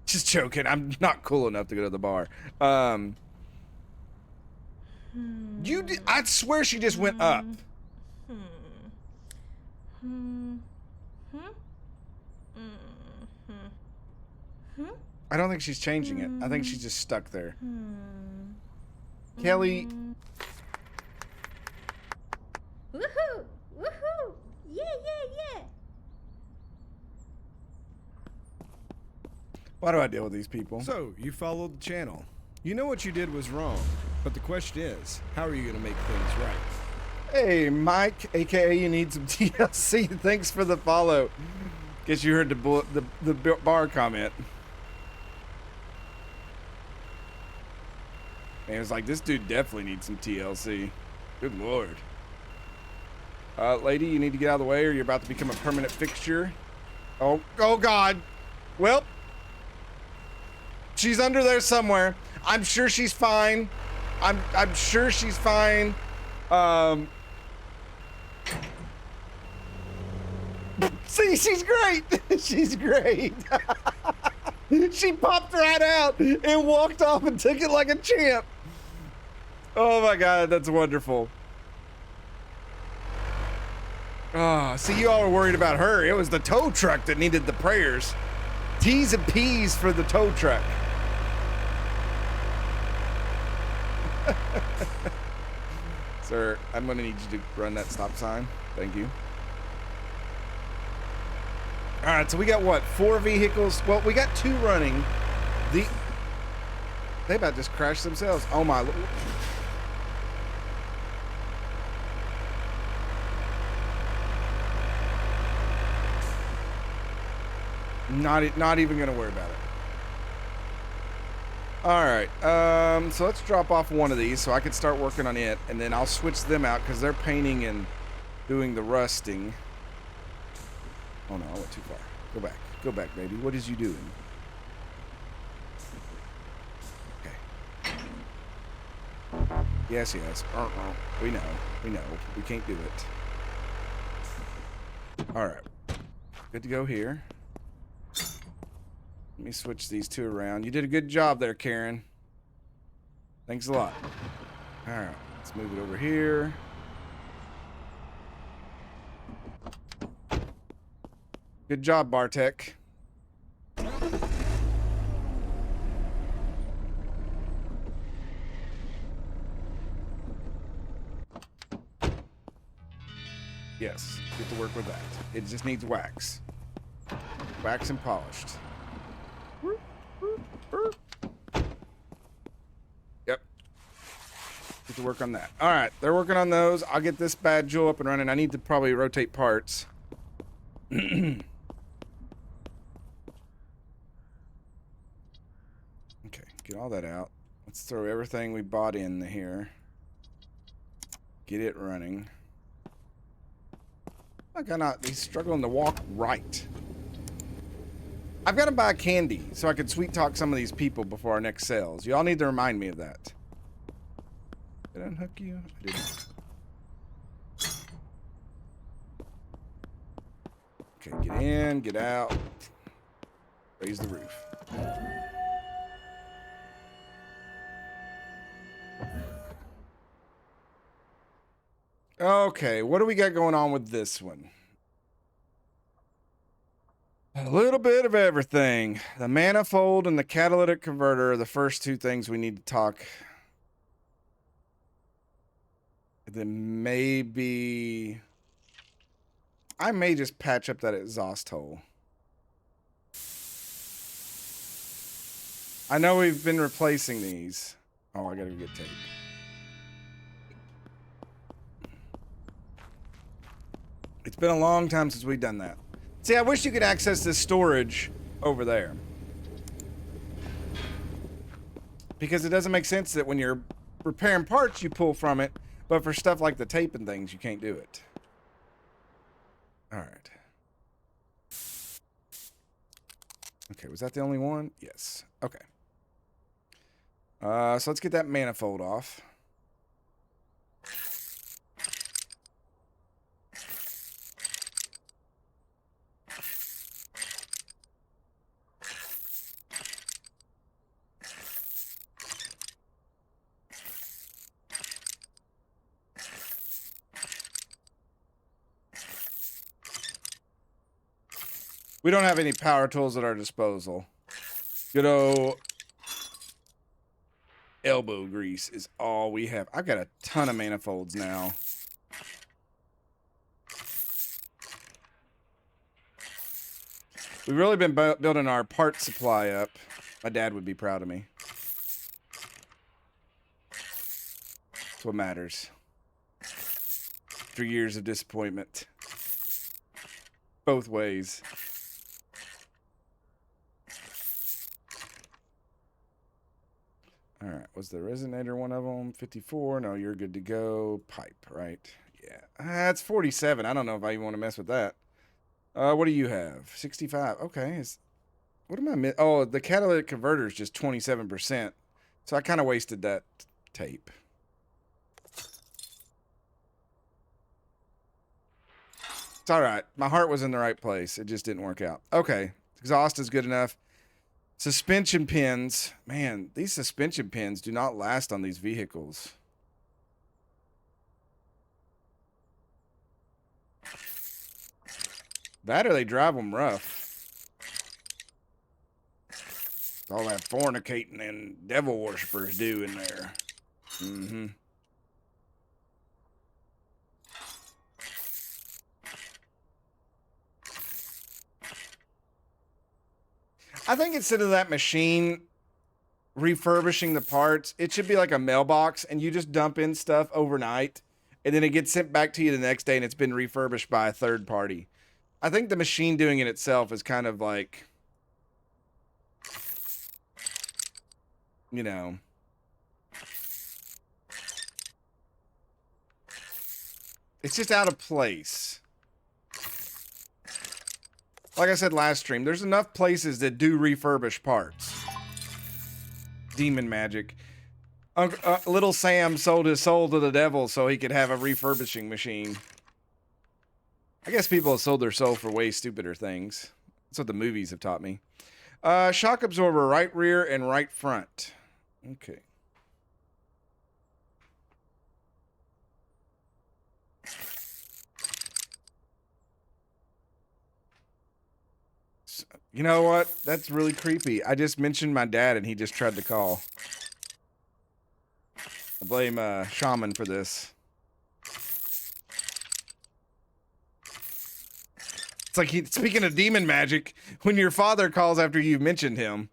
Just joking. I'm not cool enough to go to the bar. I swear she just went up. I don't think she's changing it. I think she's just stuck there. Kelly. Woohoo! Woohoo! Yeah. Why do I deal with these people? So, you followed the channel. You know what you did was wrong, but the question is, how are you going to make things right? Hey, Mike, aka you need some TLC. Thanks for the follow. Guess you heard the bar comment. Man, it's like, this dude definitely needs some TLC. Good lord. Lady, you need to get out of the way or you're about to become a permanent fixture. Oh God. Well, she's under there somewhere. I'm sure she's fine. I'm sure she's fine. See, she's great. She's great. She popped right out and walked off and took it like a champ. Oh my God, that's wonderful. Oh, see, you all were worried about her. It was the tow truck that needed the prayers. T's and P's for the tow truck. Sir, I'm gonna need you to run that stop sign. Thank you. All right, so we got what? 4 vehicles? Well, we got 2 running. They about just crashed themselves. Oh my. Not even gonna worry about it. All right, so let's drop off one of these so I can start working on it, and then I'll switch them out because they're painting and doing the rusting. Oh no, I went too far. Go back, baby. What is you doing? Okay. Yes. We know. We can't do it. All right, good to go here. Let me switch these 2 around. You did a good job there, Karen. Thanks a lot. All right, let's move it over here. Good job, Bartek. Yes, get to work with that. It just needs wax. Wax and polished. Yep. Get to work on that. All right, they're working on those. I'll get this bad jewel up and running. I need to probably rotate parts. Okay, get all that out. Let's throw everything we bought in here. Get it running. Like he's struggling to walk right. I've got to buy candy so I can sweet talk some of these people before our next sales. You all need to remind me of that. Did I unhook you? I didn't. Okay, get in, get out. Raise the roof. Okay, what do we got going on with this one? A little bit of everything. The manifold and the catalytic converter are the first 2 things we need to talk. Then maybe I may just patch up that exhaust hole. I know we've been replacing these. Oh, I gotta go get tape. It's been a long time since we've done that. See, I wish you could access this storage over there. Because it doesn't make sense that when you're repairing parts, you pull from it, but for stuff like the tape and things, you can't do it. All right. Okay, was that the only one? Yes. Okay. So let's get that manifold off. We don't have any power tools at our disposal. Good old elbow grease is all we have. I've got a ton of manifolds now. We've really been building our part supply up. My dad would be proud of me. That's what matters. 3 years of disappointment. Both ways. All right, was the resonator one of them? 54. No, you're good to go. Pipe, right? Yeah, that's 47. I don't know if I even want to mess with that. What do you have? 65. Okay. What am I oh, the catalytic converter is just 27%. So I kind of wasted that tape. It's all right. My heart was in the right place. It just didn't work out. Okay. Exhaust is good enough. Suspension pins. Man, these suspension pins do not last on these vehicles. That or they drive them rough. All that fornicating and devil worshippers do in there. Mm-hmm. I think instead of that machine refurbishing the parts, it should be like a mailbox and you just dump in stuff overnight and then it gets sent back to you the next day and it's been refurbished by a third party. I think the machine doing it itself is kind of like, you know, it's just out of place. Like I said last stream, there's enough places that do refurbish parts. Demon magic. Little Sam sold his soul to the devil so he could have a refurbishing machine. I guess people have sold their soul for way stupider things. That's what the movies have taught me. Shock absorber, right rear and right front. Okay. You know what? That's really creepy. I just mentioned my dad and he just tried to call. I blame Shaman for this. It's like speaking of demon magic, when your father calls after you've mentioned him.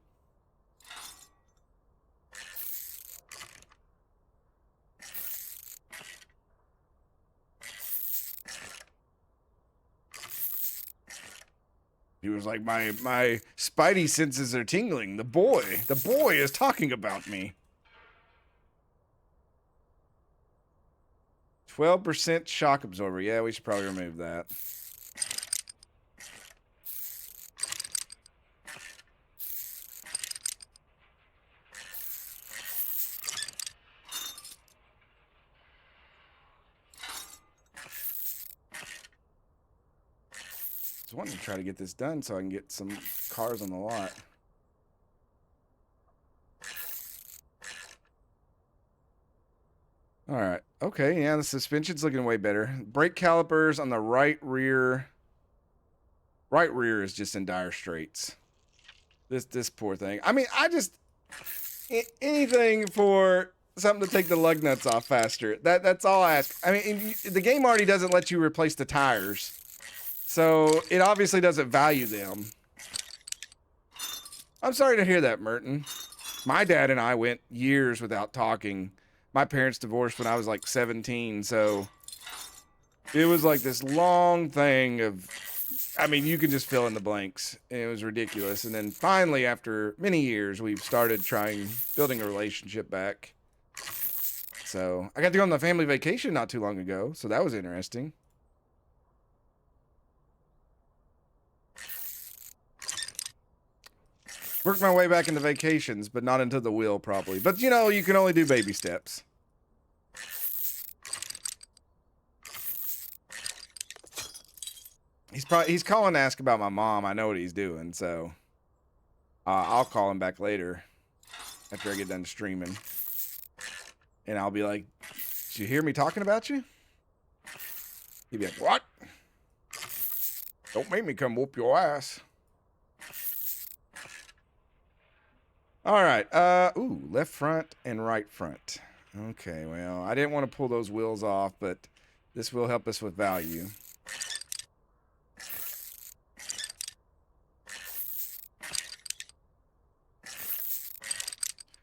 He was like, my spidey senses are tingling. The boy is talking about me. 12% shock absorber. Yeah, we should probably remove that. I was wanting to try to get this done so I can get some cars on the lot. All right. Okay. Yeah, the suspension's looking way better. Brake calipers on the right rear. Right rear is just in dire straits. This poor thing. I mean, anything for something to take the lug nuts off faster. That's all I ask. I mean, the game already doesn't let you replace the tires. So it obviously doesn't value them. I'm sorry to hear that, Merton. My dad and I went years without talking. My parents divorced when I was like 17, so it was like this long thing of, I mean, you can just fill in the blanks. It was ridiculous. And then finally, after many years, we've started building a relationship back. So I got to go on the family vacation not too long ago, so that was interesting. Worked my way back into vacations, but not into the wheel probably. But you know, you can only do baby steps. He's calling to ask about my mom. I know what he's doing, so I'll call him back later after I get done streaming, and I'll be like, "Did you hear me talking about you?" He'd be like, "What? Don't make me come whoop your ass." All right. Ooh, left front and right front. Okay. Well, I didn't want to pull those wheels off, but this will help us with value.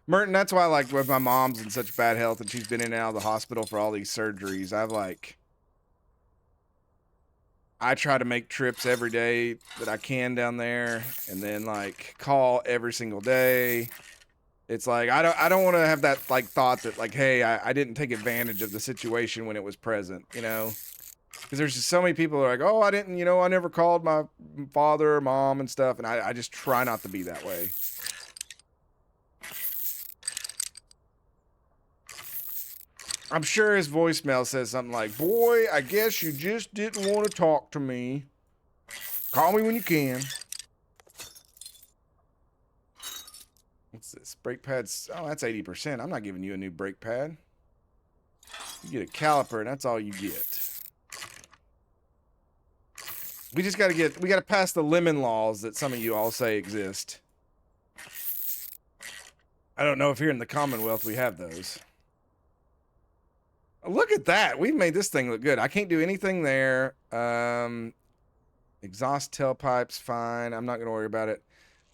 Merton, that's why, like, with my mom's in such bad health and she's been in and out of the hospital for all these surgeries, I try to make trips every day that I can down there, and then like call every single day. It's like I don't want to have that like thought that like, hey, I didn't take advantage of the situation when it was present, you know? Because there's just so many people who are like, oh, I didn't, you know, I never called my father or mom and stuff, and I just try not to be that way. I'm sure his voicemail says something like, boy, I guess you just didn't want to talk to me. Call me when you can. What's this? Brake pads. Oh, that's 80%. I'm not giving you a new brake pad. You get a caliper, and that's all you get. We just got to pass the lemon laws that some of you all say exist. I don't know if here in the Commonwealth we have those. Look at that. We've made this thing look good. I can't do anything there. Exhaust tailpipes, fine. I'm not going to worry about it.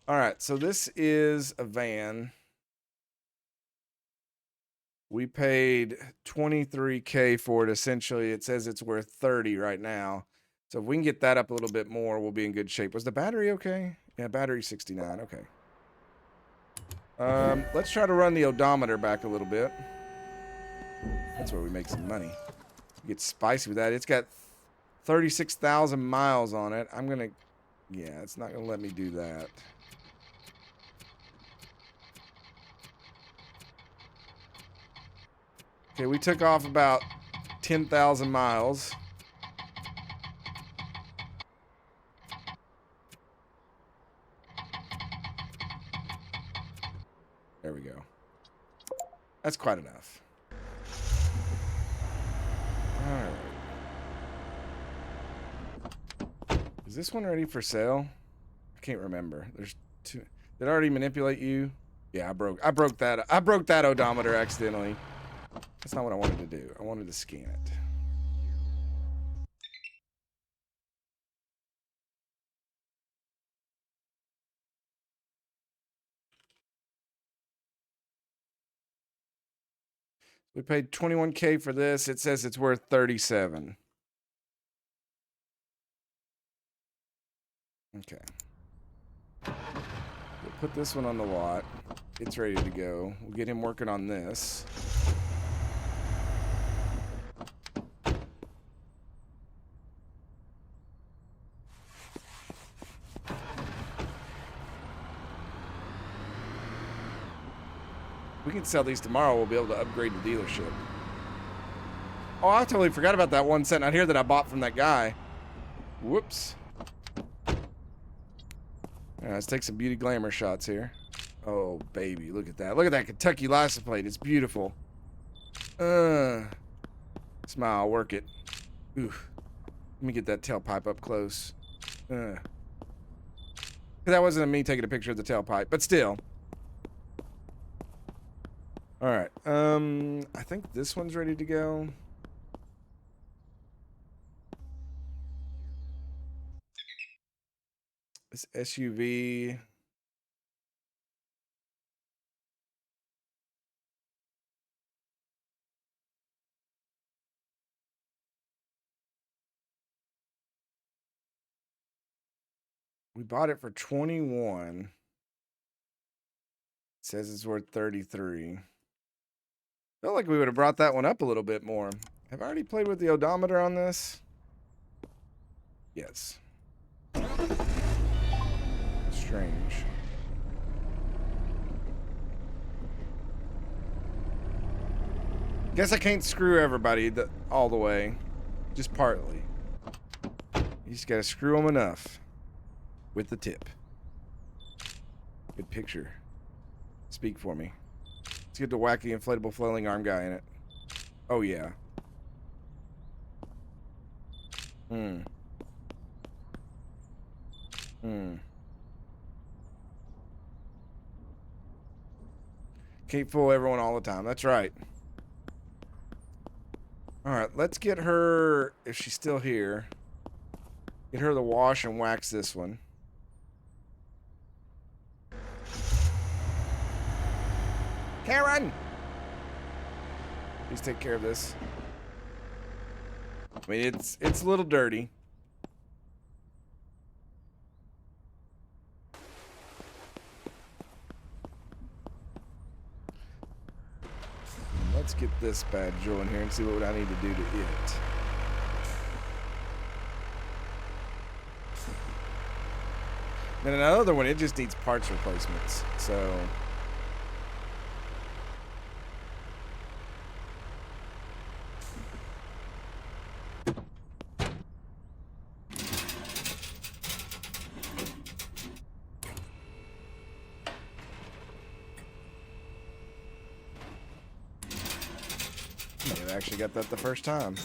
All right, so this is a van. We paid $23K for it, essentially. It says it's worth 30 right now. So if we can get that up a little bit more, we'll be in good shape. Was the battery okay? Yeah, battery 69. Okay. Let's try to run the odometer back a little bit. That's where we make some money. Get spicy with that. It's got 36,000 miles on it. I'm gonna, yeah, it's not gonna let me do that. Okay, we took off about 10,000 miles. There we go. That's quite enough. All right. Is this one ready for sale? I can't remember. There's two. Did I already manipulate you? Yeah, I broke that odometer accidentally. That's not what I wanted to do. I wanted to scan it. We paid 21K for this. It says it's worth 37. Okay. We'll put this one on the lot. It's ready to go. We'll get him working on this. We can sell these tomorrow. We'll be able to upgrade the dealership. Oh, I totally forgot about that one cent out here that I bought from that guy. Whoops. All right, let's take some beauty glamour shots here. Oh, baby, look at that. Look at that Kentucky license plate. It's beautiful. Smile, work it. Oof. Let me get that tailpipe up close. That wasn't me taking a picture of the tailpipe, but still. All right. I think this one's ready to go. This SUV. We bought it for 21. It says it's worth 33. Felt like we would have brought that one up a little bit more. Have I already played with the odometer on this? Yes. Strange. Guess I can't screw everybody all the way. Just partly. You just gotta screw them enough. With the tip. Good picture. Speak for me. Let's get the wacky inflatable flailing arm guy in it. Oh yeah. Can't fool everyone all the time. That's right. Alright, let's get her, if she's still here, get her the wash and wax this one. Karen! Please take care of this. I mean, it's a little dirty. Let's get this bad Joe in here and see what I need to do to it. Then another one, it just needs parts replacements. So I actually got that the first time.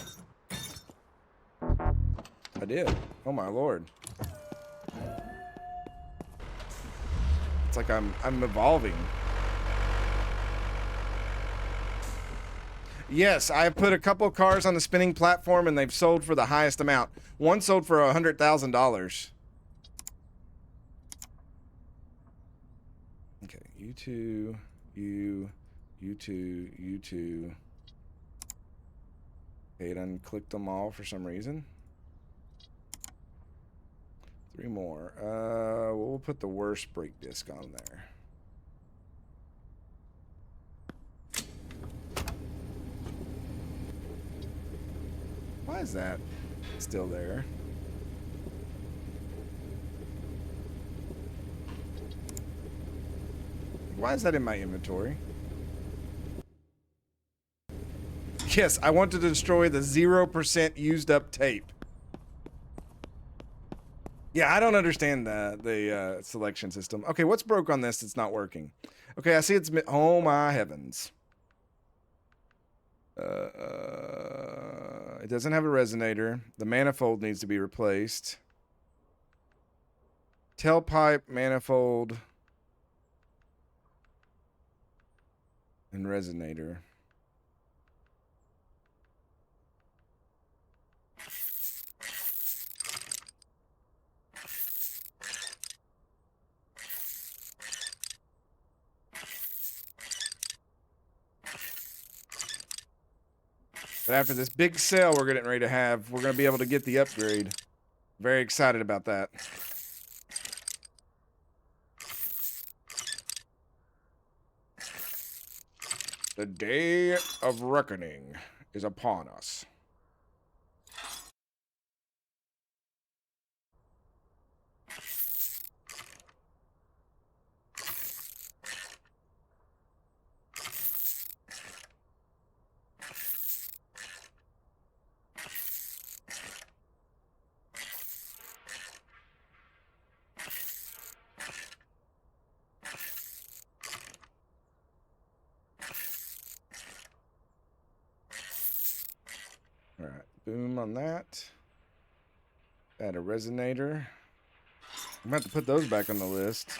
I did. Oh my lord. It's like I'm evolving. Yes, I've put a couple cars on the spinning platform and they've sold for the highest amount. One sold for $100,000. Okay, you two, you two, you two. Okay, it unclicked them all for some reason. 3 more. We'll put the worst brake disc on there. Why is that still there? Why is that in my inventory? Yes, I want to destroy the 0% used up tape. Yeah, I don't understand the selection system. Okay, what's broke on this that's not working? Okay, I see it's... Oh my heavens. It doesn't have a resonator. The manifold needs to be replaced. Tailpipe, manifold, and resonator. But after this big sale we're getting ready to have, we're going to be able to get the upgrade. Very excited about that. The day of reckoning is upon us. All right, boom on that. Add a resonator. I'm about to put those back on the list.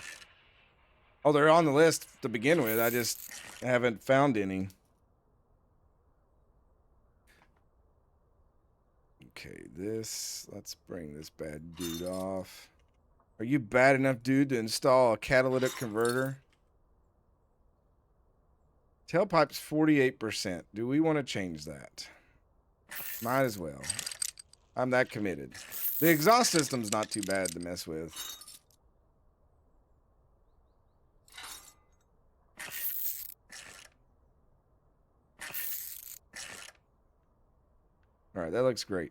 Oh, they're on the list to begin with. I just haven't found any. Okay, let's bring this bad dude off. Are you bad enough, dude, to install a catalytic converter? Tailpipe's 48%. Do we want to change that? Might as well. I'm that committed. The exhaust system's not too bad to mess with. All right, that looks great.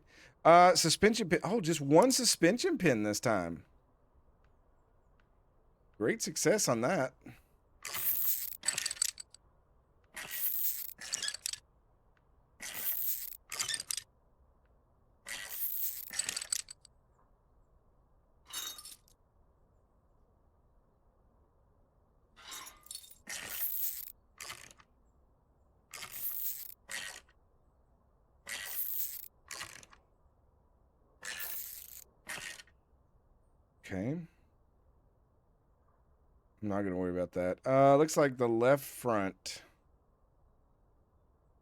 Suspension pin. Oh, just one suspension pin this time. Great success on that. Okay. I'm not going to worry about that. Looks like the left front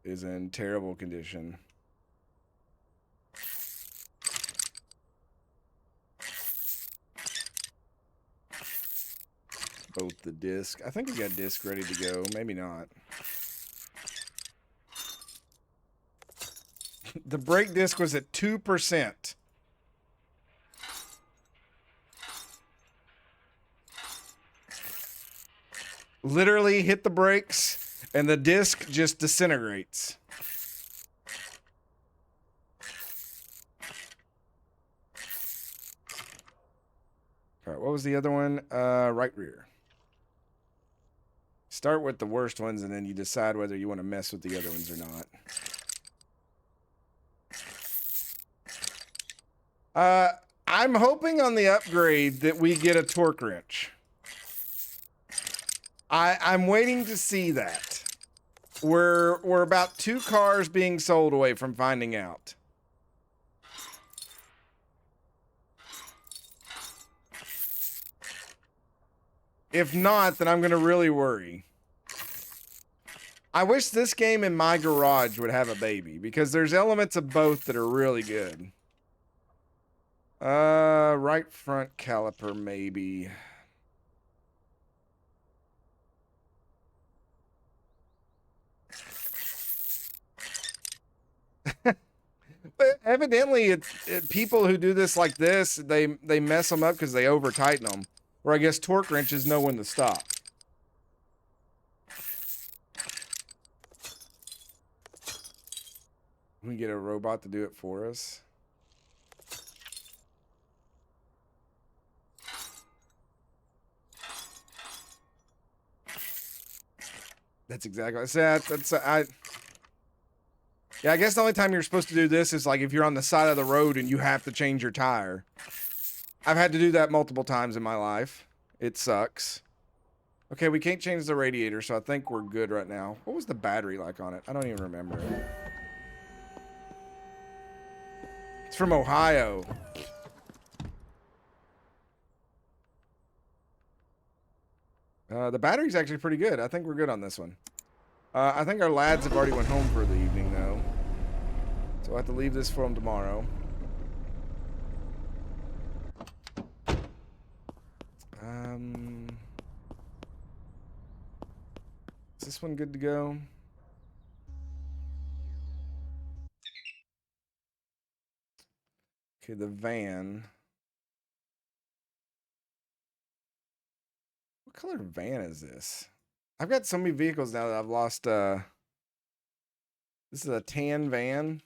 is in terrible condition. Both the disc. I think we got disc ready to go. Maybe not. The brake disc was at 2%. Literally hit the brakes and the disc just disintegrates. All right, what was the other one? Right rear. Start with the worst ones and then you decide whether you want to mess with the other ones or not. I'm hoping on the upgrade that we get a torque wrench. I'm waiting to see that. We're about 2 cars being sold away from finding out. If not, then I'm going to really worry. I wish this game in my garage would have a baby, because there's elements of both that are really good. Right front caliper, maybe. But evidently, people who do this like this, they mess them up because they over tighten them. Or I guess torque wrenches know when to stop. We get a robot to do it for us. That's exactly what I said. Yeah, I guess the only time you're supposed to do this is like if you're on the side of the road and you have to change your tire. I've had to do that multiple times in my life. It sucks. Okay, we can't change the radiator, so I think we're good right now. What was the battery like on it? I don't even remember. It's from Ohio. The battery's actually pretty good. I think we're good on this one. I think our lads have already went home for the evening, though. So I have to leave this for them tomorrow. Is this one good to go? Okay, the van. What color van is this? I've got so many vehicles now that I've lost. This is a tan van.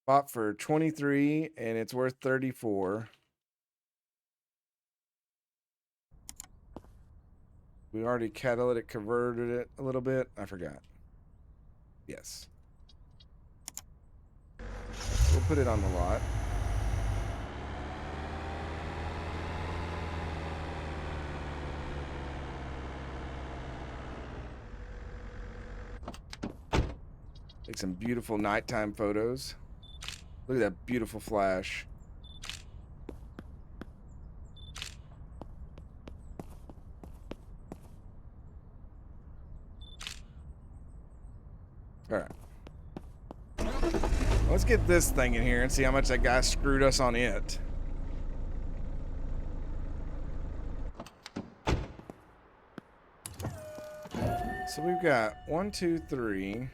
Bought for 23 and it's worth 34. We already catalytic converted it a little bit. I forgot. Yes. We'll put it on the lot. Take some beautiful nighttime photos. Look at that beautiful flash. All right. Let's get this thing in here and see how much that guy screwed us on it. So we've got 1, 2, 3,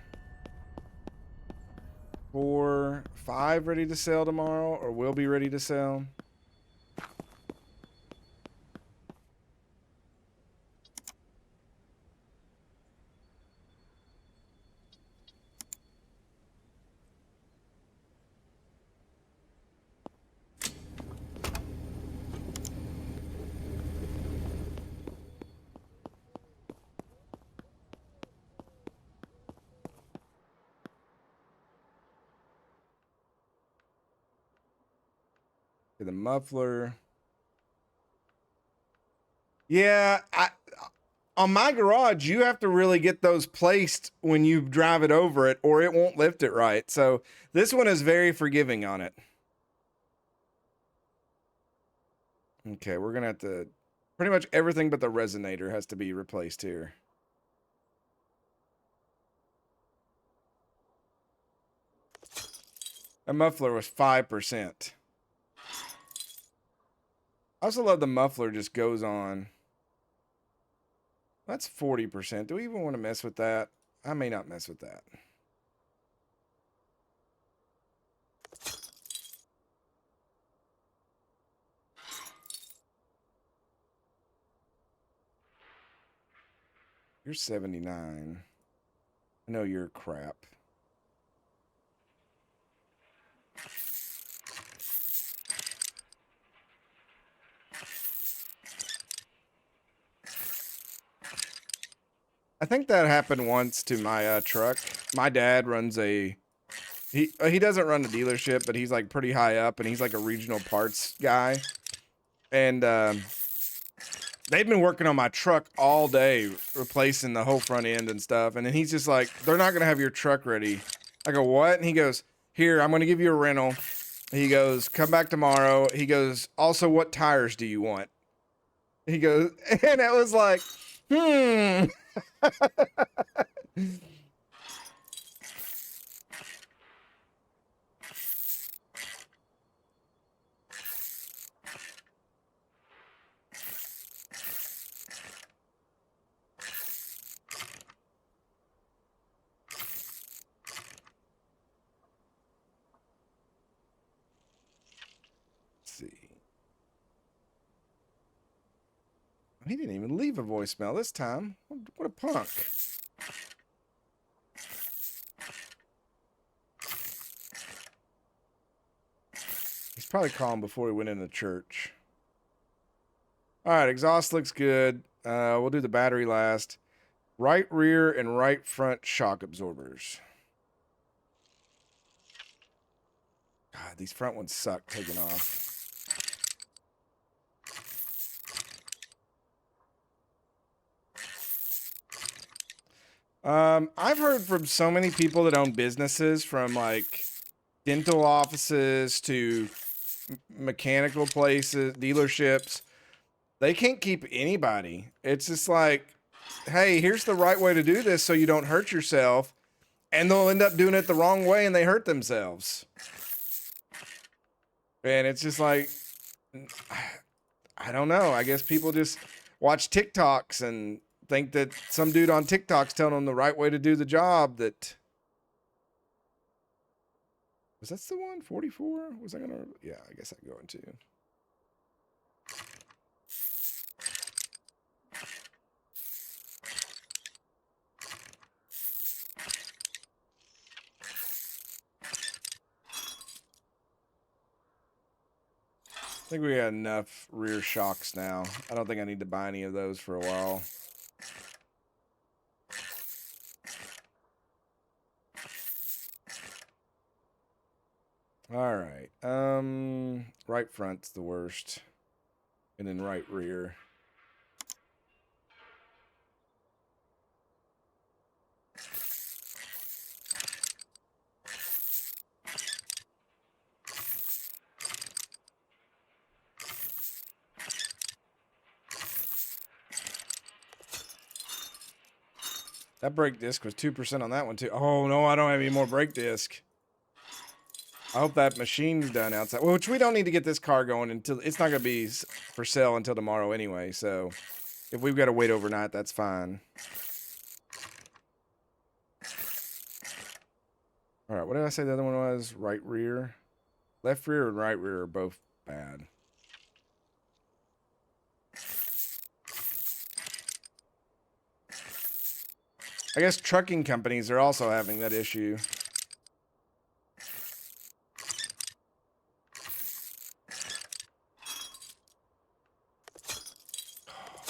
4, 5 ready to sell tomorrow, or will be ready to sell. the muffler. Yeah, on my garage, you have to really get those placed when you drive it over it, or it won't lift it right. So this one is very forgiving on it. Okay, we're gonna have to, pretty much everything but the resonator has to be replaced here. A muffler was 5%. I also love the muffler just goes on. That's 40%. Do we even want to mess with that? I may not mess with that. You're 79. I know you're crap. I think that happened once to my truck. My dad runs a he doesn't run a dealership, but he's like pretty high up, and he's like a regional parts guy. And they've been working on my truck all day, replacing the whole front end and stuff. And then he's just like, "They're not gonna have your truck ready." I go, "What?" And he goes, "Here, I'm gonna give you a rental." He goes, "Come back tomorrow." He goes, "Also, what tires do you want?" He goes, and it was like, see. He didn't even leave a voicemail this time. What a punk. He's probably calling before he went into church. All right, exhaust looks good. We'll do the battery last. Right rear and right front shock absorbers. God, these front ones suck taking off. I've heard from so many people that own businesses, from like dental offices to mechanical places, dealerships. They can't keep anybody. It's just like, hey, here's the right way to do this so you don't hurt yourself. And they'll end up doing it the wrong way and they hurt themselves. And it's just like, I don't know. I guess people just watch TikToks and think that some dude on TikTok's telling them the right way to do the job. That was that the one 44? Was I gonna? Yeah, I guess I go into. I think we got enough rear shocks now. I don't think I need to buy any of those for a while. All right. Right front's the worst. And then right rear. That brake disc was 2% on that one too. Oh no, I don't have any more brake disc. I hope that machine's done outside. Well, which we don't need to get this car going until it's not going to be for sale until tomorrow anyway. So if we've got to wait overnight, that's fine. All right, what did I say the other one was? Right rear, left rear, and right rear are both bad. I guess trucking companies are also having that issue.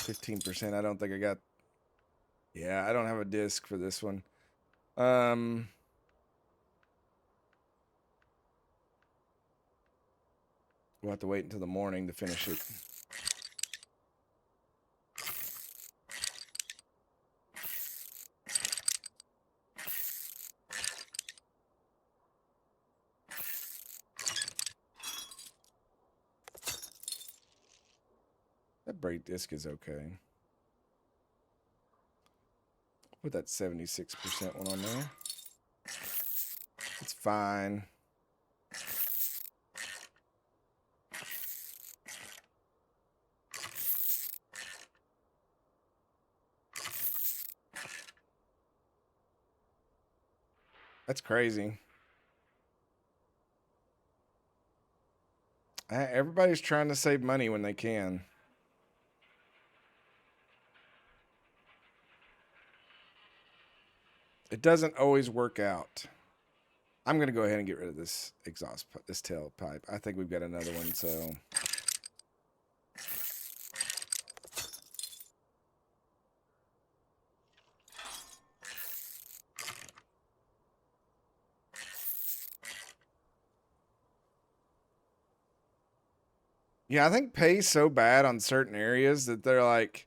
15%. I don't think I got. Yeah, I don't have a disc for this one. We'll have to wait until the morning to finish it. That brake disc is okay. Put that 76% one on there. It's fine. That's crazy. Everybody's trying to save money when they can. It doesn't always work out. I'm going to go ahead and get rid of this exhaust, this tailpipe. I think we've got another one, so... Yeah, I think pay's so bad on certain areas that they're like...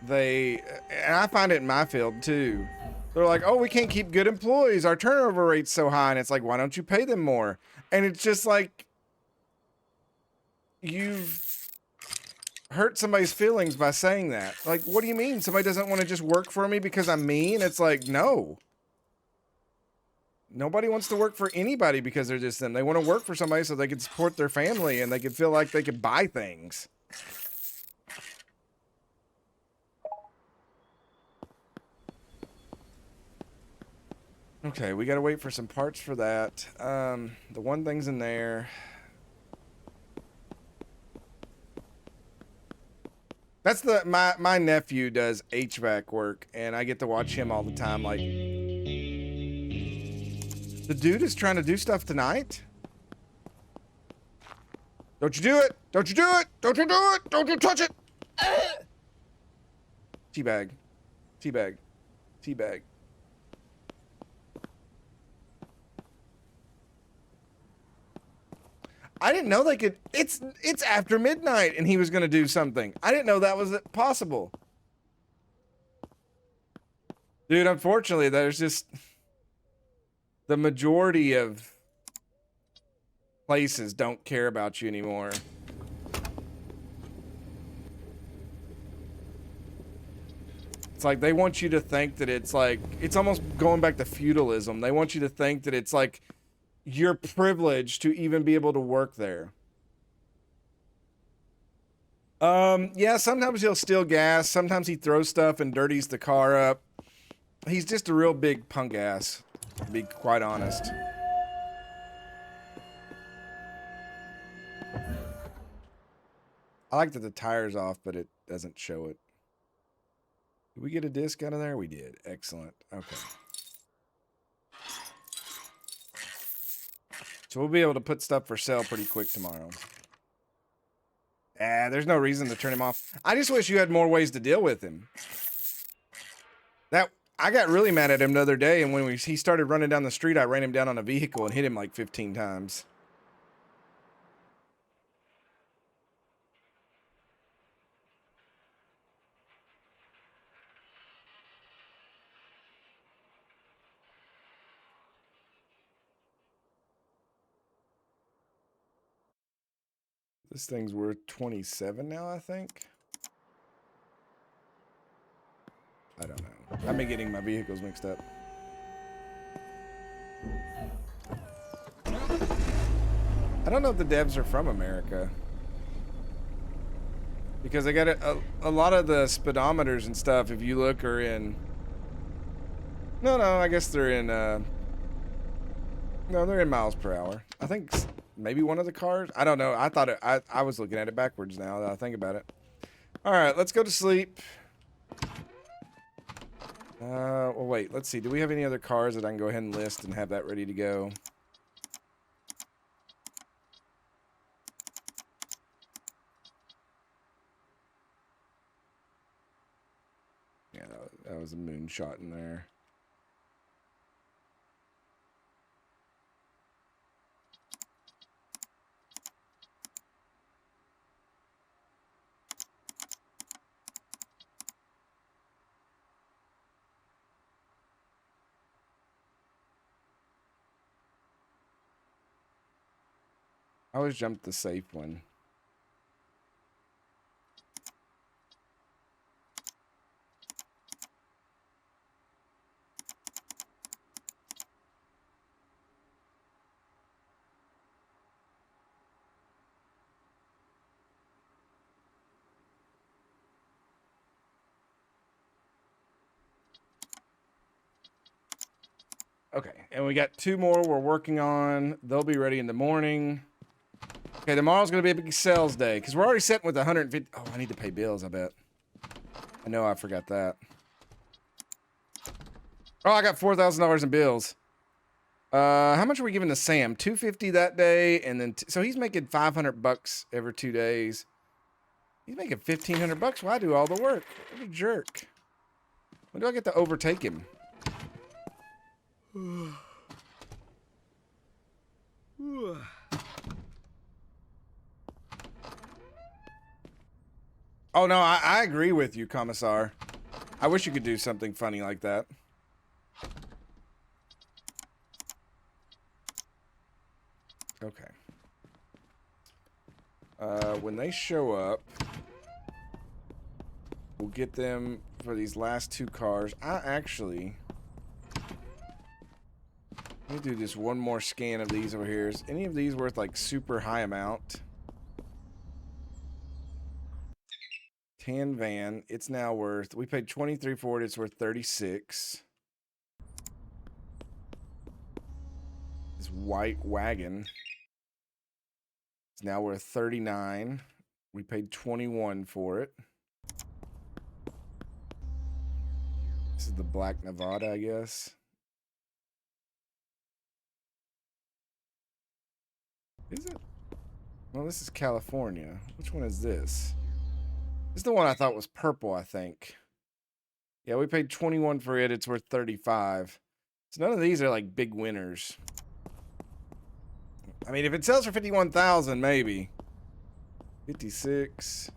And I find it in my field too. They're like, oh, we can't keep good employees. Our turnover rate's so high. And it's like, why don't you pay them more? And it's just like, you've hurt somebody's feelings by saying that. Like, what do you mean? Somebody doesn't want to just work for me because I'm mean? It's like, no. Nobody wants to work for anybody because they're just them. They want to work for somebody so they can support their family and they can feel like they can buy things. Okay, we gotta wait for some parts for that. The one thing's in there. That's my nephew does HVAC work, and I get to watch him all the time. Like, the dude is trying to do stuff tonight. Don't you do it! Don't you do it! Don't you do it! Don't you touch it! Teabag, teabag, teabag. I didn't know they could. It's after midnight, and he was going to do something. I didn't know that was possible. Dude, unfortunately, there's just the majority of places don't care about you anymore. It's like they want you to think that it's like, it's almost going back to feudalism. They want you to think that it's like you're privileged to even be able to work there. Yeah, sometimes he'll steal gas. Sometimes he throws stuff and dirties the car up. He's just a real big punk ass, to be quite honest. I like that the tire's off, but it doesn't show it. Did we get a disc out of there? We did. Excellent. Okay. So we'll be able to put stuff for sale pretty quick tomorrow. There's no reason to turn him off. I just wish you had more ways to deal with him. I got really mad at him the other day, and when he started running down the street, I ran him down on a vehicle and hit him like 15 times. This thing's worth 27 now, I think. I don't know. I've been getting my vehicles mixed up. I don't know if the devs are from America. Because I got a lot of the speedometers and stuff, if you look, are in... No, I guess they're in... No, they're in miles per hour. I think maybe one of the cars. I don't know. I thought I was looking at it backwards now that I think about it. All right, let's go to sleep. Well, wait. Let's see. Do we have any other cars that I can go ahead and list and have that ready to go? Yeah, that was a moonshot in there. I always jump the safe one. Okay, and we got 2 more we're working on. They'll be ready in the morning. Okay, tomorrow's going to be a big sales day because we're already sitting with 150. Oh, I need to pay bills, I bet. I know I forgot that. Oh, I got $4,000 in bills. How much are we giving to Sam? $250 that day, and then so he's making $500 every 2 days. He's making $1,500. Why do all the work? What a jerk. When do I get to overtake him? Oh, no, I agree with you, Commissar. I wish you could do something funny like that. Okay. When they show up, we'll get them for these last 2 cars. Let me do just one more scan of these over here. Is any of these worth like super high amount? Tan van, it's now worth, we paid $23 for it, it's worth $36. This white wagon is now worth $39. We paid $21 for it. This is the Black Nevada, I guess. Is it? Well, this is California. Which one is this? This is the one I thought was purple, I think. Yeah, we paid $21 for it. It's worth $35. So none of these are like big winners. I mean, if it sells for $51,000, maybe. 56,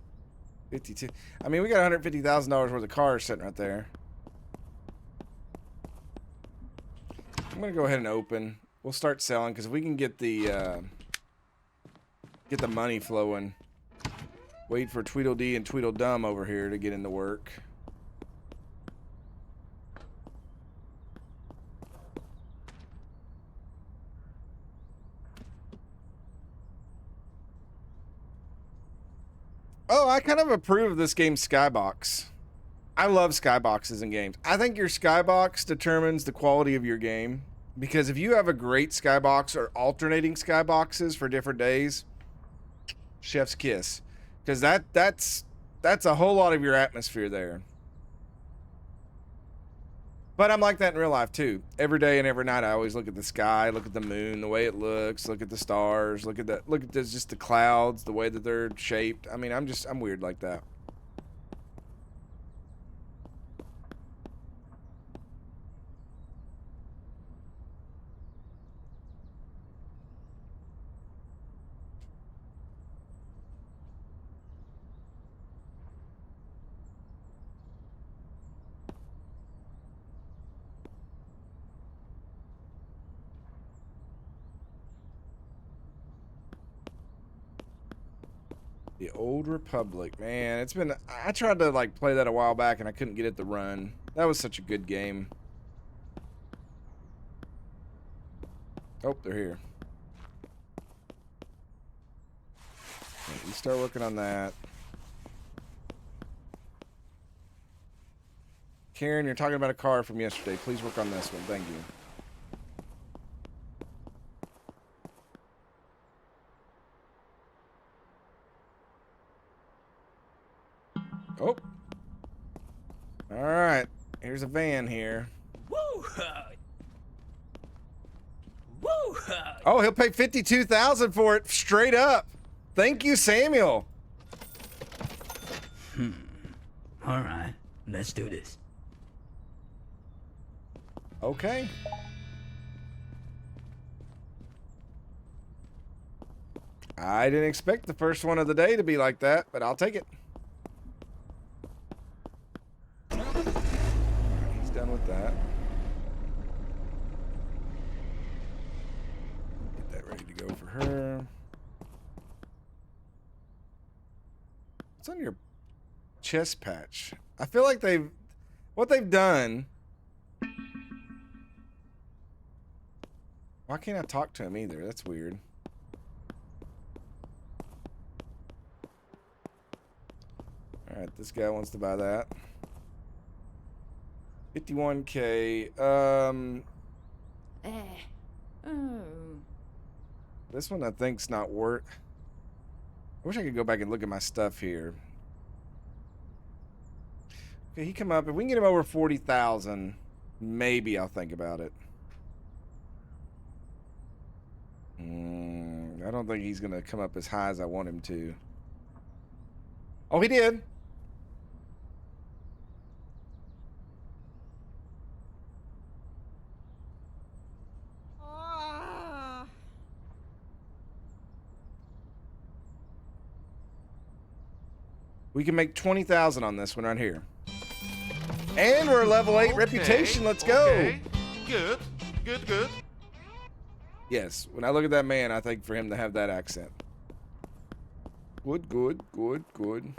52. I mean, we got $150,000 worth of cars sitting right there. I'm gonna go ahead and open. We'll start selling because if we can get the money flowing. Wait for Tweedledee and Tweedledum over here to get into work. Oh, I kind of approve of this game's skybox. I love skyboxes in games. I think your skybox determines the quality of your game. Because if you have a great skybox or alternating skyboxes for different days, chef's kiss. Because that's a whole lot of your atmosphere there. But I'm like that in real life too. Every day and every night I always look at the sky, look at the moon, the way it looks, look at the stars, look at just the clouds, the way that they're shaped. I mean, I'm weird like that. The Old Republic, man, it's been, I tried to like play that a while back and I couldn't get it to run. That was such a good game. Oh, they're here. Okay, you start working on that. Karen, you're talking about a car from yesterday. Please work on this one. Thank you. Oh. All right. Here's a van here. Woo! Woo! Oh, he'll pay $52,000 for it straight up. Thank you, Samuel. All right, let's do this. Okay. I didn't expect the first one of the day to be like that, but I'll take it. He's done with that. Get that ready to go for her. What's on your chest patch? I feel like what they've done. Why can't I talk to him either? That's weird. All right, this guy wants to buy that. 51K. This one I think's not worth. I wish I could go back and look at my stuff here. Okay, he come up. If we can get him over 40,000, maybe I'll think about it. I don't think he's gonna come up as high as I want him to. Oh, he did. We can make 20,000 on this one right here. And we're level 8 reputation. Let's go. Good, good, good. Yes, when I look at that man, I think for him to have that accent. Good, good, good, good.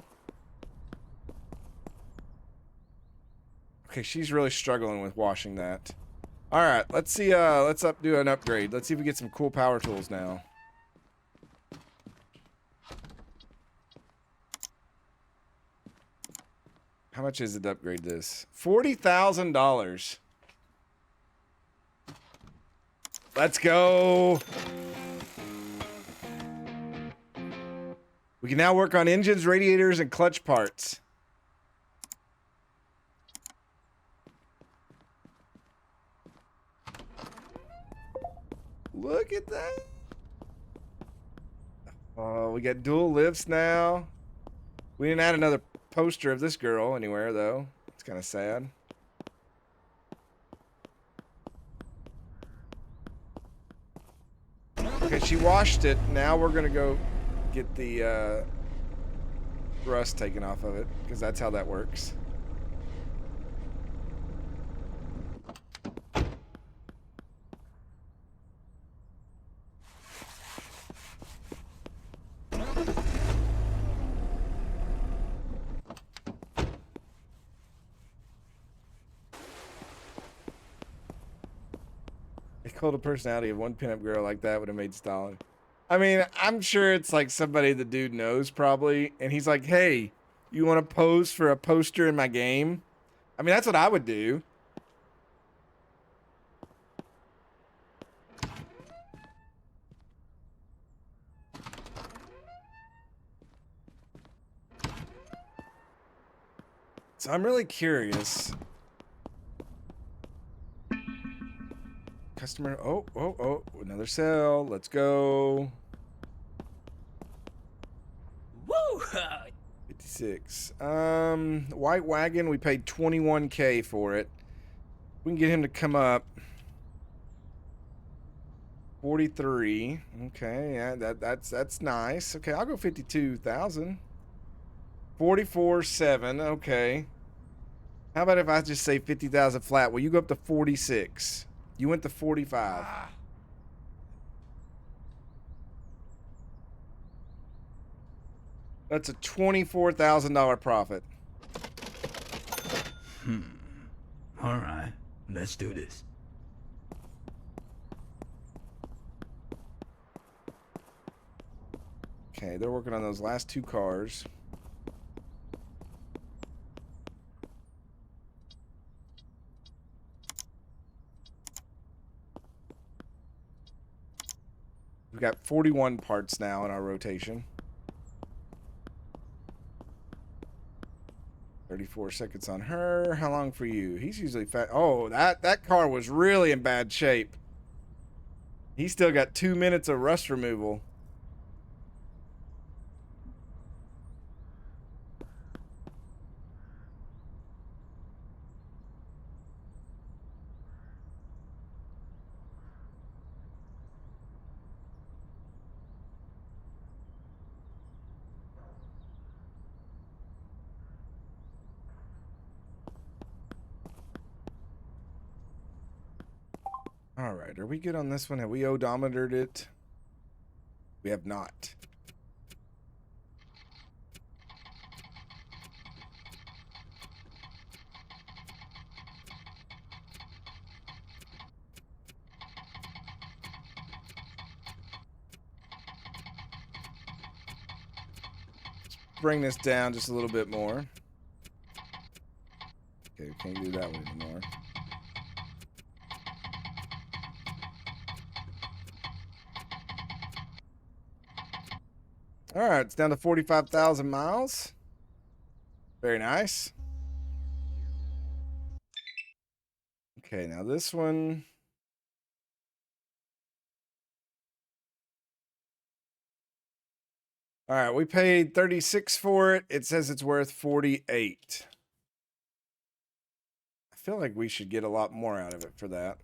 Okay, she's really struggling with washing that. All right, let's see. Let's do an upgrade. Let's see if we get some cool power tools now. How much is it to upgrade this? $40,000. Let's go. We can now work on engines, radiators, and clutch parts. Look at that. Oh, we got dual lifts now. We didn't add another poster of this girl anywhere, though. It's kind of sad. Okay, she washed it. Now we're going to go get the rust taken off of it, because that's how that works. Called a personality of one pinup girl like that would have made Stalin. I mean, I'm sure it's like somebody the dude knows probably, and he's like, "Hey, you want to pose for a poster in my game?" I mean, that's what I would do. So I'm really curious. Customer, oh, another sale. Let's go. Woo! 56. White wagon, we paid 21K for it. We can get him to come up. 43. Okay, yeah, that's nice. Okay, I'll go 52,000. 44.7. Okay. How about if I just say 50,000 flat? Well, you go up to 46. You went to 45. That's a $24,000 profit. All right, let's do this. Okay, they're working on those last two cars. We've got 41 parts now in our rotation. 34 seconds on her. How long for you? He's usually fat. Oh, that car was really in bad shape. He's still got 2 minutes of rust removal. All right, are we good on this one? Have we odometered it? We have not. bring this down just a little bit more. Okay, we can't do that one anymore. All right, it's down to 45,000 miles. Very nice. Okay, now this one. All right, we paid 36 for it. It says it's worth 48. I feel like we should get a lot more out of it for that.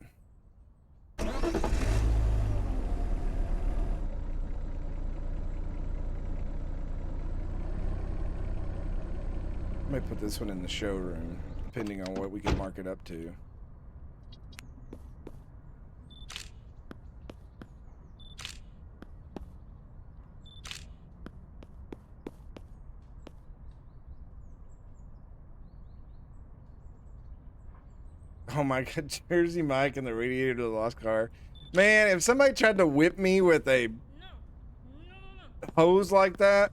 I might put this one in the showroom, depending on what we can mark it up to. Oh my god, Jersey Mike and the radiator to the lost car. Man, if somebody tried to whip me with a hose like that,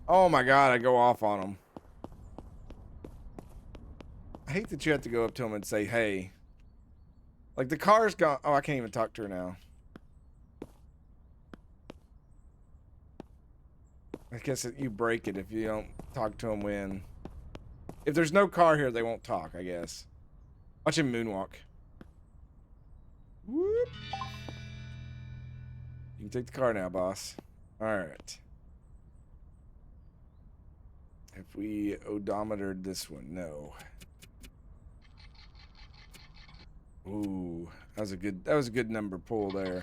oh my god, I'd go off on them. I hate that you have to go up to them and say, hey. Like, the car's gone. Oh, I can't even talk to her now. I guess you break it if you don't talk to them when... If there's no car here, they won't talk, I guess. Watch him moonwalk. Whoop. You can take the car now, boss. Alright. Have we odometered this one? No. Ooh, that was a good number pull there.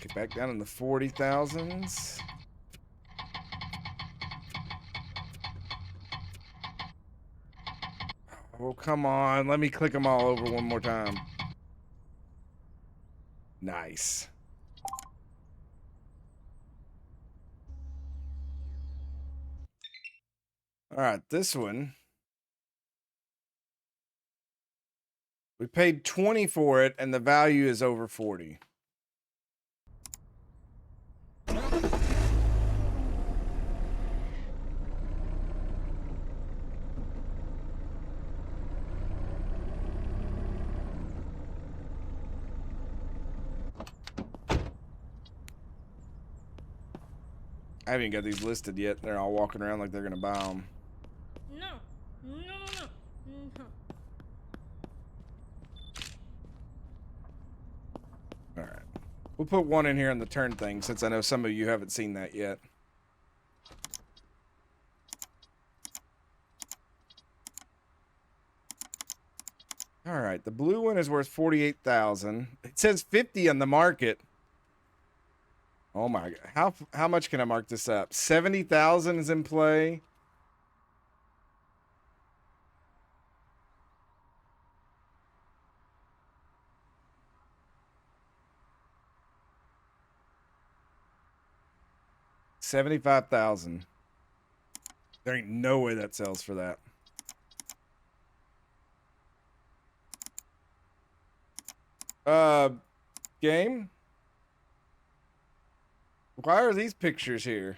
Get back down in the 40,000s. Oh, come on. Let me click them all over one more time. Nice. All right, this one. We paid 20 for it, and the value is over 40. I haven't even got these listed yet. They're all walking around like they're gonna buy them. No. No, no, no. No. All right. We'll put one in here on the turn thing since I know some of you haven't seen that yet. All right. The blue one is worth 48,000. It says 50 on the market. Oh my god. How much can I mark this up? 70,000 is in play. $75,000. There ain't no way that sells for that. Game? Why are these pictures here?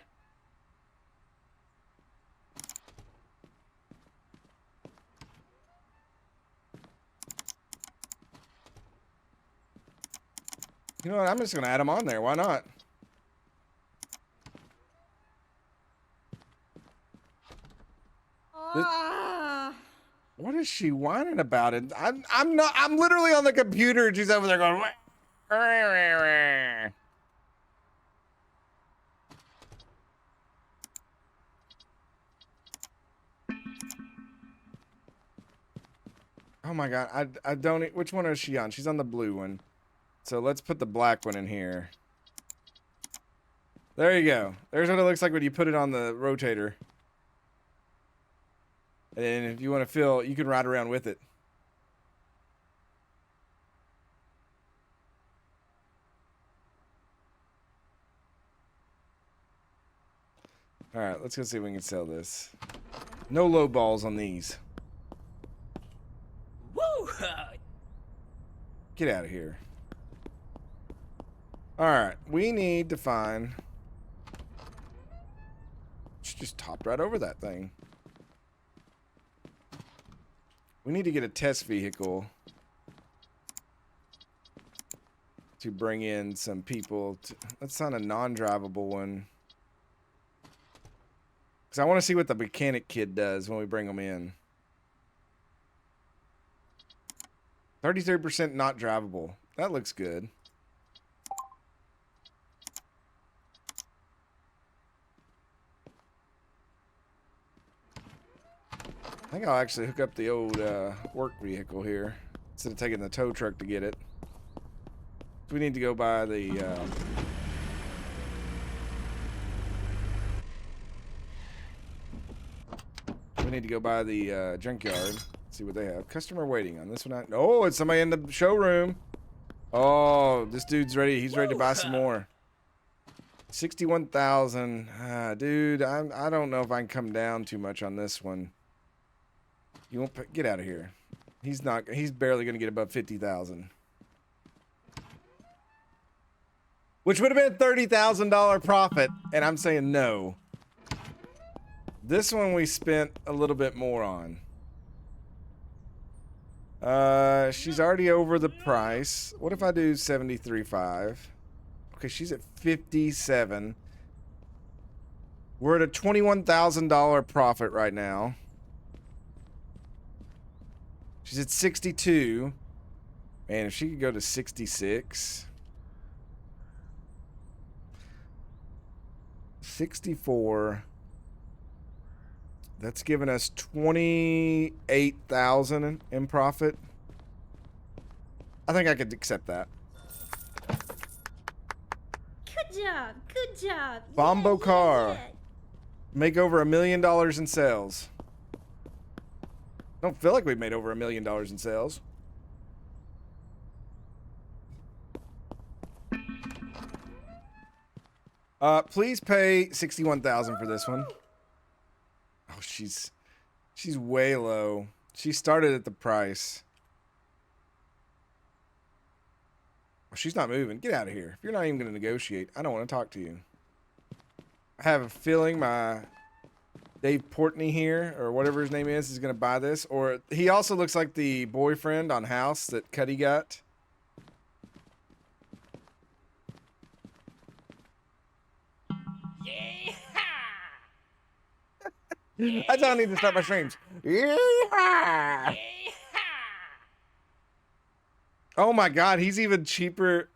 You know what? I'm just gonna add them on there. Why not? What is she whining about? It. I'm not. I'm literally on the computer and she's over there going. Oh my god! I don't. Which one is she on? She's on the blue one. So let's put the black one in here. There you go. There's what it looks like when you put it on the rotator. And if you want to feel, you can ride around with it. All right, let's go see if we can sell this. No low balls on these. Woo! Get out of here. All right, we need to find. Just topped right over that thing. We need to get a test vehicle to bring in some people. Let's find a non-drivable one. Because I want to see what the mechanic kid does when we bring him in. 33% not drivable. That looks good. I think I'll actually hook up the old work vehicle here instead of taking the tow truck to get it. We need to go by the junkyard. See what they have. Customer waiting on this one. Oh, it's somebody in the showroom. Oh, this dude's ready. He's ready to buy some more. 61,000. Dude, I don't know if I can come down too much on this one. You won't get out of here. He's barely going to get above 50,000. Which would have been a $30,000 profit, and I'm saying no. This one we spent a little bit more on. She's already over the price. What if I do 73.5? Okay, she's at 57. We're at a $21,000 profit right now. She's at 62. Man, if she could go to 66. 64. That's giving us 28,000 in profit. I think I could accept that. Good job. Good job. Bombo car. Yeah. Make over $1 million in sales. Don't feel like we've made over $1 million in sales. Please pay 61,000 for this one. Oh, she's way low. She started at the price. Oh, she's not moving. Get out of here. If you're not even going to negotiate, I don't want to talk to you. I have a feeling my Dave Portney here, or whatever his name is going to buy this. Or he also looks like the boyfriend on House that Cuddy got. That's how I need to start my streams. Yeah. Oh my god, he's even cheaper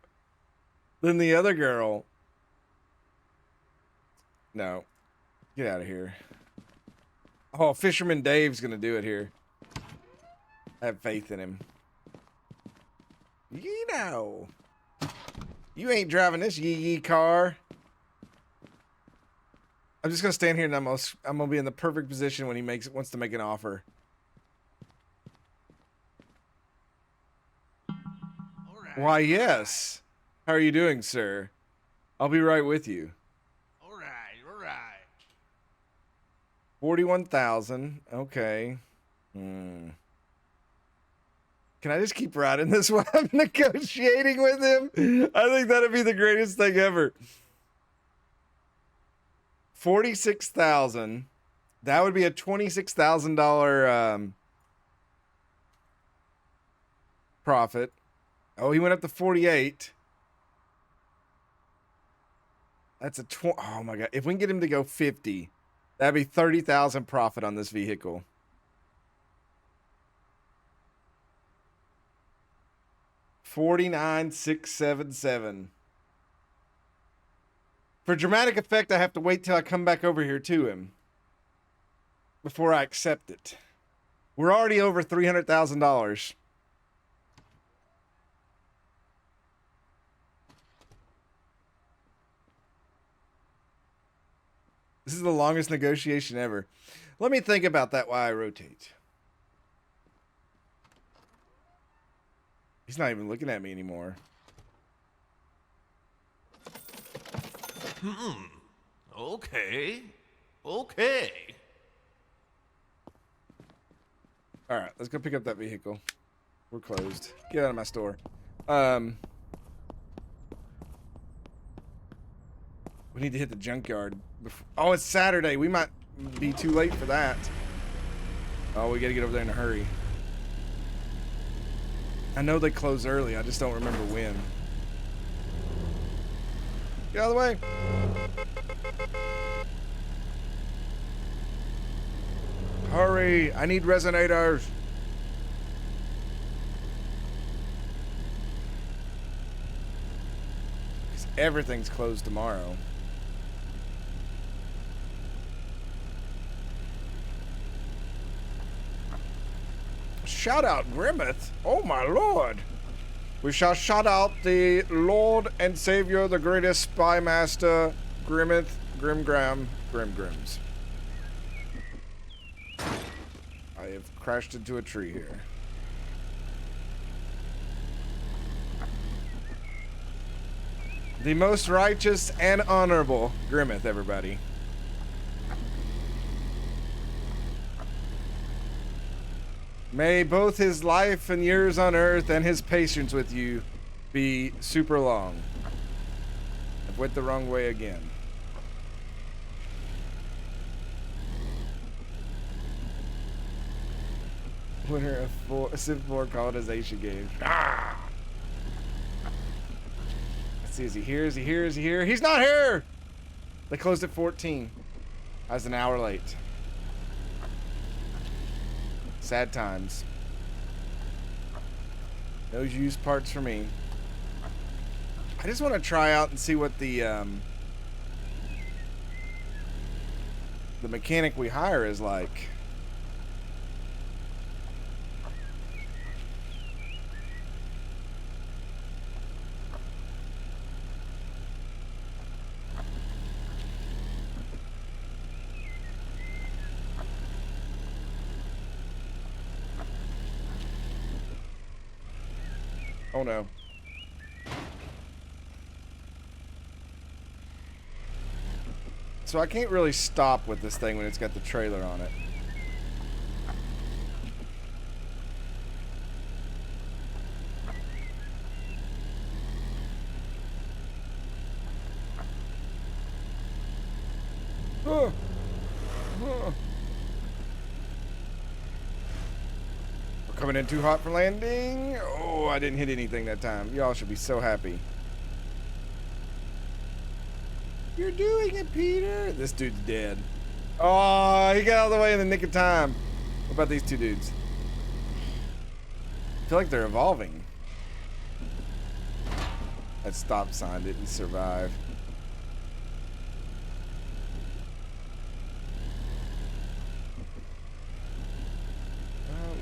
than the other girl. No. Get out of here. Oh, Fisherman Dave's gonna do it here. I have faith in him. You know. You ain't driving this yee car. I'm just gonna stand here and I'm gonna be in the perfect position when he wants to make an offer. Why, yes. How are you doing, sir? I'll be right with you. All right. 41,000. Okay. Can I just keep riding this while I'm negotiating with him? I think that'd be the greatest thing ever. 46,000. That would be a $26,000 profit. Oh, he went up to 48. That's a oh my god. If we can get him to go 50, that'd be 30,000 profit on this vehicle. $49,677. For dramatic effect, I have to wait till I come back over here to him before I accept it. We're already over $300,000. This is the longest negotiation ever. Let me think about that while I rotate. He's not even looking at me anymore. Okay. All right, let's go pick up that vehicle. We're closed. Get out of my store. We need to hit the junkyard. Oh, it's Saturday. We might be too late for that. Oh, we gotta get over there in a hurry. I know they close early. I just don't remember when. Get out of the way. Hurry. I need resonators. Because everything's closed tomorrow. Shout out Grimmeth. Oh my lord. We shall shout out the Lord and Savior, the greatest spy master, Grimmeth, Grimgram, Grimgrims. I have crashed into a tree here. The most righteous and honorable Grimmeth, everybody. May both his life and years on earth and his patience with you be super long. I went the wrong way again. Winner of Civ 4 colonization games. Ah! Let's see, is he here? Is he here? Is he here? He's not here! They closed at 14. I was an hour late. Sad times. No used parts for me. I just want to try out and see what the mechanic we hire is like. Oh no. So I can't really stop with this thing when it's got the trailer on it. Oh. Oh. We're coming in too hot for landing. Oh, I didn't hit anything that time. Y'all should be so happy. You're doing it, Peter. This dude's dead. Oh, he got out of the way in the nick of time. What about these two dudes? I feel like they're evolving. That stop sign didn't survive.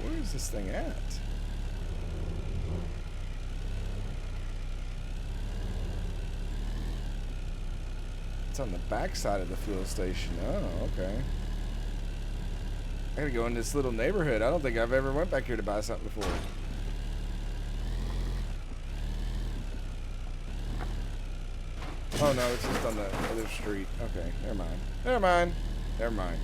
Where is this thing at? It's on the back side of the fuel station. Oh, okay. I gotta go in this little neighborhood. I don't think I've ever went back here to buy something before. Oh no, it's just on the other street. Okay, never mind. Never mind. Never mind.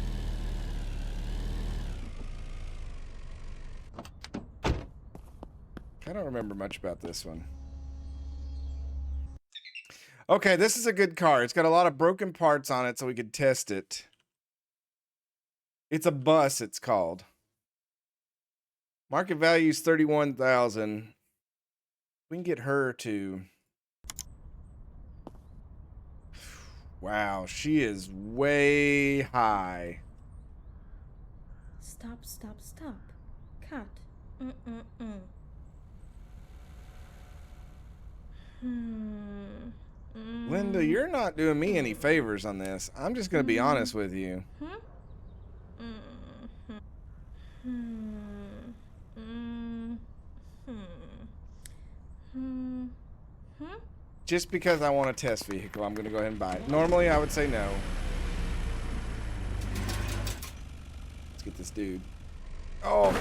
I don't remember much about this one. Okay, this is a good car. It's got a lot of broken parts on it, so we could test it. It's a bus, it's called. Market value is 31,000. We can get her to... Wow, she is way high. Stop, stop, stop. Cut. Linda, you're not doing me any favors on this. I'm just going to be honest with you. Just because I want a test vehicle, I'm going to go ahead and buy it. Normally, I would say no. Let's get this dude. Oh!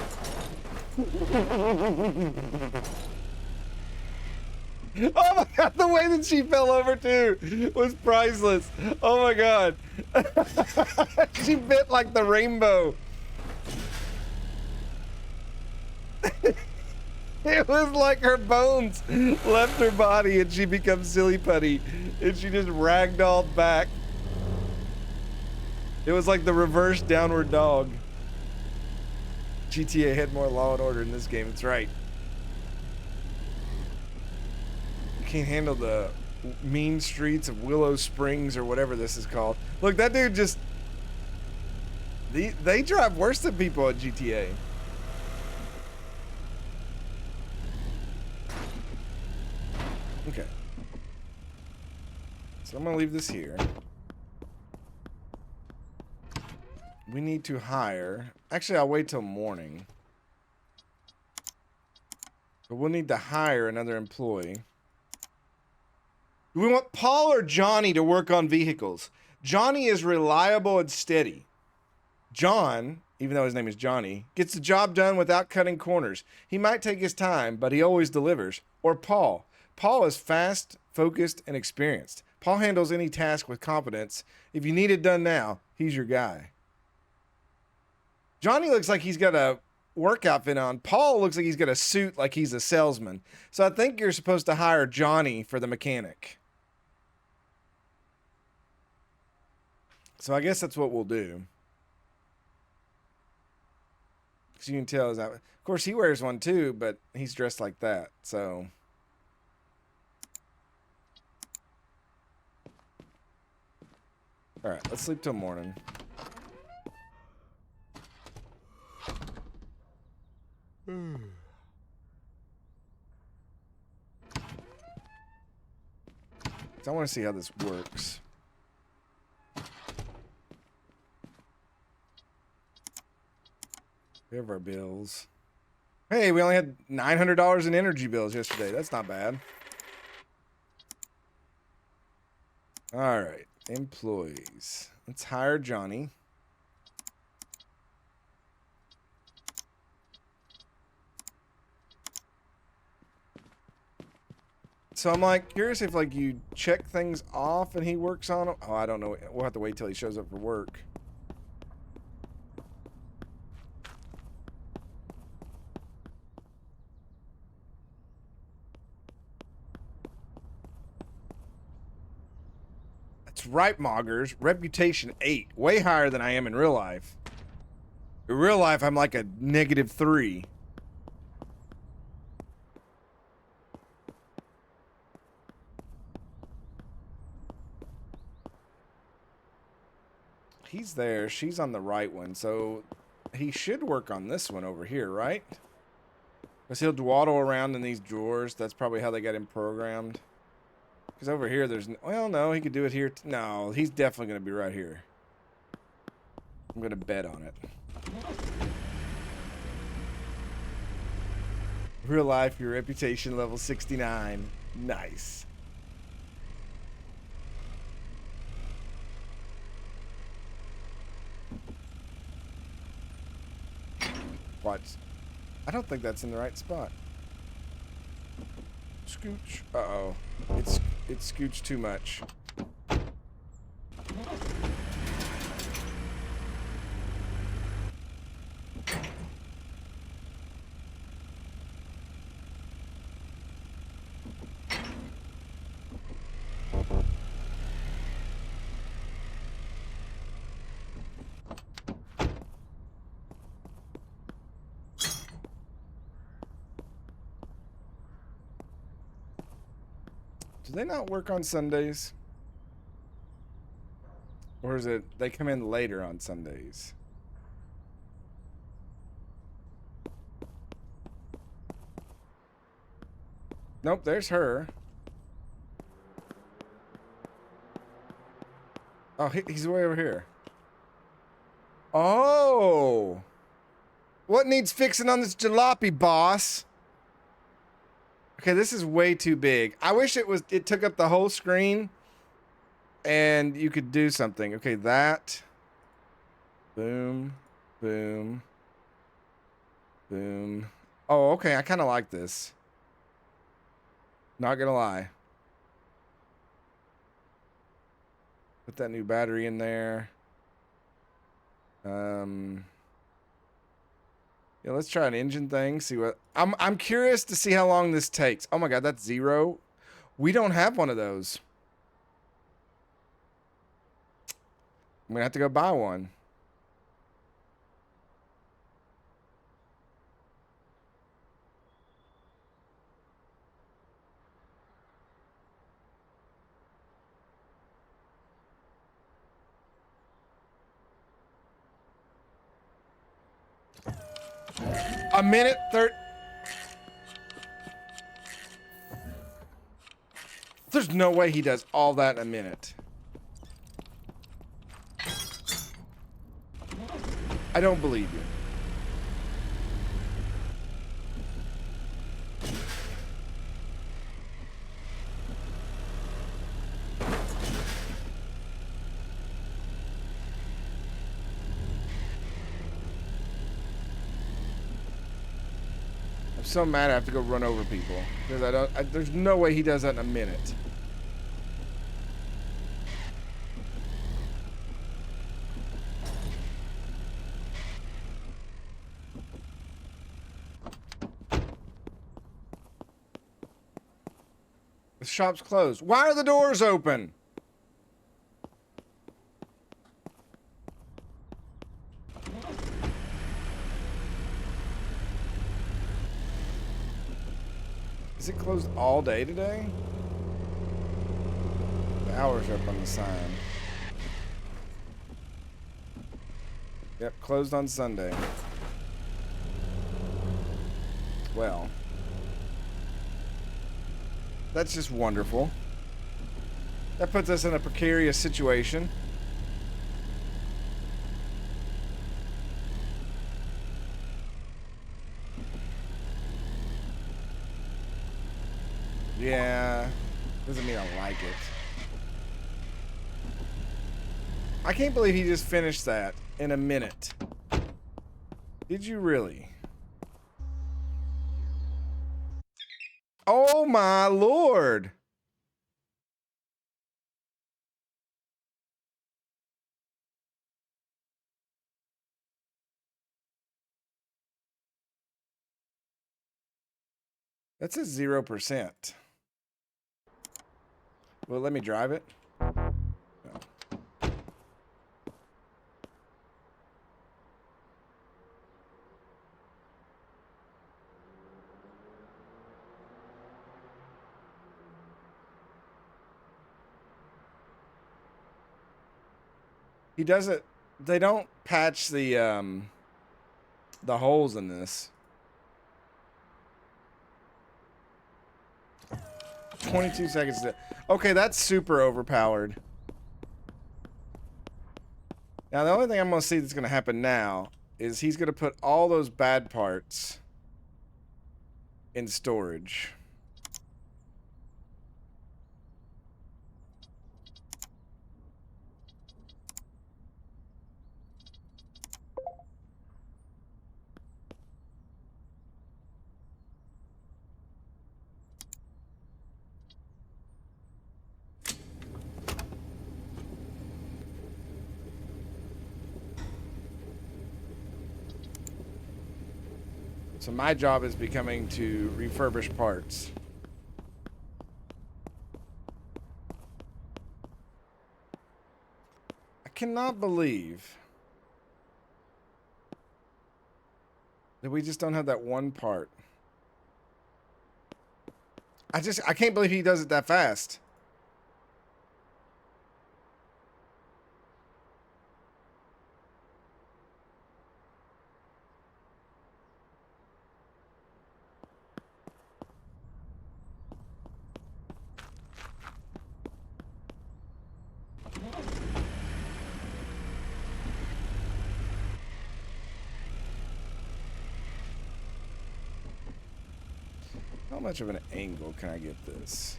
Oh my god, the way that she fell over too was priceless. Oh my god. She bit like the rainbow. It was like her bones left her body and she becomes silly putty and she just ragdolled back. It was like the reverse downward dog. GTA had more law and order in this game, that's right. You can't handle the mean streets of Willow Springs or whatever this is called. Look, that dude just... They drive worse than people at GTA. Okay. So I'm gonna leave this here. We need to hire... Actually, I'll wait till morning. But we'll need to hire another employee. Do we want Paul or Johnny to work on vehicles? Johnny is reliable and steady. John, even though his name is Johnny, gets the job done without cutting corners. He might take his time, but he always delivers. Or Paul. Paul is fast, focused, and experienced. Paul handles any task with competence. If you need it done now, he's your guy. Johnny looks like he's got a work outfit on. Paul looks like he's got a suit like he's a salesman. So I think you're supposed to hire Johnny for the mechanic. So I guess that's what we'll do. Because you can tell, of course, he wears one too, but he's dressed like that. So... Alright, let's sleep till morning. So I want to see how this works. We have our bills. Hey, we only had $900 in energy bills yesterday. That's not bad. Alright, employees. Let's hire Johnny. So I'm like curious if like you check things off and he works on them. Oh, I don't know. We'll have to wait till he shows up for work. That's right, Moggers. Reputation 8. Way higher than I am in real life. In real life, I'm like a -3. He's there. She's on the right one. So he should work on this one over here, right? Because he'll dwaddle around in these drawers. That's probably how they got him programmed. Because over here, there's... Well, no, he could do it here. No, he's definitely going to be right here. I'm going to bet on it. Real life, your reputation level 69. Nice. Watch. I don't think that's in the right spot. Scooch. Uh-oh. It's scooched too much. Do they not work on Sundays? Or is it they come in later on Sundays? Nope, there's her. Oh, he's way over here. Oh! What needs fixing on this jalopy, boss? Okay, this is way too big. I wish it took up the whole screen and you could do something. Okay, that. Boom. Boom. Boom. Oh, okay, I kind of like this. Not gonna lie. Put that new battery in there. Yeah, let's try an engine thing. See what I'm curious to see how long this takes. Oh my god, that's 0. We don't have one of those. I'm gonna have to go buy one. A minute 30. There's no way he does all that in a minute. I don't believe you. I'm so mad I have to go run over people because there's no way he does that in a minute. The shop's closed. Why are the doors open? Is it closed all day today? The hours are up on the sign. Yep, closed on Sunday. Well, that's just wonderful. That puts us in a precarious situation. Yeah, doesn't mean I like it. I can't believe he just finished that in a minute. Did you really? Oh my lord. That's a 0%. Well, let me drive it. No. He doesn't. They don't patch the holes in this. 22 seconds. Okay, that's super overpowered. Now, the only thing I'm going to see that's going to happen now is he's going to put all those bad parts in storage. So my job is becoming to refurbish parts. I cannot believe that we just don't have that one part. I can't believe he does it that fast. How much of an angle can I get this?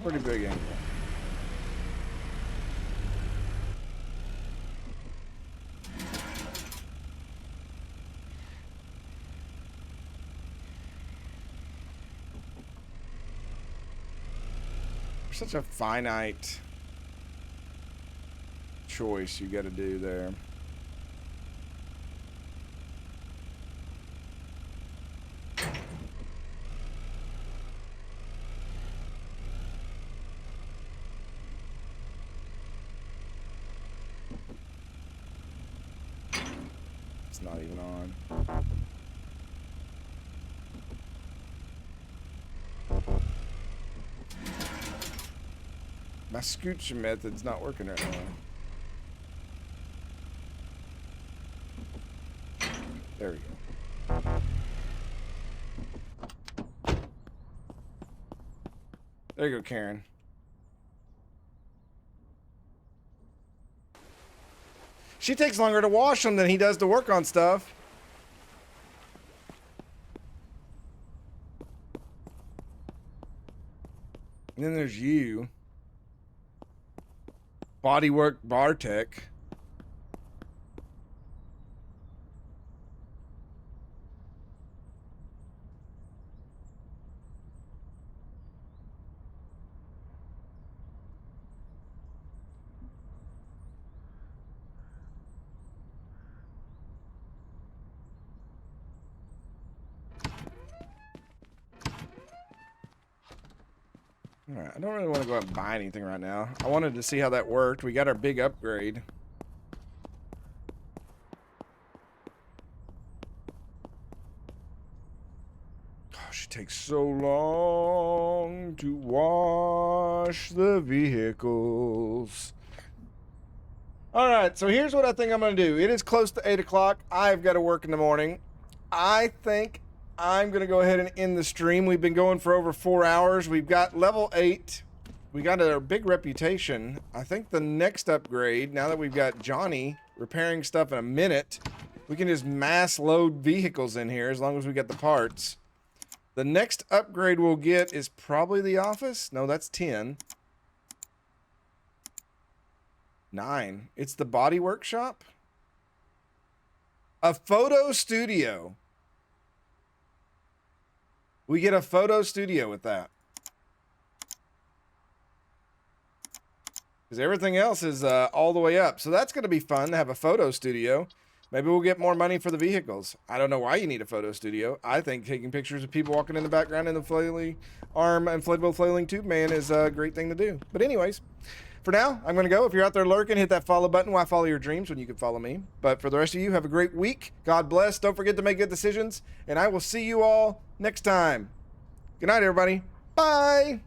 Pretty big angle. We're such a finite choice you got to do there. It's not even on. My scooch method's not working right now. There we go. There you go, Karen. She takes longer to wash them than he does to work on stuff. And then there's you. Bodywork Bar Tech. Alright, I don't really want to go out and buy anything right now. I wanted to see how that worked. We got our big upgrade. Gosh, it takes so long to wash the vehicles. Alright, so here's what I think I'm going to do. It is close to 8 o'clock. I've got to work in the morning. I think I'm going to go ahead and end the stream. We've been going for over 4 hours. We've got level 8. We got a big reputation. I think the next upgrade, now that we've got Johnny repairing stuff in a minute, we can just mass load vehicles in here as long as we get the parts. The next upgrade we'll get is probably the office. No, that's 10. 9. It's the body workshop. A photo studio. We get a photo studio with that. Because everything else is all the way up. So that's going to be fun to have a photo studio. Maybe we'll get more money for the vehicles. I don't know why you need a photo studio. I think taking pictures of people walking in the background in the flailing arm inflatable flailing tube man is a great thing to do. But anyways, for now, I'm going to go. If you're out there lurking, hit that follow button. Why follow your dreams when you can follow me? But for the rest of you, have a great week. God bless. Don't forget to make good decisions. And I will see you all next time. Good night, everybody. Bye.